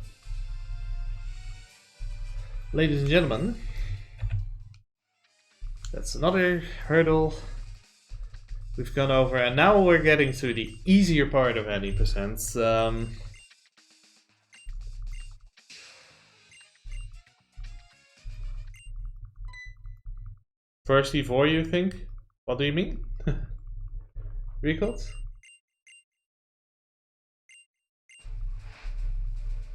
Ladies and gentlemen, that's another hurdle we've gone over, and now we're getting to the easier part of any percents. First E4, you think? What do you mean? Recalls?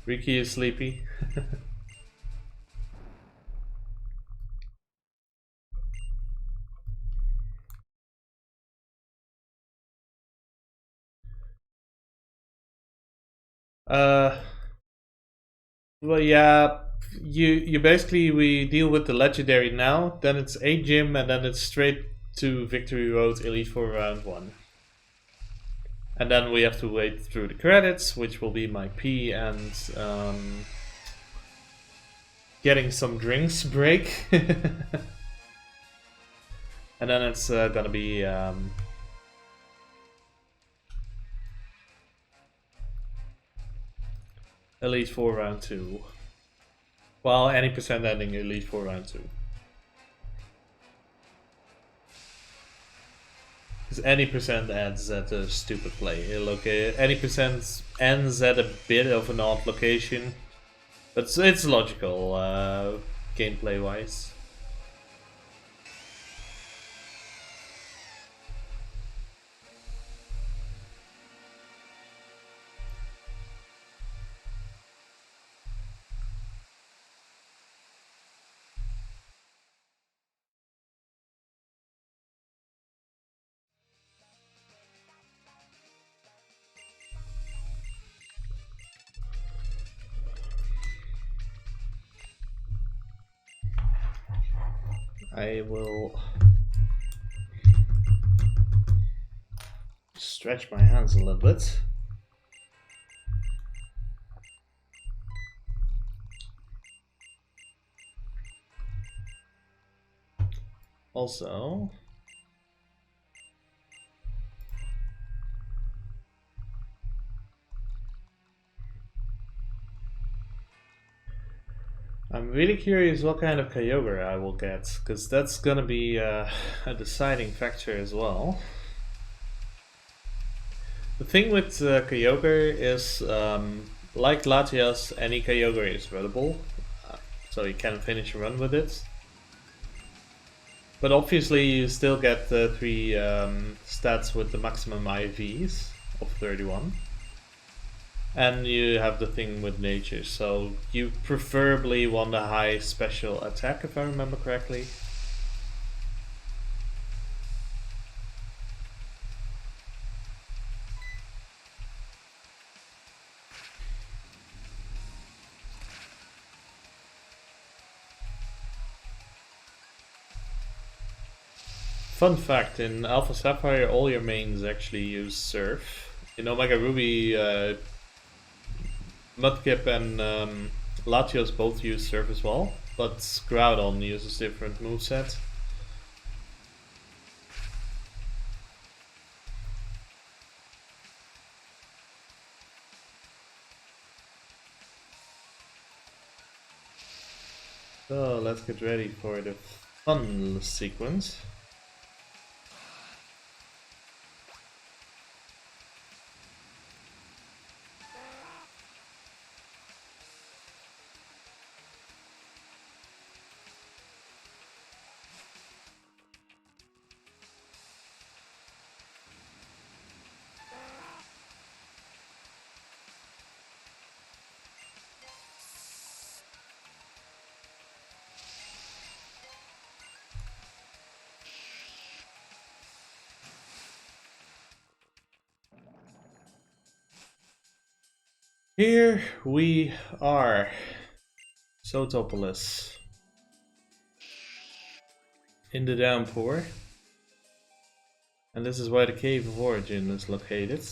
Ricky is sleepy. Well, yeah, you basically, we deal with the legendary now, then it's 8 gym, and then it's straight to Victory Road Elite for round 1. And then we have to wait through the credits, which will be my P and getting some drinks break. And then it's gonna be Elite 4 round 2. Well, any percent ending Elite 4 round 2. Because any percent ends at a stupid play. Look, any percent ends at a bit of an odd location. But it's logical, gameplay wise. I will stretch my hands a little bit. Also, I'm really curious what kind of Kyogre I will get, because that's gonna be a deciding factor as well. The thing with Kyogre is, like Latias, any Kyogre is runnable, so you can finish a run with it. But obviously you still get the 3 stats with the maximum IVs of 31. And you have the thing with nature, so you preferably want a high special attack, if I remember correctly. Fun fact, in Alpha Sapphire all your mains actually use Surf. In Omega Ruby, Mudkip and Latios both use Surf as well, but Groudon uses different moveset. So let's get ready for the fun sequence. Here we are. Sotopolis. In the downpour. And this is where the Cave of Origin is located.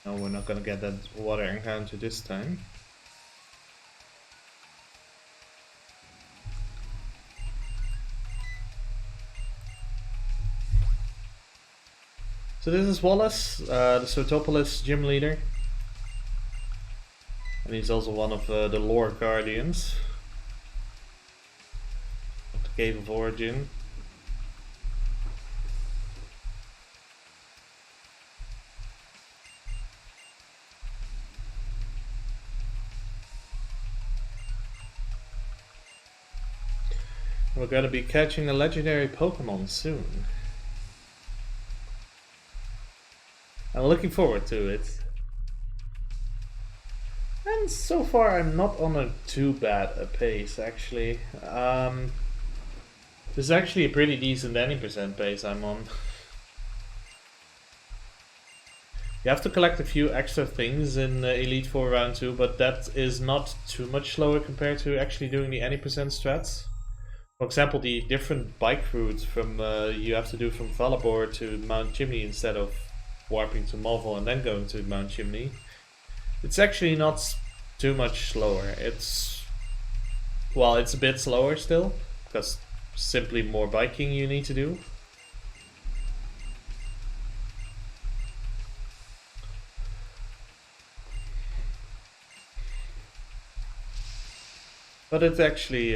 No, we're not gonna get that water encounter this time. So this is Wallace, the Sotopolis gym leader. And he's also one of the lore guardians of the Cave of Origin. We're gonna be catching a legendary Pokemon soon. I'm looking forward to it. And so far I'm not on a too bad a pace actually. This is actually a pretty decent 90% pace I'm on. You have to collect a few extra things in Elite Four Round 2, but that is not too much slower compared to actually doing the 90% strats. For example, the different bike routes from you have to do from Valabor to Mount Chimney instead of warping to Marvel and then going to Mount Chimney. It's actually not too much slower. It's a bit slower still, because simply more biking you need to do. But it's actually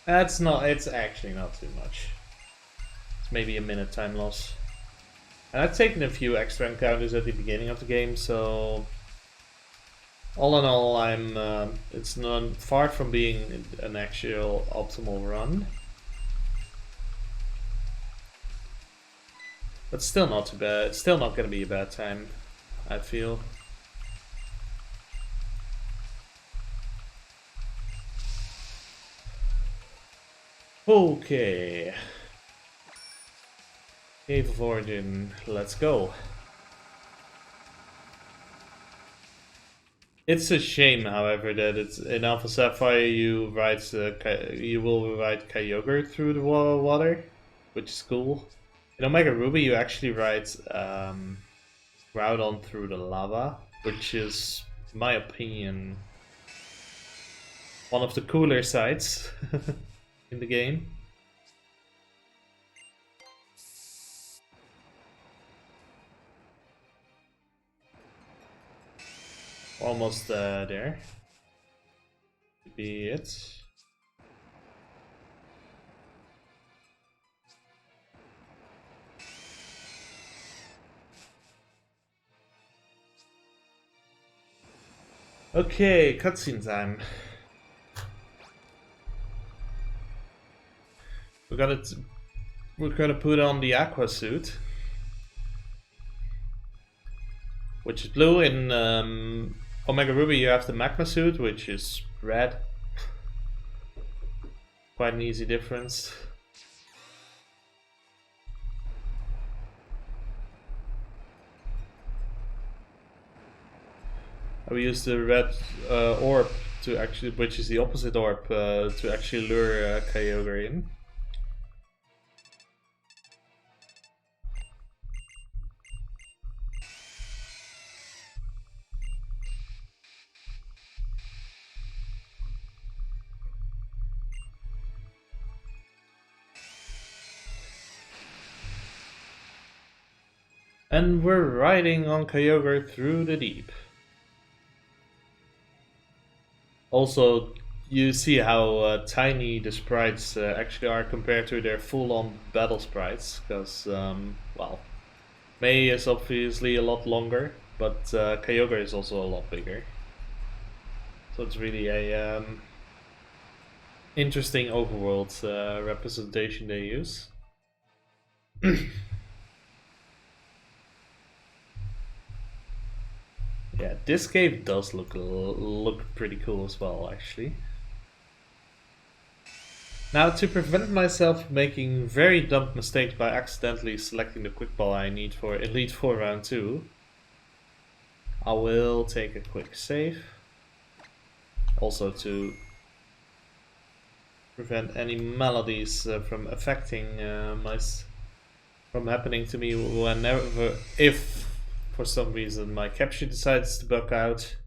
it's actually not too much. It's maybe a minute time loss. And I've taken a few extra encounters at the beginning of the game, so all in all, it's not far from being an actual optimal run. But still not too bad. It's still not going to be a bad time, I feel. Okay. Cave of Origin, let's go. It's a shame, however, that it's in Alpha Sapphire you will ride Kyogre through the water, which is cool. In Omega Ruby you actually ride Groudon through the lava, which is, in my opinion, one of the cooler sides in the game. Almost there. Could be it. Okay, cutscene time. We're gonna put on the aqua suit, which is blue. In Omega Ruby you have the magma suit, which is red. Quite an easy difference. We use the red orb to actually, which is the opposite orb, to actually lure Kyogre in. And we're riding on Kyogre through the deep. Also, you see how tiny the sprites actually are compared to their full-on battle sprites, because, well, May is obviously a lot longer, but Kyogre is also a lot bigger. So it's really a interesting overworld representation they use. Yeah, this cave does look pretty cool as well, actually. Now, to prevent myself making very dumb mistakes by accidentally selecting the quick ball I need for Elite 4 round 2, I will take a quick save. Also to prevent any melodies from affecting from happening to me whenever, if for some reason my capture decides to bug out.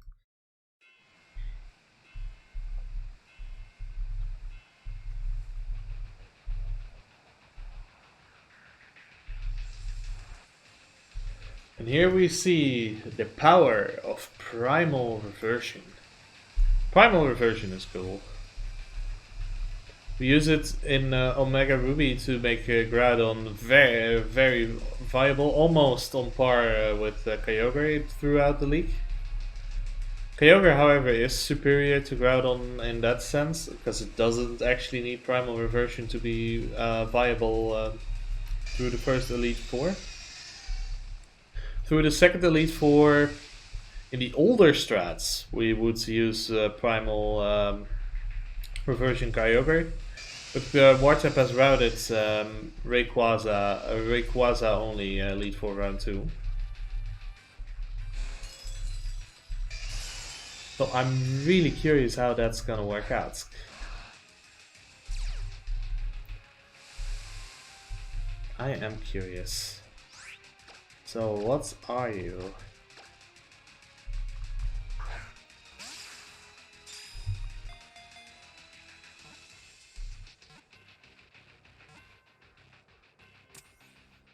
And here we see the power of primal reversion. Primal reversion is cool. We use it in Omega Ruby to make Groudon very, very viable, almost on par with Kyogre throughout the league. Kyogre, however, is superior to Groudon in that sense, because it doesn't actually need Primal Reversion to be viable through the first Elite Four. Through the second Elite Four, in the older strats, we would use Primal Reversion Kyogre. But Wartep has routed Rayquaza only Elite Four round 2. So I'm really curious how that's gonna work out. I am curious. So what are you?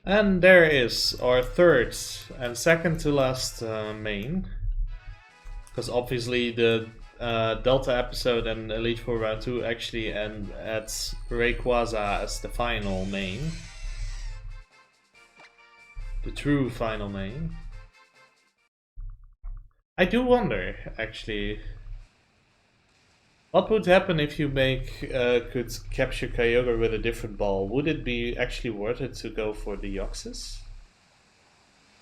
And there is our third and second to last main. Because obviously the Delta episode and Elite Four round 2 actually end at Rayquaza as the final main. The true final main. I do wonder, actually, what would happen if you could capture Kyogre with a different ball? Would it be actually worth it to go for the Deoxys?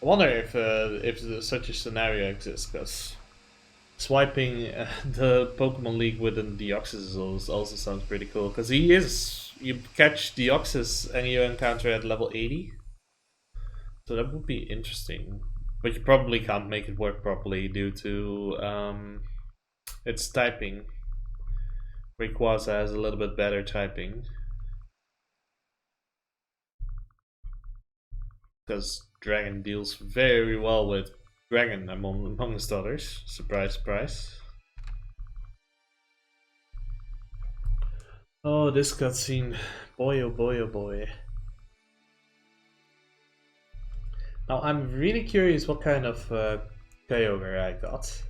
I wonder if such a scenario exists, because swiping the Pokemon League with an Deoxys also sounds pretty cool, because you catch Deoxys and you encounter at level 80. So that would be interesting. But you probably can't make it work properly due to its typing. Rayquaza has a little bit better typing. Because Dragon deals very well with Dragon amongst others. Surprise, surprise. Oh, this cutscene. Boy, oh boy, oh boy. Now, I'm really curious what kind of Kyogre I got.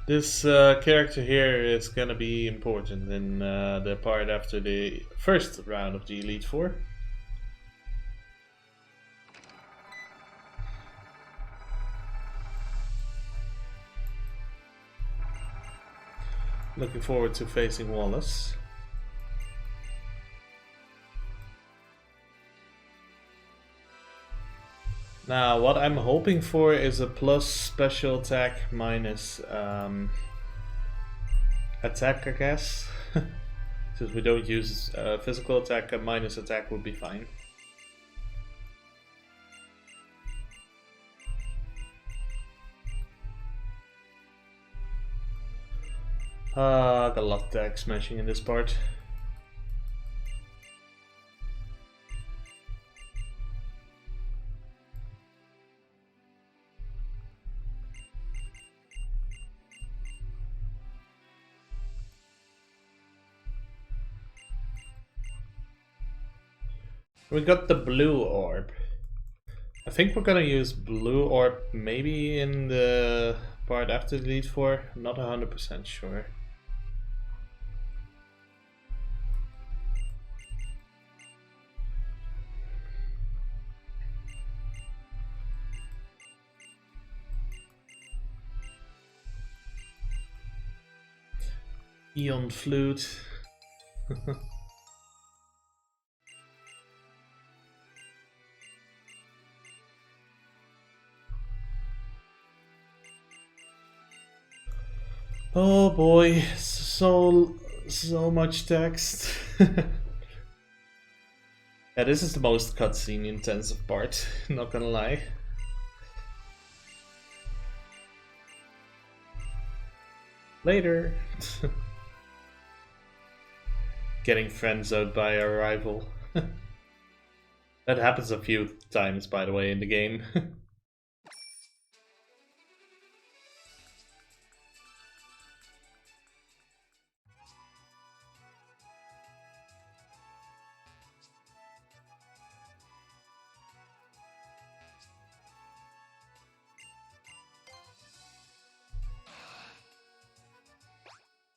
This character here is gonna be important in the part after the first round of the Elite Four. Looking forward to facing Wallace. Now, what I'm hoping for is a plus special attack minus attack, I guess. Since we don't use physical attack, a minus attack would be fine. Got a lot of attack smashing in this part. We got the blue orb. I think we're gonna use blue, or maybe in the part after the Elite Four. Not 100% sure. Eon Flute. Oh boy, so much text. Yeah, this is the most cutscene intensive part, not gonna lie. Later. Getting friend-zoned by our rival. That happens a few times, by the way, in the game.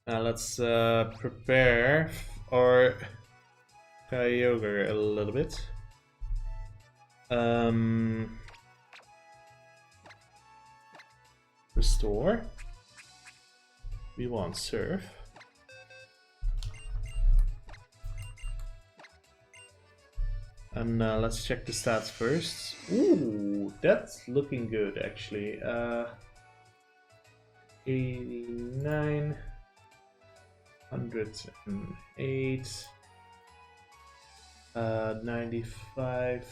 Now let's prepare our Kyogre a little bit. Restore. We want Surf. And let's check the stats first. Ooh, that's looking good actually. 89, 108, 95.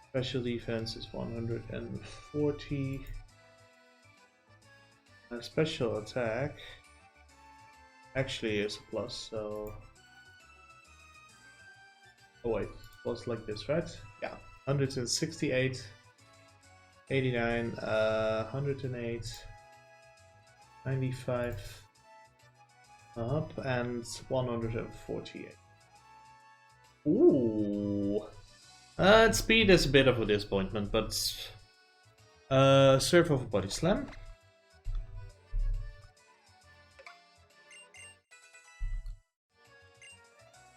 Special defense is 140. Special attack actually is a plus, so. Oh wait, it was like this, right? Yeah. 168, 89, 108, 95 up, and 148. Ooh. Speed is a bit of a disappointment, but Surf of a Body Slam.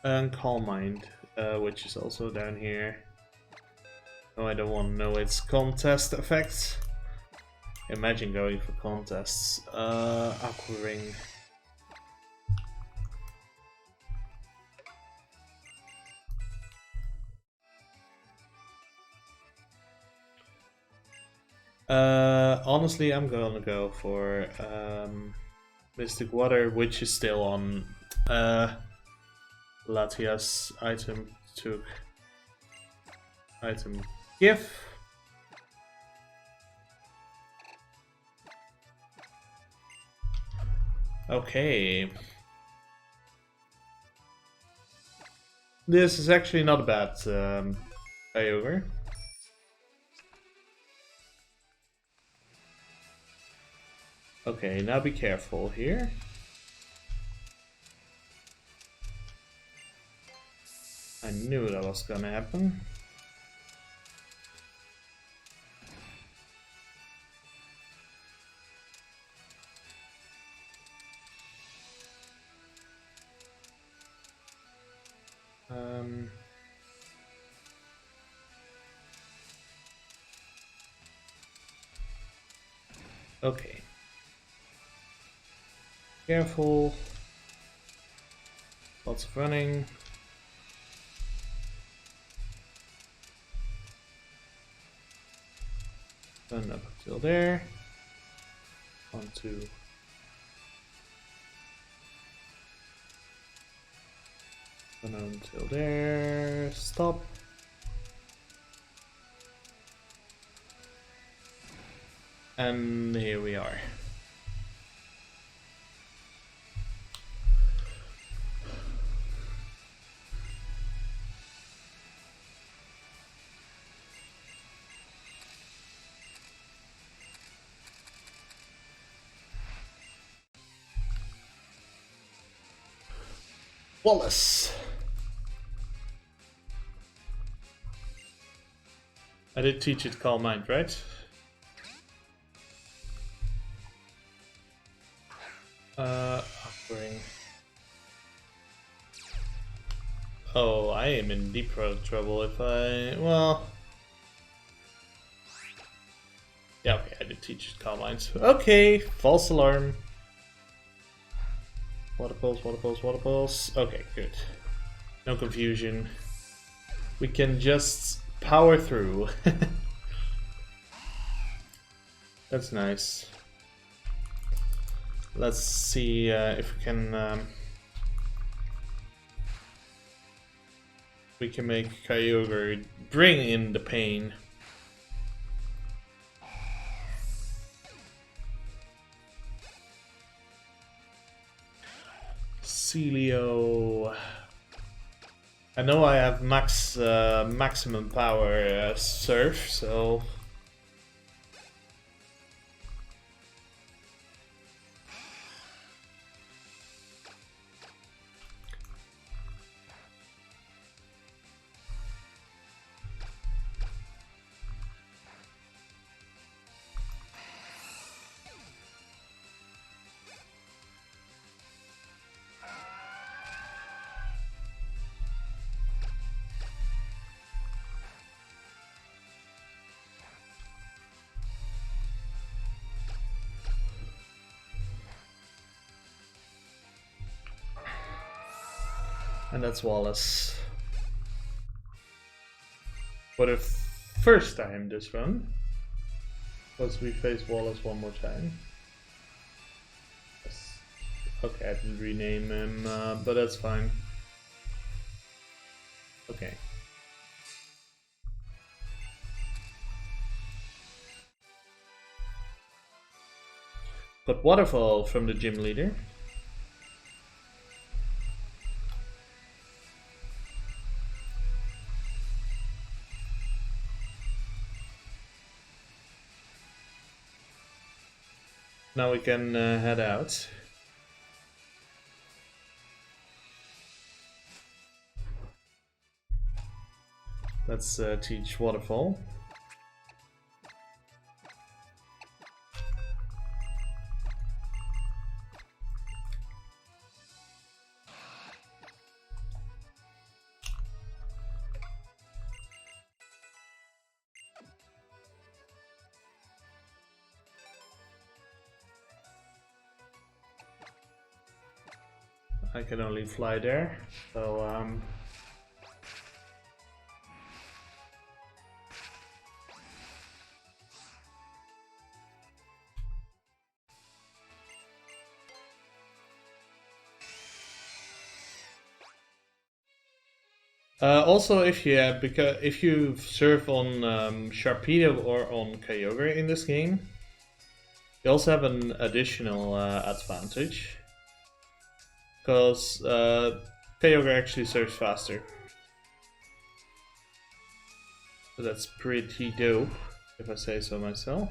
And Calm Mind, which is also down here. Oh, I don't want to know its contest effects. Imagine going for contests. Aqua Ring. Honestly, I'm gonna go for Mystic Water, which is still on Latia's item took item give. Okay. This is actually not a bad Kyogre. Okay, now be careful here. I knew that was gonna happen. Okay. Careful. Lots of running. Run up until there. 1, 2. Run until there. Stop. And here we are. Wallace. I did teach it Calm Mind, right? Offering. Oh, I am in deep trouble if I... Well... Yeah, okay, I did teach it Calm Minds. Okay, false alarm. Water pulse, water pulse, water pulse. Okay, good. No confusion. We can just power through. That's nice. Let's see if we can make Kyogre bring in the pain. Celio. I know I have maximum power surf, so and that's Wallace. For the first time this run, because we face Wallace one more time. Yes. Okay, I didn't rename him, but that's fine. Okay. Got Waterfall from the gym leader. Now we can head out. Let's teach Waterfall. I can only fly there, so also, if you surf on Sharpedo or on Kyogre in this game, you also have an additional advantage, because Kyogre actually surfs faster. So that's pretty dope, if I say so myself.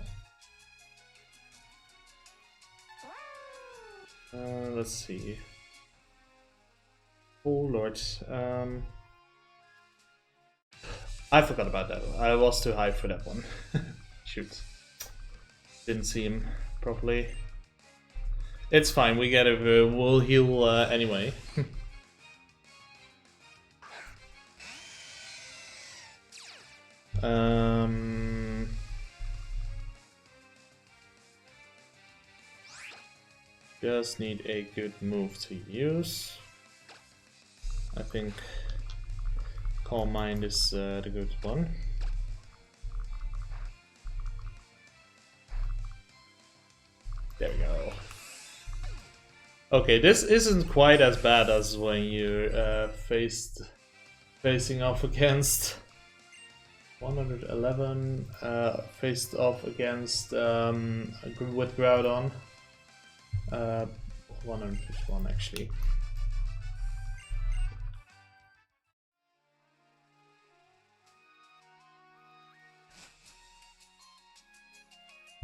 Let's see. Oh lord. I forgot about that. I was too high for that one. Shoot. Didn't see him properly. It's fine, we get it. We'll heal anyway. Just need a good move to use. I think Calm Mind is the good one. There we go. Okay, this isn't quite as bad as when you're facing off against 111, faced off against with Groudon. 151 actually.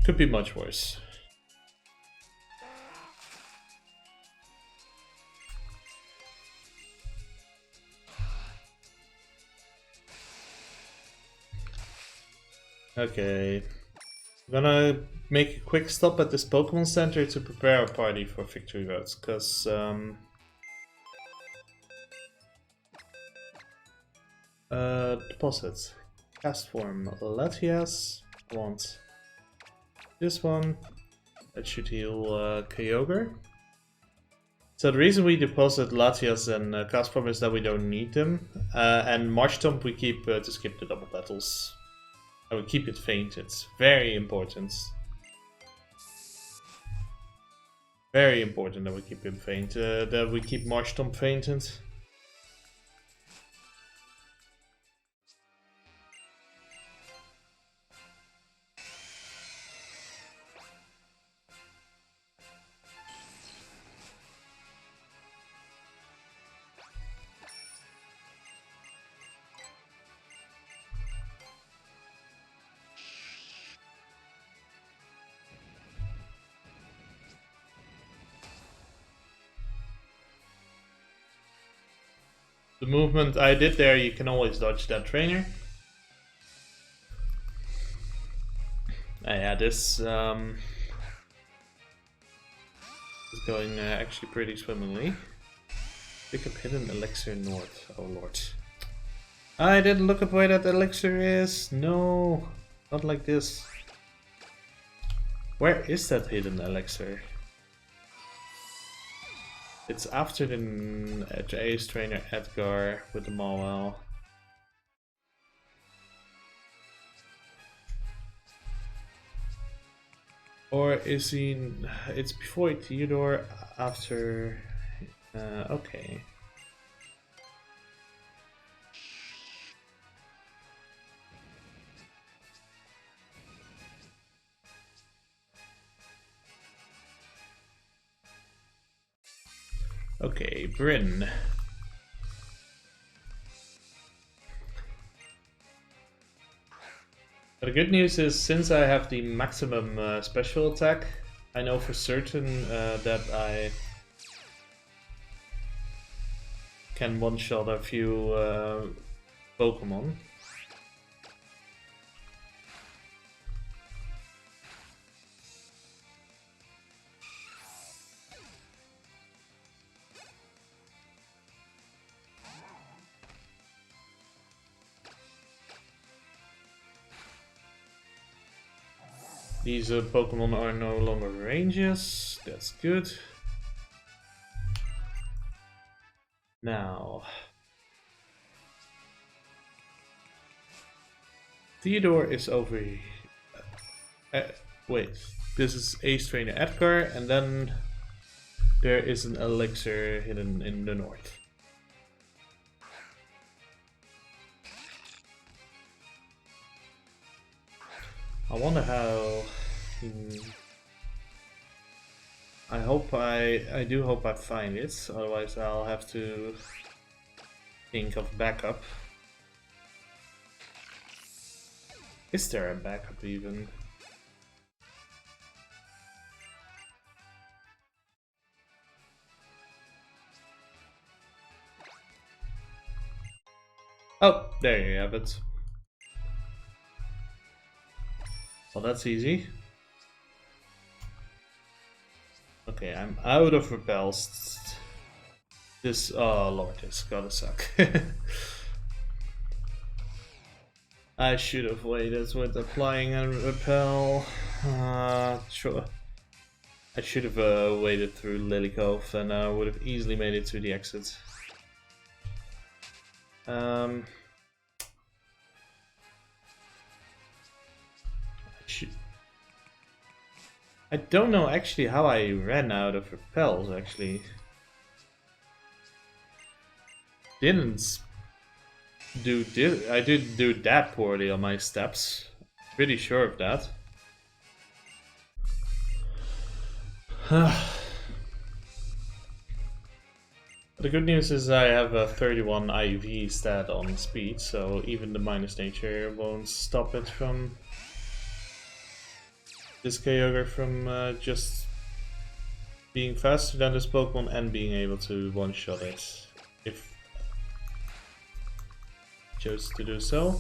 Could be much worse. Okay. I'm gonna make a quick stop at this Pokemon Center to prepare our party for victory votes, because deposits. Cast form Latias. I want this one. That should heal Kyogre. So the reason we deposit Latias and cast form is that we don't need them. And Marshtomp we keep to skip the double battles. And we keep it fainted. Very important. Very important that we keep him fainted. That we keep Marshtomp fainted. The movement I did there, you can always dodge that trainer. Yeah, this is going actually pretty swimmingly. Pick up hidden elixir north. Oh lord. I didn't look up where that elixir is. No, not like this. Where is that hidden elixir? It's after the RTA's trainer Edgar with the Mawile. Or is he... It's before Theodore, after... okay. Okay, Bryn. But the good news is, since I have the maximum special attack, I know for certain that I can one-shot a few Pokemon. These Pokemon are no longer ranges, that's good. Now, Theodore is over here. Wait, this is Ace Trainer Edgar, and then there is an elixir hidden in the north. I wonder how... I do hope I find it, otherwise I'll have to think of backup. Is there a backup even? Oh, there you have it. Well, that's easy. Okay, I'm out of repels. This, oh lord, this gotta suck. I should have waited with applying a repel. Sure. I should have waited through Lily Cove, and I would have easily made it to the exit. I don't know actually how I ran out of repels actually. Didn't do this. I didn't do that poorly on my steps. Pretty sure of that. The good news is I have a 31 IV stat on speed, so even the minus nature won't stop it from this Kyogre from just being faster than this Pokemon and being able to one-shot it if I chose to do so.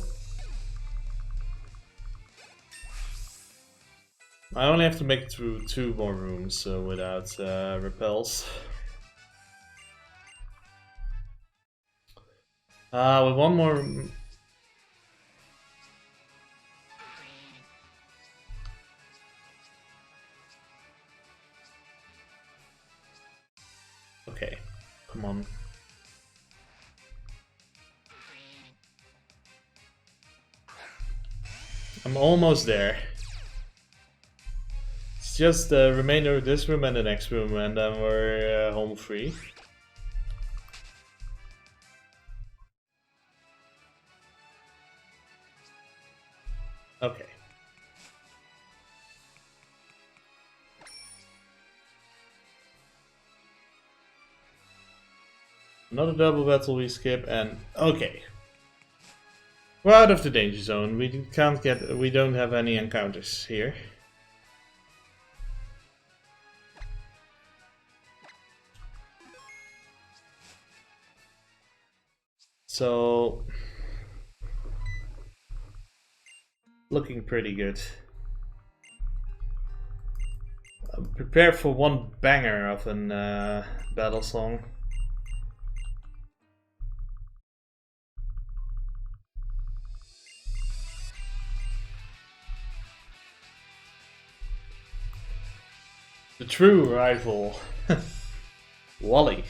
I only have to make it through 2 more rooms without repels. With 1 more... Okay, come on. I'm almost there. It's just the remainder of this room and the next room, and then we're home free. Okay. Another double battle we skip, and okay. We're out of the danger zone. We don't have any encounters here. So, looking pretty good. I'm prepared for one banger of an battle song. The true rival, Wally.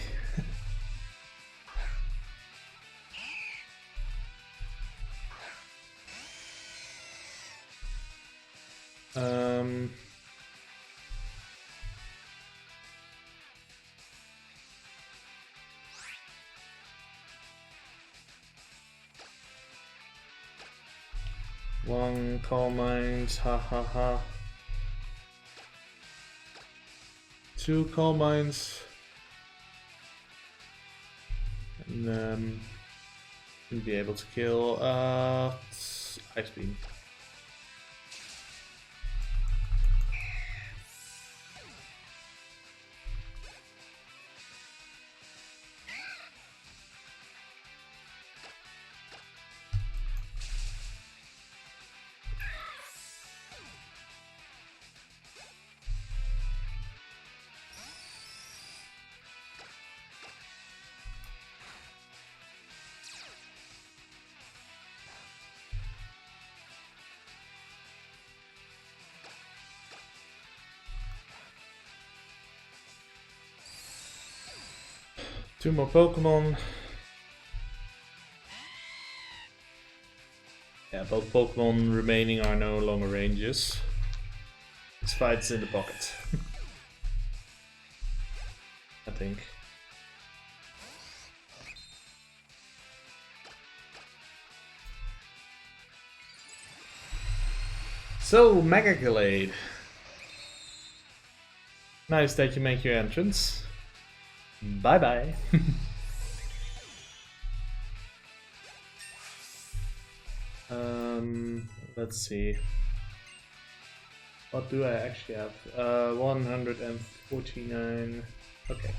One coal mines, ha ha ha. 2 coal mines. And we'll be able to kill Ice Beam. Two more Pokemon. Yeah, both Pokemon remaining are no longer ranges. This fight's in the pocket. I think. So, Mega Glade. Nice that you make your entrance. Bye bye. Let's see. What do I actually have? 149. Okay.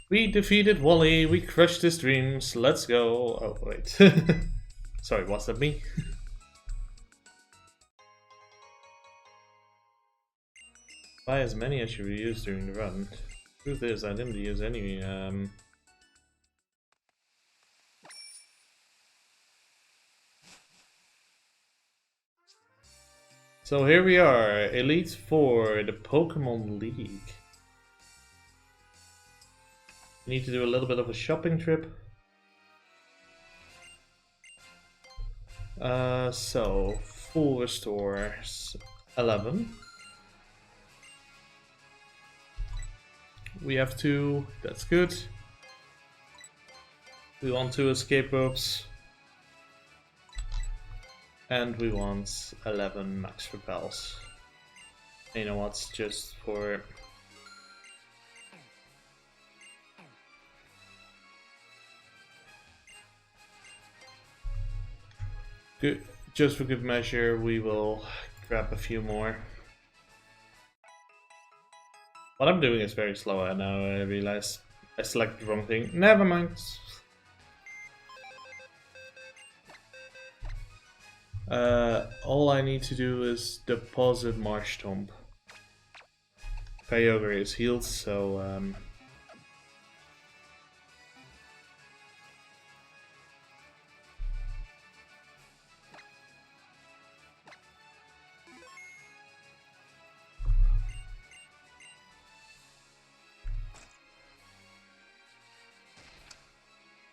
We defeated Wally, we crushed his dreams, let's go. Oh, wait. Sorry, was that me? Buy as many as you reuse during the run. Truth is, I didn't use any. So here we are, Elite Four, the Pokemon League. Need to do a little bit of a shopping trip. So full restore 11. We have 2. That's good. We want 2 escape ropes. And we want 11 max repels. You know what's just for... Good, just for good measure, we will grab a few more. What I'm doing is very slow, and now I realize I selected the wrong thing. Never mind. All I need to do is deposit Marsh Tomb. Kyogre is healed, so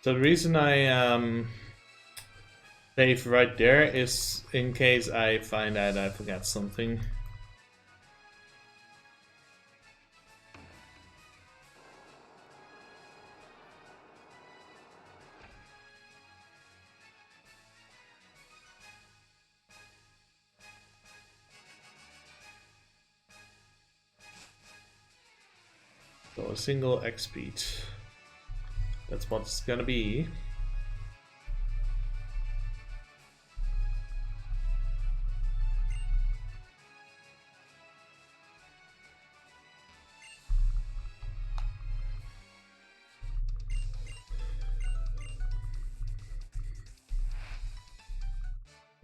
the reason I save right there is in case I find out I forgot something. So a single X speed. That's what it's gonna be.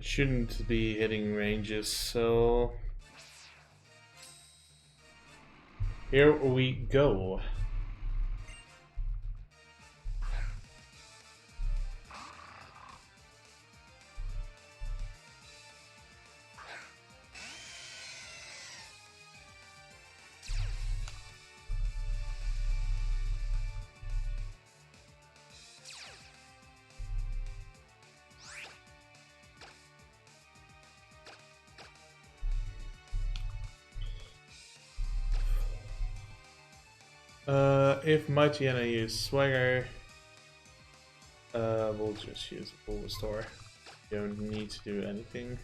Shouldn't be hitting ranges, so here we go. If Mightyena use Swagger, we'll just use Full Restore. Don't need to do anything.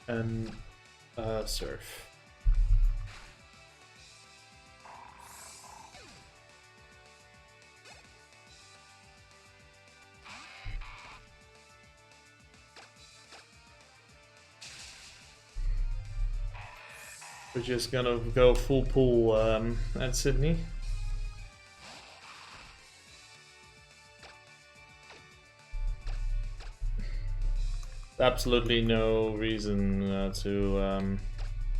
And Surf. We're just gonna go full pull at Sydney. Absolutely no reason to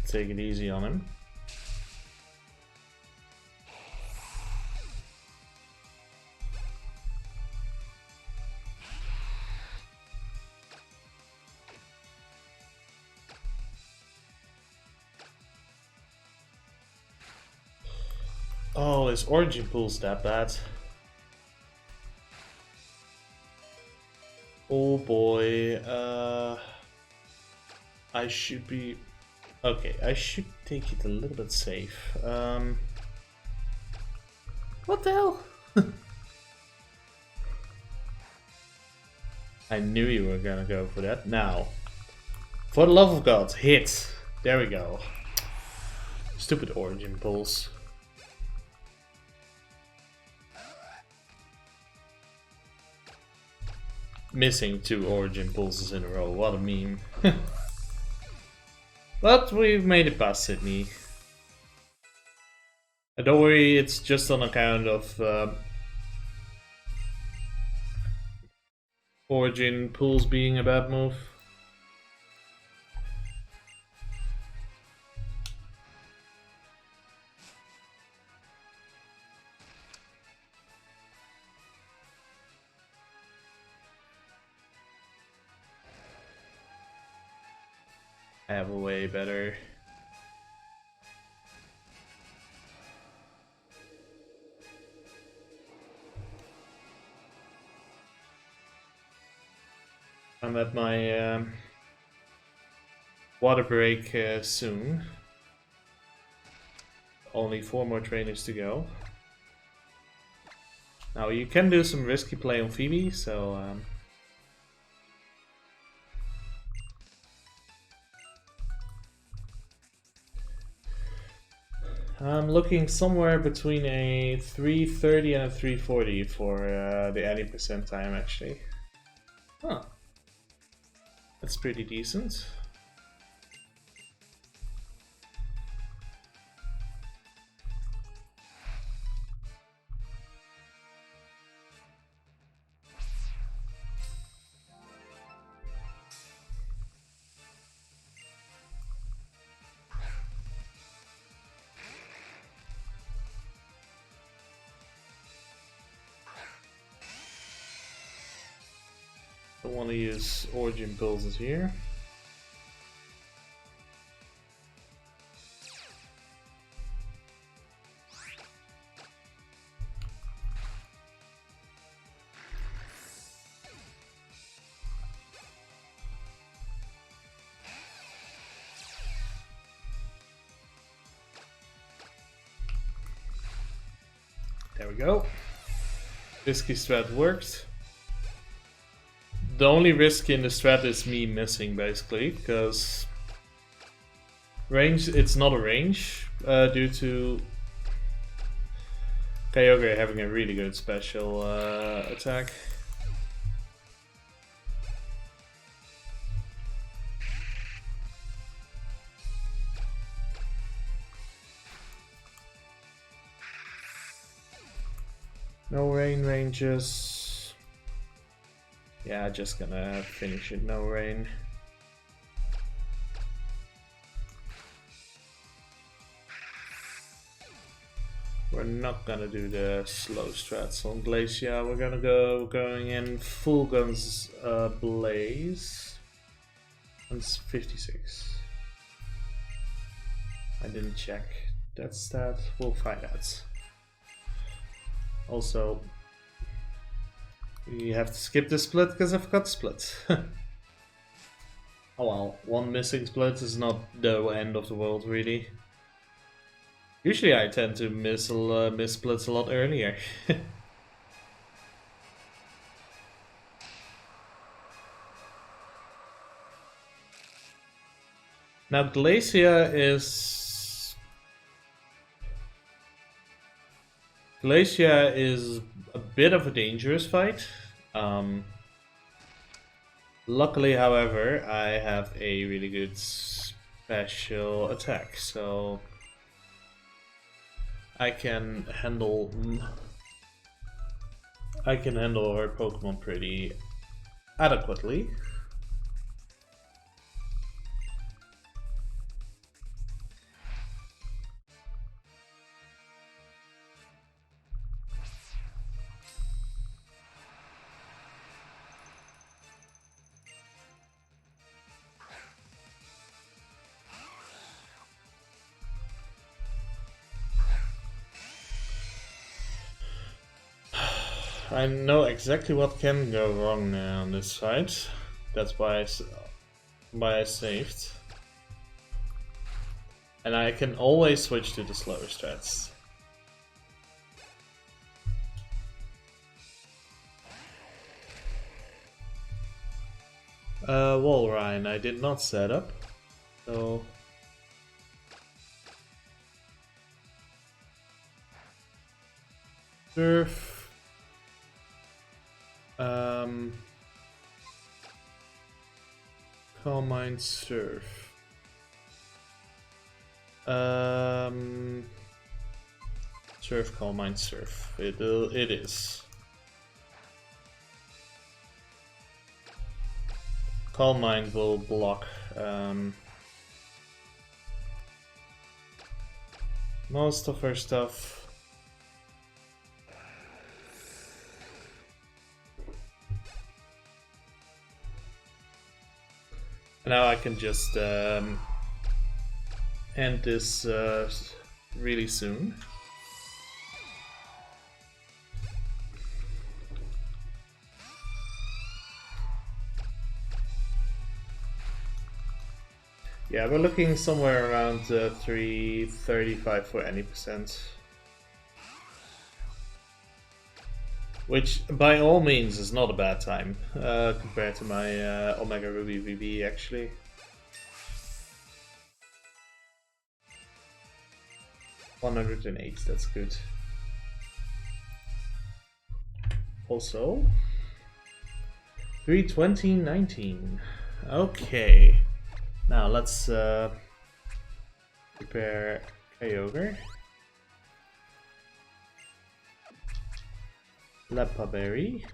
take it easy on him. Oh, his origin pool's that bad. Oh boy, I should be... Okay, I should take it a little bit safe. What the hell? I knew you were gonna go for that. Now, for the love of God, hit! There we go. Stupid origin pulls. Missing 2 origin pulses in a row, what a meme. But we've made it past Sydney. And don't worry, it's just on account of origin pulls being a bad move. I have a way better. I'm at my water break soon. Only 4 more trainers to go. Now you can do some risky play on Phoebe, so I'm looking somewhere between a 330 and a 340 for the 80% time actually. Huh. That's pretty decent. Don't want to use Origin Pulses here. There we go. Risky strat worked. The only risk in the strat is me missing, basically, because range, it's not a range, due to Kyogre having a really good special attack. No rain ranges. Yeah, just gonna finish it, no rain. We're not gonna do the slow strats on Glacia. We're gonna going in full guns blaze. That's 56. I didn't check that stat. We'll find out. Also, we have to skip the split because I forgot to split. Oh well, one missing split is not the end of the world, really. Usually I tend to miss splits a lot earlier. Now Glacia is a bit of a dangerous fight. Luckily, however, I have a really good special attack, so I can handle her Pokemon pretty adequately. I know exactly what can go wrong now on this fight. That's why I saved. And I can always switch to the slower strats. Walrein I did not set up, so Surf. Calm Mind Surf. Surf, Calm Mind Surf. It is. Calm Mind will block most of her stuff. Now I can just end this really soon. Yeah, we're looking somewhere around 335 for any percent. Which, by all means, is not a bad time compared to my Omega Ruby VB, actually. $108, that's good. Also, 320.19. Okay, now let's prepare Kyogre. Leppa Berry.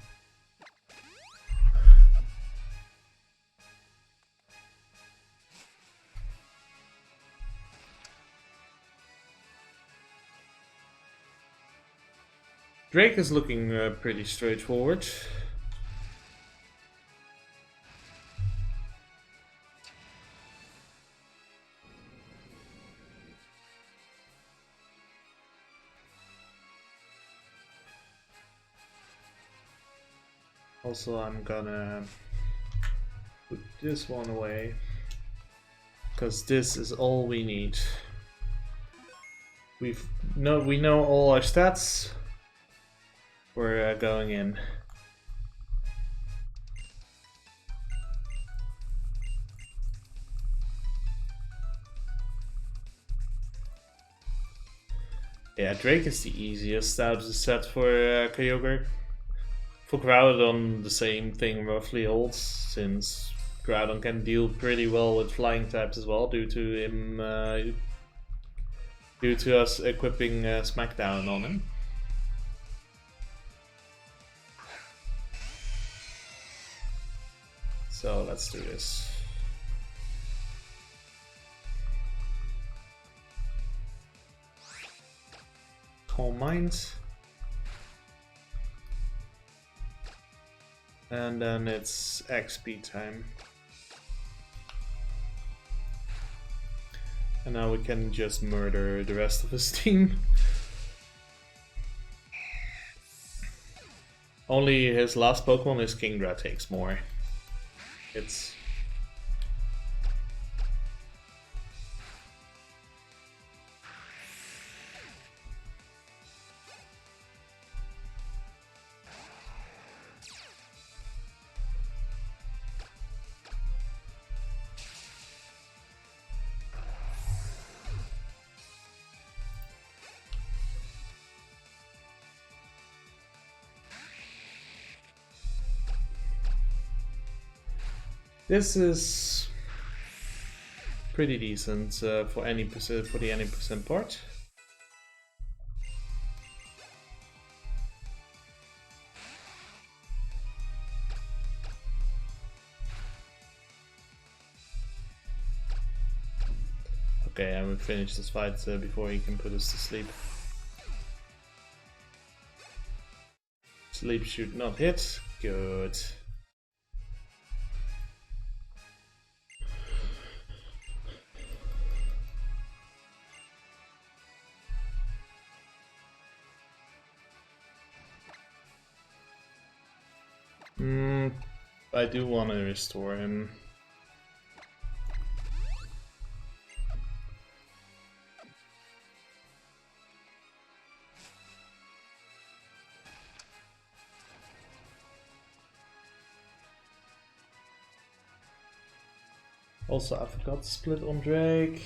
Drake is looking pretty straightforward. Also, I'm gonna put this one away, because this is all we need. We know all our stats. We're going in. Yeah, Drake is the easiest out of the set for Kyogre. For Groudon, the same thing roughly holds, since Groudon can deal pretty well with flying types as well, due to him, due to us equipping Smackdown on him. So let's do this. Calm Mind. And then it's XP time. And now we can just murder the rest of his team. Only his last Pokemon, his Kingdra, takes more. It's... This is pretty decent for any for the any percent part. Okay, I will finish this fight before he can put us to sleep. Sleep should not hit. Good. I do want to restore him. Also, I forgot to split on Drake.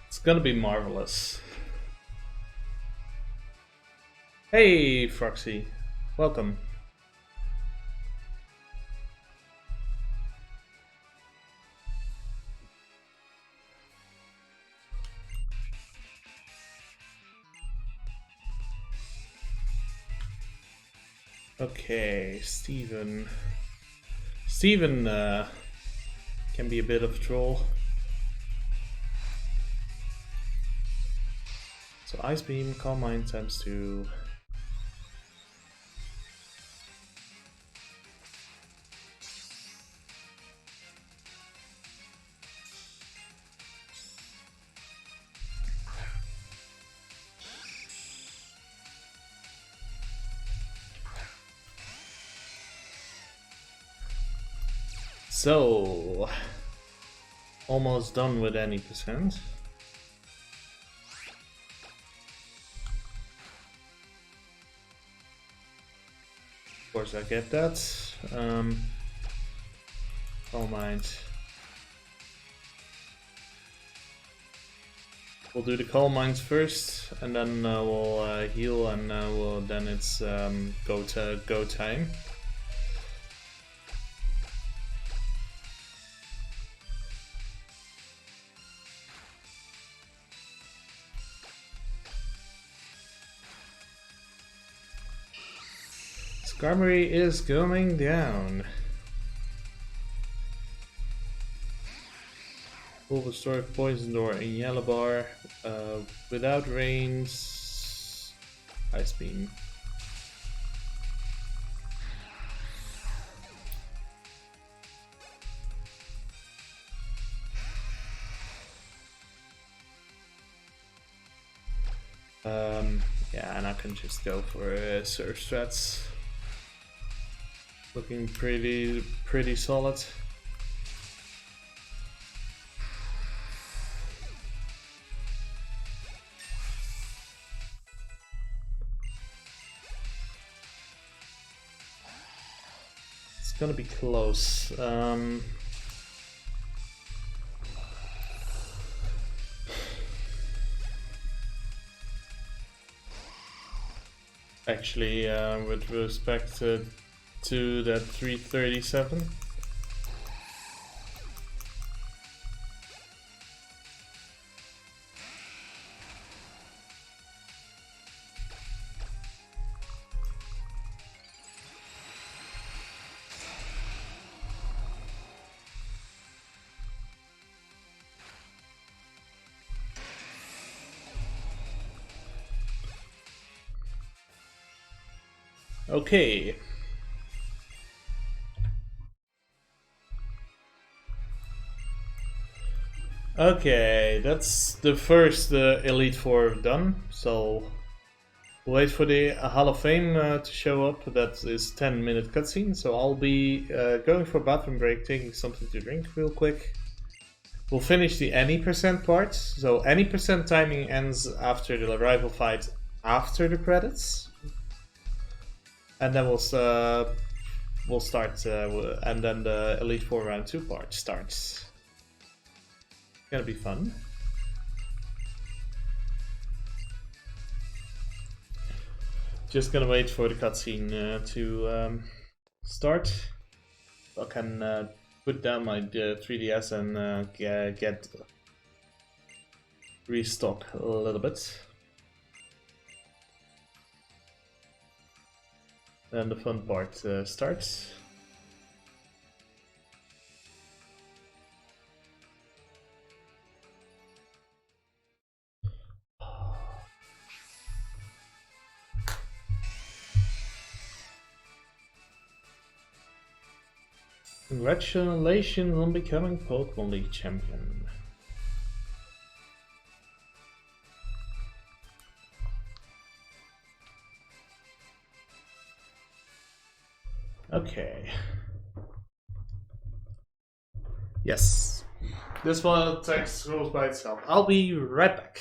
It's gonna be marvelous. Hey, Froxy. Welcome. Okay, Steven. Steven can be a bit of a troll. So Ice Beam, Calm Mind times 2. So, almost done with any percent. Of course I get that. Calm Mind. We'll do the Calm Minds first, and then we'll heal, and then it's go time. Skarmory is going down. Bulbasaur, Poison Door, and Yellow Bar. Without Rains, Ice Beam. Yeah, and I can just go for surf strats. Looking pretty solid. It's gonna be close. Actually, with respect to that 337. Okay. Okay, that's the first Elite Four done. So we'll wait for the Hall of Fame to show up. That is 10-minute cutscene. So I'll be going for a bathroom break, taking something to drink real quick. We'll finish the any percent part. So any percent timing ends after the rival fight, after the credits, and then we'll start. And then the Elite Four round 2 part starts. Gonna be fun. Just gonna wait for the cutscene to start. I can put down my 3DS and get restock a little bit. Then the fun part starts. Congratulations on becoming Pokemon League champion. Okay. Yes. This one text scrolls by itself. I'll be right back.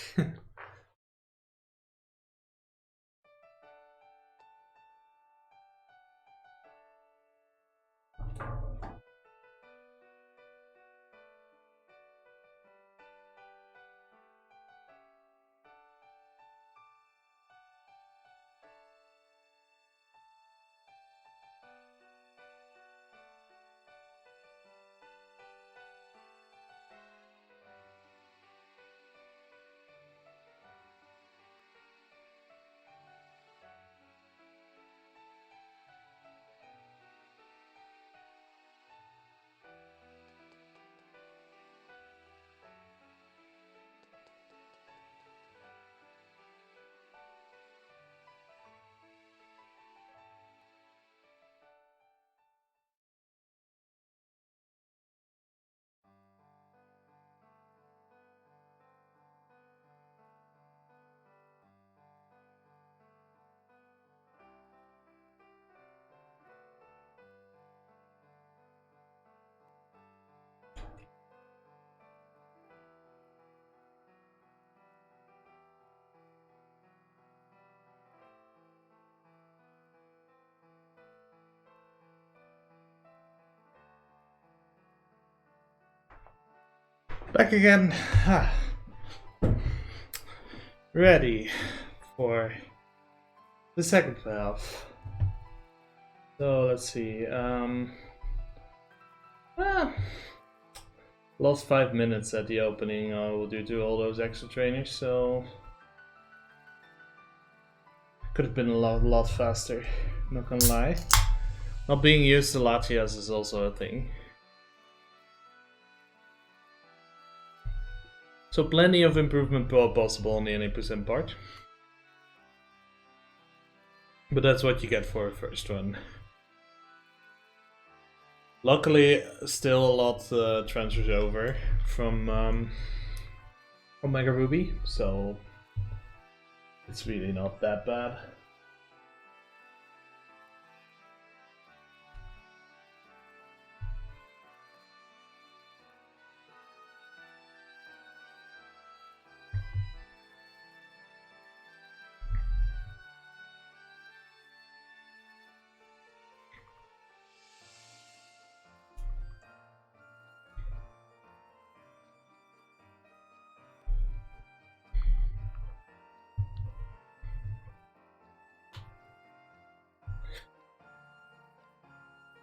Back again. Ready for the second valve. So let's see. Lost 5 minutes at the opening due to all those extra trainers, so could have been a lot faster. Not gonna lie. Not being used to Latias is also a thing. So plenty of improvement possible on the 80% part. But that's what you get for a first one. Luckily, still a lot transfers over from Omega Ruby, so It's really not that bad.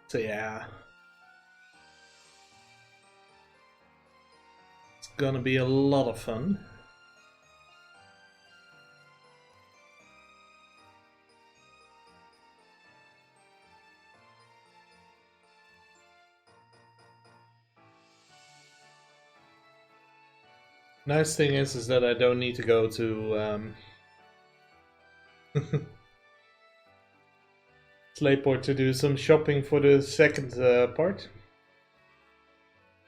So yeah, it's gonna be a lot of fun. Nice thing is that I don't need to go to Slayport to do some shopping for the second part.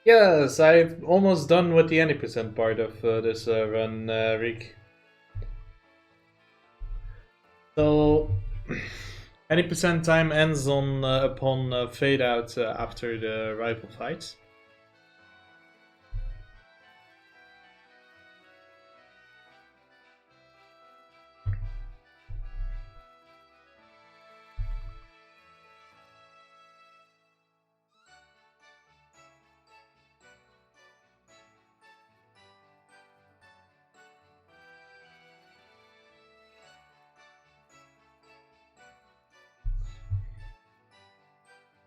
Yes, I've almost done with the 90% part of this run, Rick. So, 90% time ends on upon fade out after the rival fight.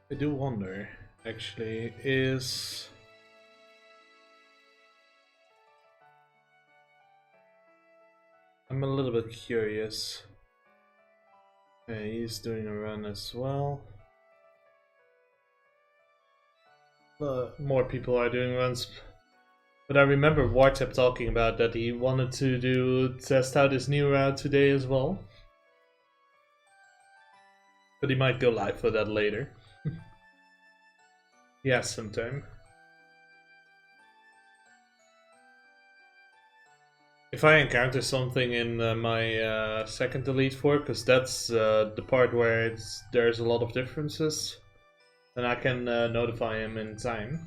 I do wonder, actually, is... I'm a little bit curious. Okay, he's doing a run as well. More people are doing runs. But I remember Wartep talking about that he wanted to test out his new route today as well. But he might go live for that later. Yeah, sometime. If I encounter something in my second Elite Four, because that's the part where there's a lot of differences, then I can notify him in time.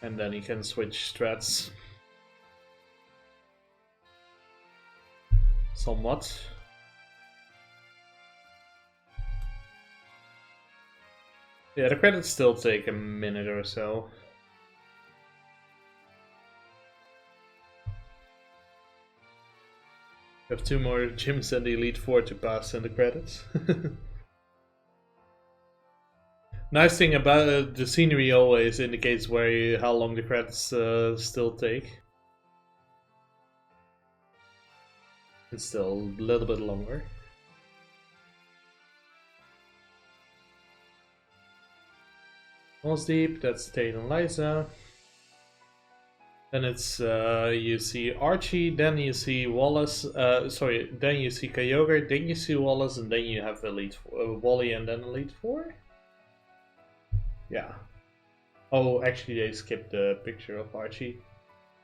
And then he can switch strats. Somewhat. Yeah, the credits still take a minute or so. We have 2 more gyms and the Elite Four to pass in the credits. Nice thing about the scenery always indicates how long the credits still take. It's still a little bit longer. Walls Deep, that's Tate and Liza. Then it's you see Archie, then you see Wallace. Then you see Kyogre, then you see Wallace, and then you have Elite Wally, and then Elite Four. Yeah. Oh, actually, they skipped the picture of Archie.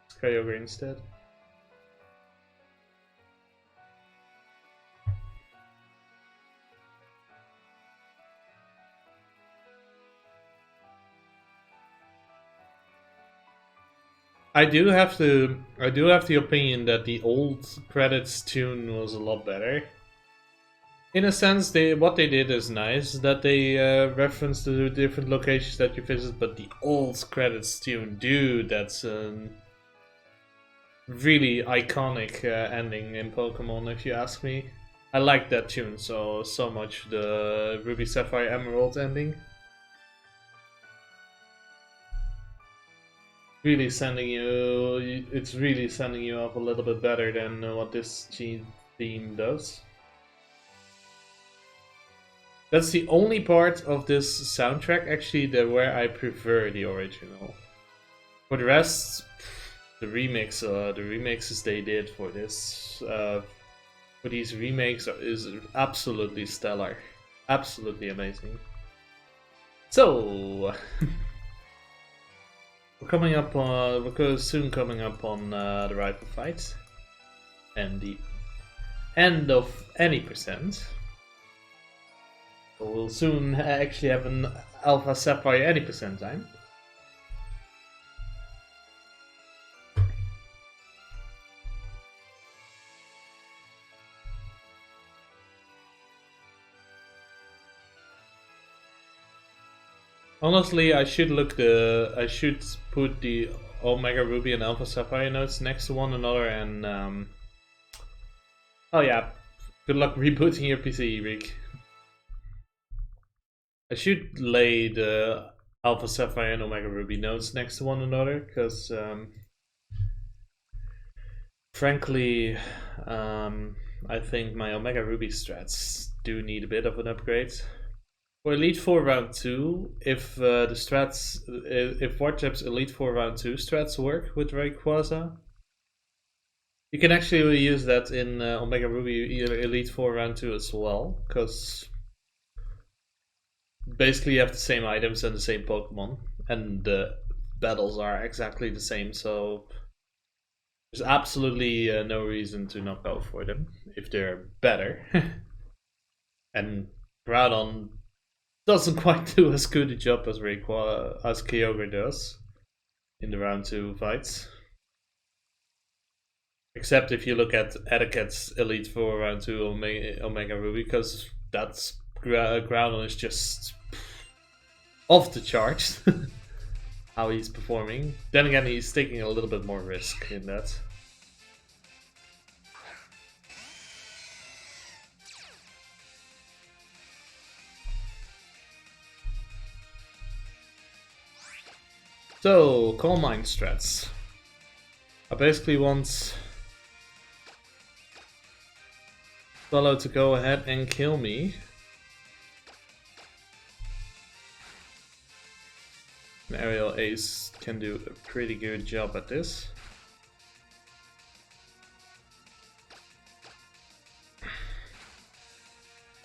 It's Kyogre instead. I do have the opinion that the old credits tune was a lot better. In a sense, what they did is nice, that they reference the different locations that you visit, but the old credits tune, dude, that's a really iconic ending in Pokemon, if you ask me. I like that tune so much, the Ruby, Sapphire, Emerald ending. Really sending you, it's really sending you up a little bit better than what this G theme does. That's the only part of this soundtrack actually where I prefer the original. For the rest, the remixes they did for this, for these remakes is absolutely stellar, absolutely amazing. So. We're soon coming up on the rival fight. and the end of any percent. So we'll soon actually have an Alpha Sapphire any percent time. Honestly, I should put the Omega Ruby and Alpha Sapphire nodes next to one another and oh yeah, good luck rebooting your PC, Rick. I should lay the Alpha Sapphire and Omega Ruby nodes next to one another, because frankly, I think my Omega Ruby strats do need a bit of an upgrade. For Elite 4 Round 2, if the strats, if Wartrap's Elite 4 Round 2 strats work with Rayquaza, you can actually use that in Omega Ruby Elite 4 Round 2 as well, because basically you have the same items and the same Pokemon, and the battles are exactly the same, so there's absolutely no reason to not go for them if they're better. And Groudon doesn't quite do as good a job as Kyogre does in the round 2 fights. Except if you look at Etiquette's Elite 4 round 2 Omega Ruby, because that's Groudon is just off the charts how he's performing. Then again, he's taking a little bit more risk in that. So, Calm Mind strats. I basically want Swallow to go ahead and kill me. And Aerial Ace can do a pretty good job at this.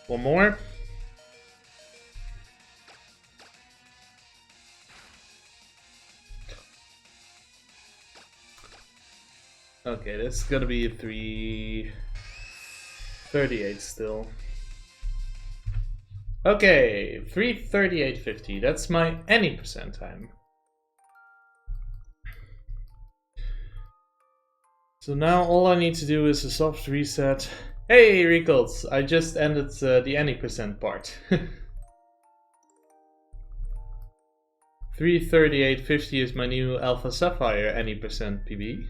One more. Okay, this is gonna be a 338 still. Okay, 338.50. That's my any percent time. So now all I need to do is a soft reset. Hey, Rickles, I just ended the any percent part. 338.50 is my new Alpha Sapphire any percent PB.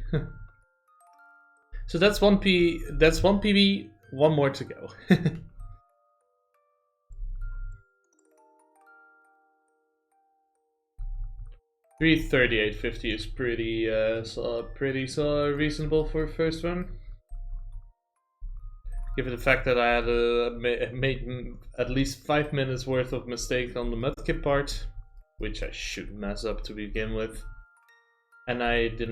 So that's one PB, one more to go. 338.50 is pretty reasonable for a first one. Given the fact that I had made at least 5 minutes worth of mistake on the Mudkip part, which I shouldn't mess up to begin with, and I didn't